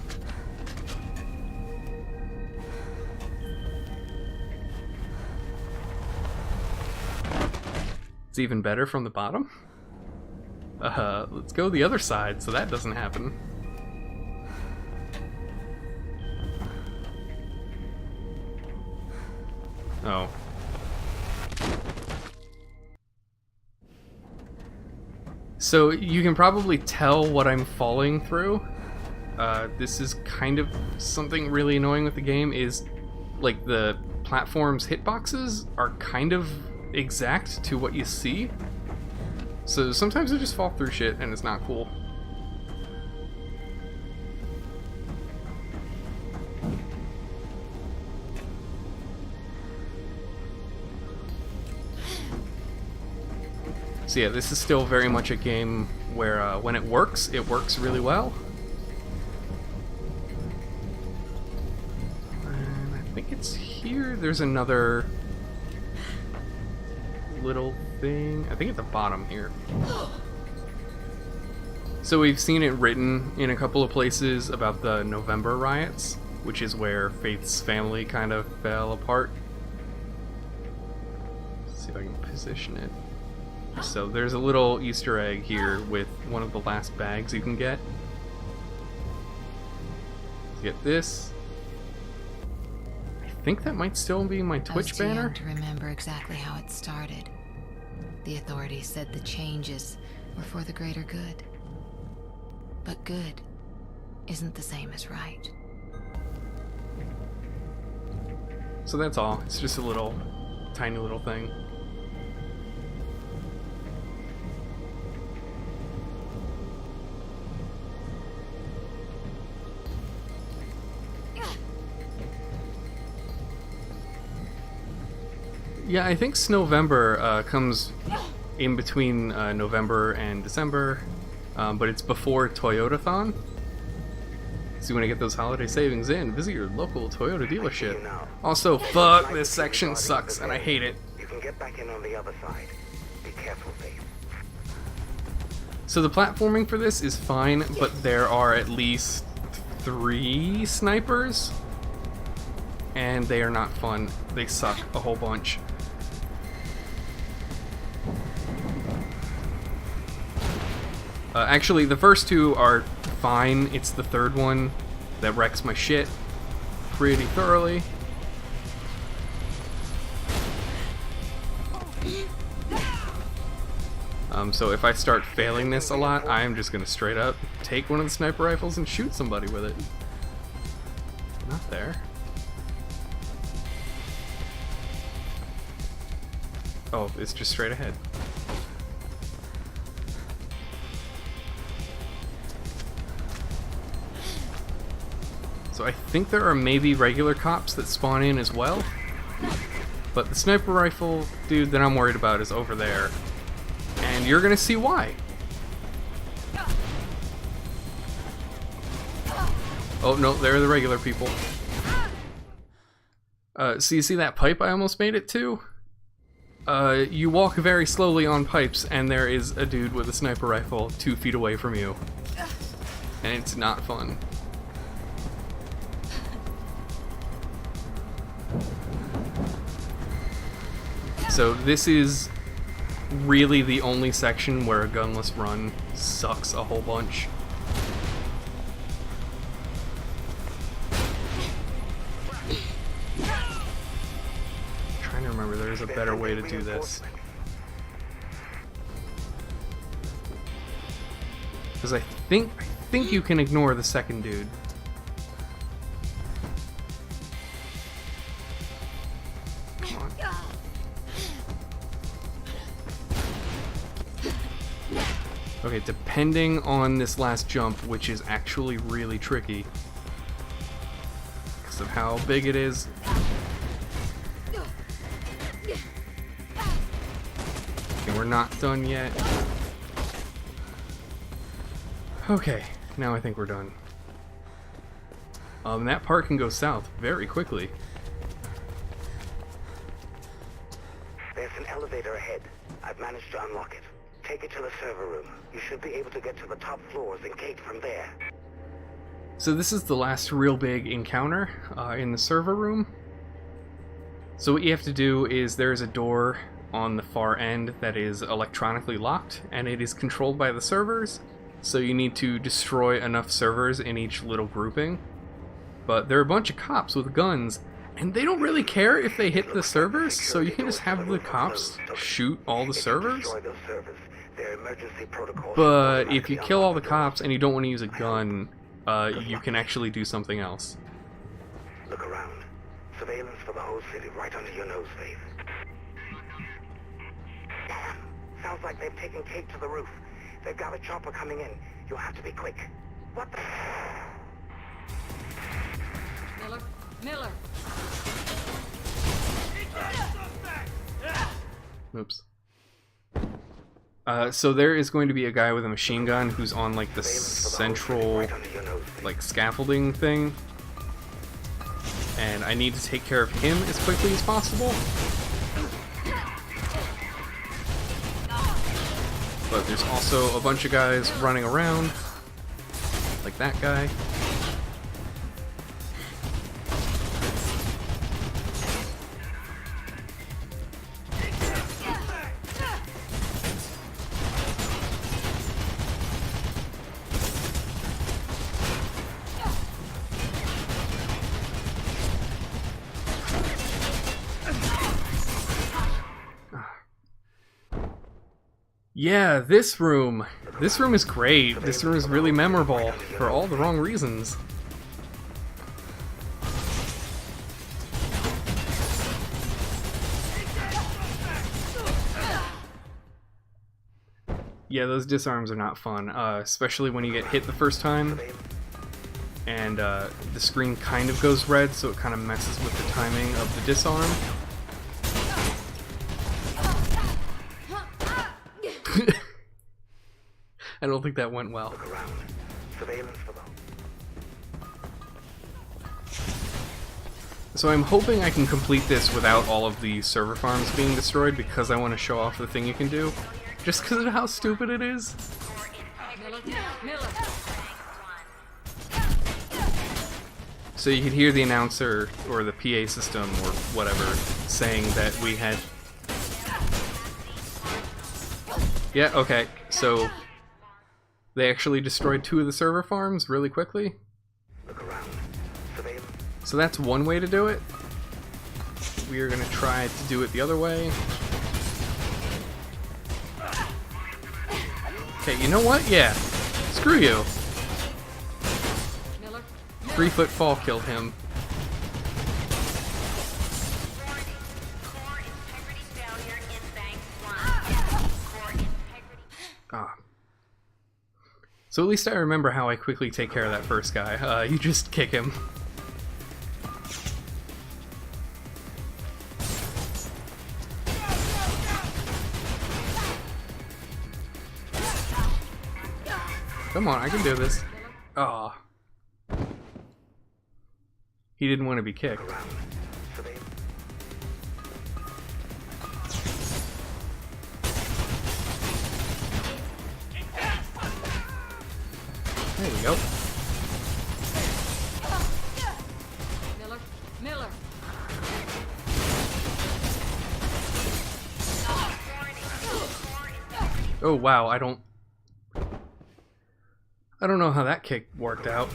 It's even better from the bottom. Let's go the other side so that doesn't happen. Oh. So you can probably tell what I'm falling through. This is kind of something really annoying with the game is like the platform's hitboxes are kind of exact to what you see. So sometimes I just fall through shit and it's not cool. So yeah, this is still very much a game where when it works really well. And I think it's here. There's another little thing. I think at the bottom here. So we've seen it written in a couple of places about the November riots, which is where Faith's family kind of fell apart. Let's see if I can position it. So there's a little Easter egg here with one of the last bags you can get. Let's get this. I think that might still be my Twitch banner. I was too young to remember exactly how it started. The authorities said the changes were for the greater good. But good isn't the same as right. So that's all. It's just a little, tiny little thing. Yeah, I think Snowvember comes in between November and December, but it's before Toyotathon. So you want to get those holiday savings in, visit your local Toyota dealership. Also, fuck, this section sucks and I hate it. You can get back in on the other side. Be careful, Faith. So the platforming for this is fine, but there are at least 3 snipers, and they are not fun. They suck a whole bunch. Actually, the first 2 are fine. It's the third one that wrecks my shit pretty thoroughly. So if I start failing this a lot, I'm just gonna straight up take one of the sniper rifles and shoot somebody with it. Not there. Oh, it's just straight ahead. So I think there are maybe regular cops that spawn in as well. But the sniper rifle dude that I'm worried about is over there. And you're gonna see why. Oh no, there are the regular people. So you see that pipe I almost made it to? You walk very slowly on pipes and there is a dude with a sniper rifle 2 feet away from you. And it's not fun. So this is really the only section where a gunless run sucks a whole bunch. there's a better way to do this. Because I think you can ignore the second dude. Come on. Okay, depending on this last jump, which is actually really tricky because of how big it is. Okay, we're not done yet. Okay, now I think we're done. That part can go south very quickly. There's an elevator ahead. I've managed to unlock it. Take it to the server room. You should be able to get to the top floors and gate from there. So this is the last real big encounter in the server room. So what you have to do is there's a door on the far end that is electronically locked, and it is controlled by the servers. So you need to destroy enough servers in each little grouping. But there are a bunch of cops with guns, and they don't really care if they hit the servers, so you can just have the cops shoot all the servers. But if you kill all the cops and you don't want to use a gun, you can actually do something else. Look around. Surveillance for the whole city right under your nose, Faith. Damn. Sounds like they've taken Kate to the roof. They've got a chopper coming in. You'll have to be quick. What the... Miller! Oops. So there is going to be a guy with a machine gun who's on like the central like scaffolding thing, and I need to take care of him as quickly as possible. But there's also a bunch of guys running around, like that guy. Yeah, this room. This room is great. This room is really memorable for all the wrong reasons. Yeah, those disarms are not fun, especially when you get hit the first time. And the screen kind of goes red, so it kind of messes with the timing of the disarm. I don't think that went well. So I'm hoping I can complete this without all of the server farms being destroyed, because I want to show off the thing you can do. Just because of how stupid it is. So you could hear the announcer, or the PA system, or whatever, saying that we had... Yeah, okay, so they actually destroyed 2 of the server farms really quickly. So that's one way to do it. We are going to try to do it the other way. Okay, you know what? Yeah. Screw you. 3-foot fall killed him. Ah. So at least I remember how I quickly take care of that first guy. You just kick him. Come on, I can do this. Ah. He didn't want to be kicked. There we go. Miller. Oh wow, I don't know how that kick worked out.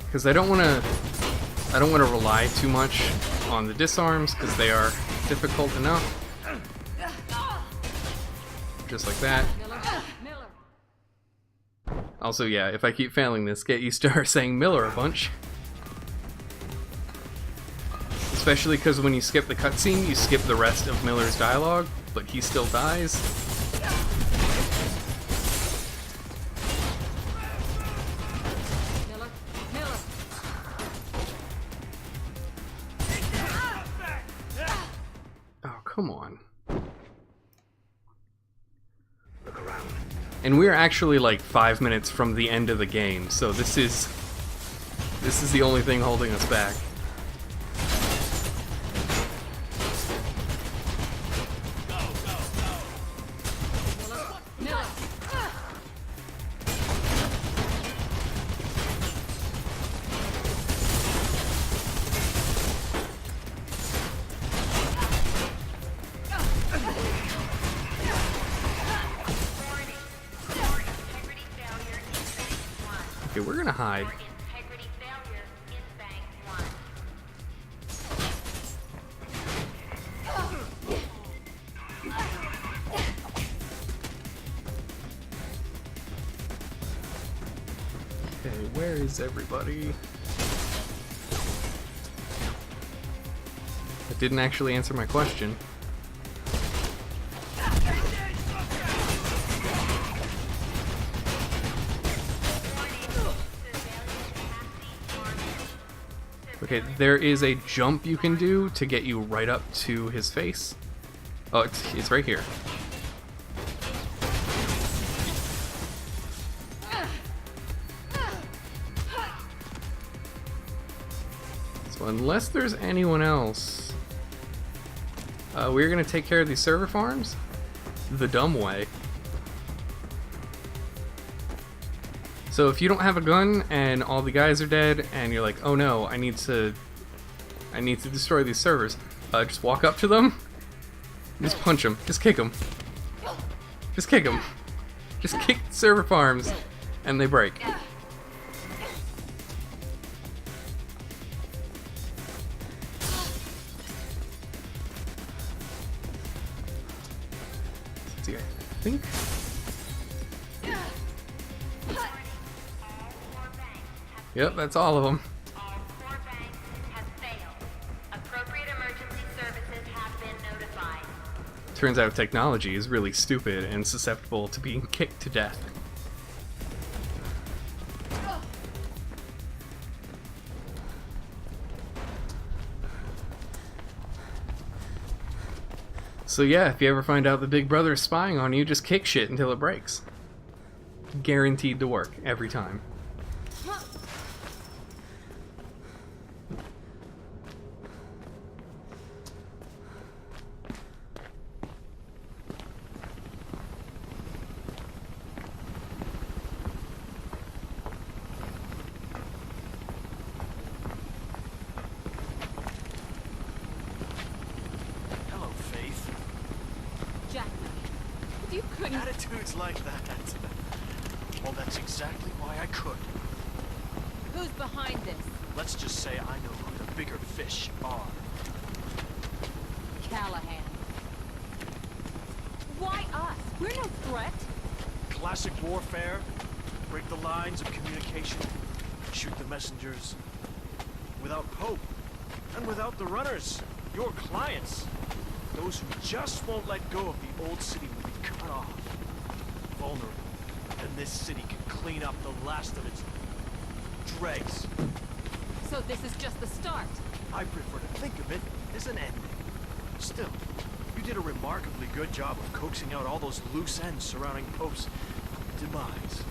Because I don't want to I don't want to rely too much on the disarms because they are difficult enough. Just like that. Also, yeah, if I keep failing this, get used to her saying Miller a bunch. Especially because when you skip the cutscene, you skip the rest of Miller's dialogue, but he still dies. Oh, come on. And we're actually like 5 minutes from the end of the game, so this is the only thing holding us back. Okay, we're gonna hide. Okay, where is everybody? That didn't actually answer my question. Okay, there is a jump you can do to get you right up to his face. Oh, it's right here. So unless there's anyone else, we're gonna take care of these server farms the dumb way. So if you don't have a gun and all the guys are dead and you're like, oh no, I need to destroy these servers, just walk up to them, just punch them, just kick them, just kick them, just kick the server farms, and they break. Let's see, I think. Yep, that's all of them. All 4 banks have failed. Appropriate emergency services have been notified. Turns out technology is really stupid and susceptible to being kicked to death. So yeah, if you ever find out the Big Brother is spying on you, just kick shit until it breaks. Guaranteed to work every time. Attitudes like that. Well, that's exactly why I could. Who's behind this? Let's just say I know who the bigger fish are. Callahan. Why us? We're no threat. Classic warfare. Break the lines of communication. Shoot the messengers. Without Pope. And without the runners. Your clients. Those who just won't let go of the old city will be cut off. Vulnerable. And this city can clean up the last of its dregs. So this is just the start. I prefer to think of it as an ending. Still, you did a remarkably good job of coaxing out all those loose ends surrounding Pope's demise.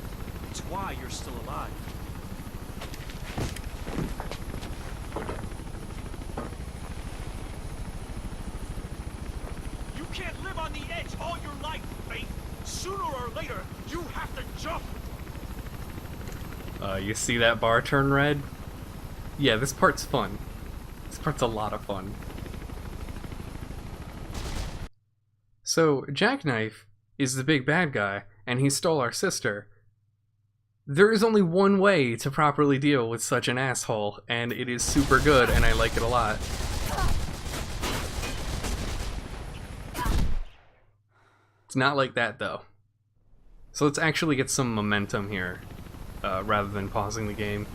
It's why you're still alive. You can't live on the edge all your life, Faith. Sooner or later, you have to jump. You see that bar turn red? Yeah, this part's fun. This part's a lot of fun. So, Jackknife is the big bad guy, and he stole our sister. There is only one way to properly deal with such an asshole, and it is super good, and I like it a lot. It's not like that, though. So let's actually get some momentum here, rather than pausing the game.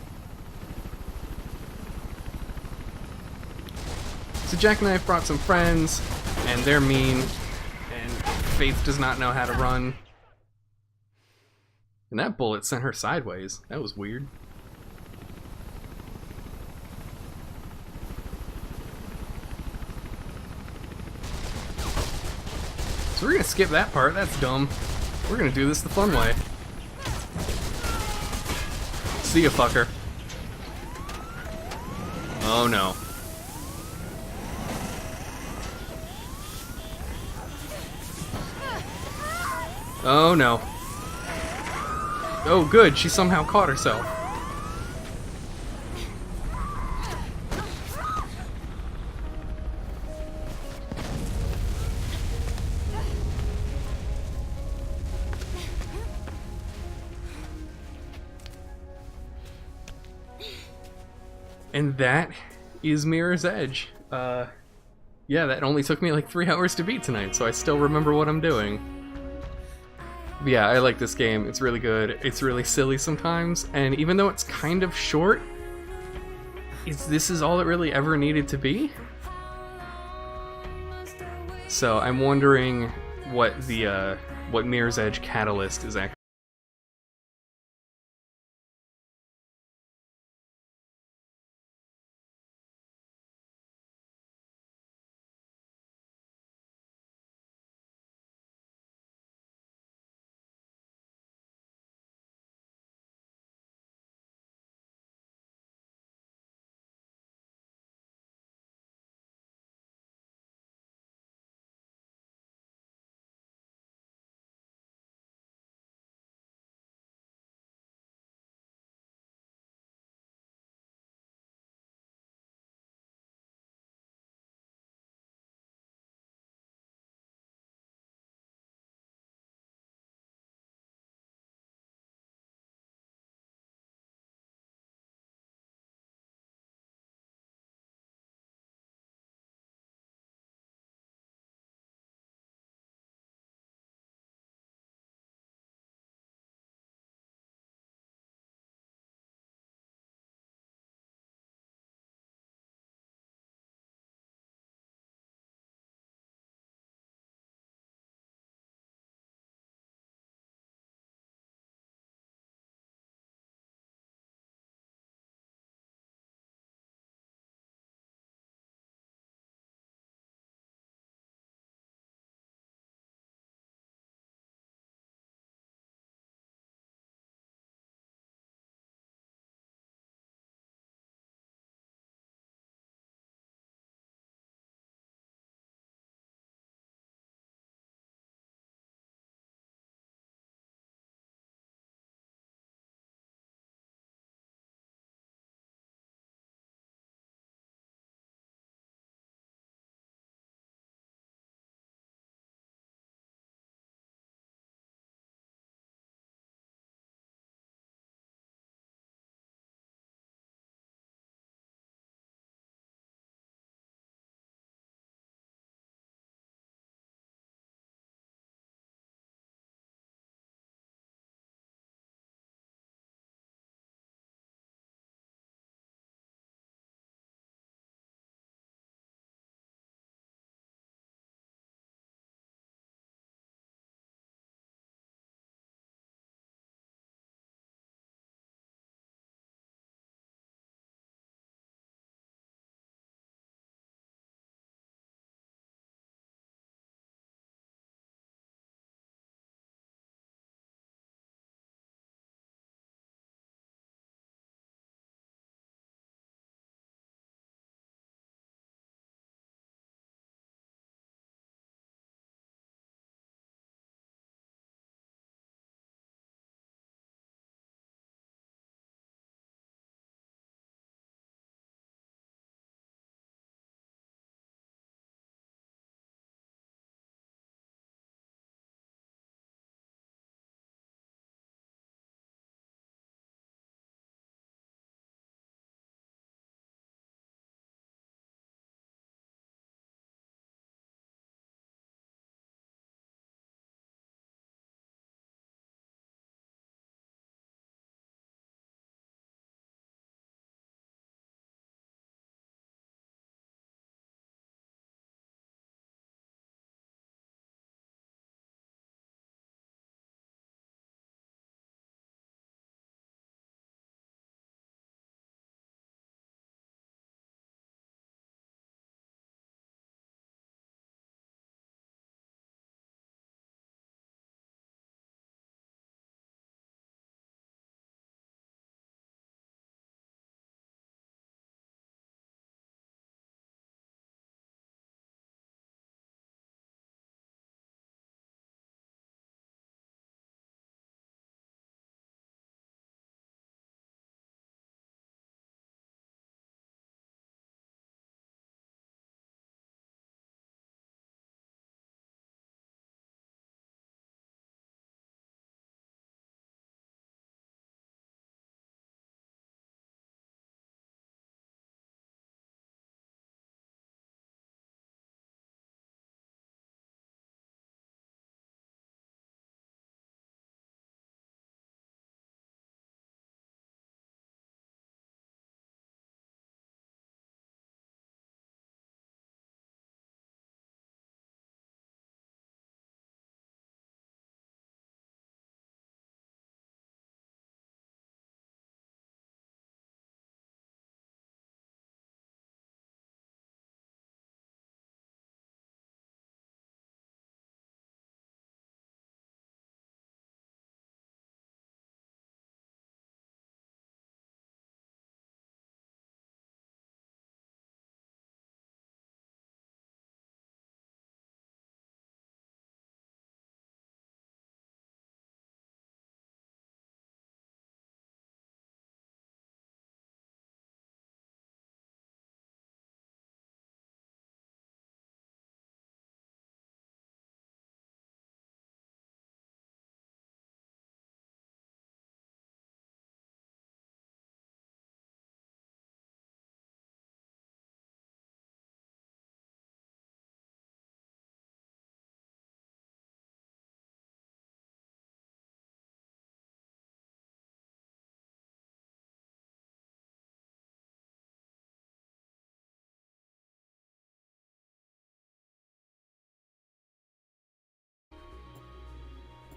So Jack and I have brought some friends, and they're mean, and Faith does not know how to run. And that bullet sent her sideways. That was weird. So we're gonna skip that part, that's dumb. We're gonna do this the fun way. See ya, fucker. Oh no. Oh no. Oh good, she somehow caught herself. And that is Mirror's Edge. Yeah, that only took me like 3 hours to beat tonight, so I still remember what I'm doing. But yeah, I like this game. It's really good. It's really silly sometimes, and even though it's kind of short, this is all it really ever needed to be. So I'm wondering what the what Mirror's Edge Catalyst is actually.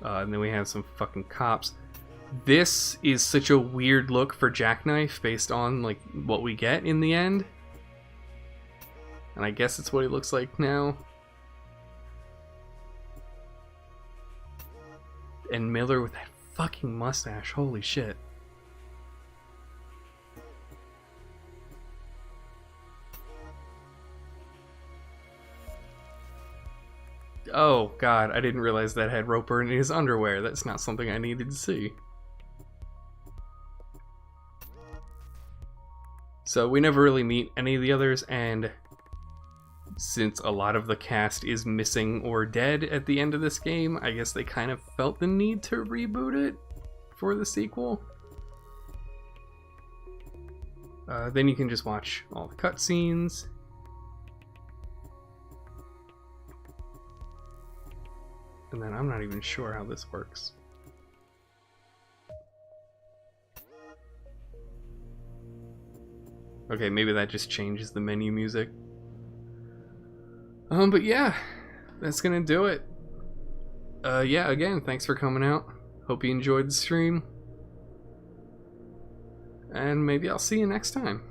And then we have some fucking cops. This is such a weird look for Jackknife based on like what we get in the end. And I guess it's what he looks like now. And Miller with that fucking mustache, holy shit. Oh god, I didn't realize that had Roper in his underwear. That's not something I needed to see. So we never really meet any of the others, and since a lot of the cast is missing or dead at the end of this game, I guess they kind of felt the need to reboot it for the sequel. Then you can just watch all the cutscenes. And then I'm not even sure how this works. Okay, maybe that just changes the menu music. But yeah, that's gonna do it. Yeah, again, thanks for coming out. Hope you enjoyed the stream. And maybe I'll see you next time.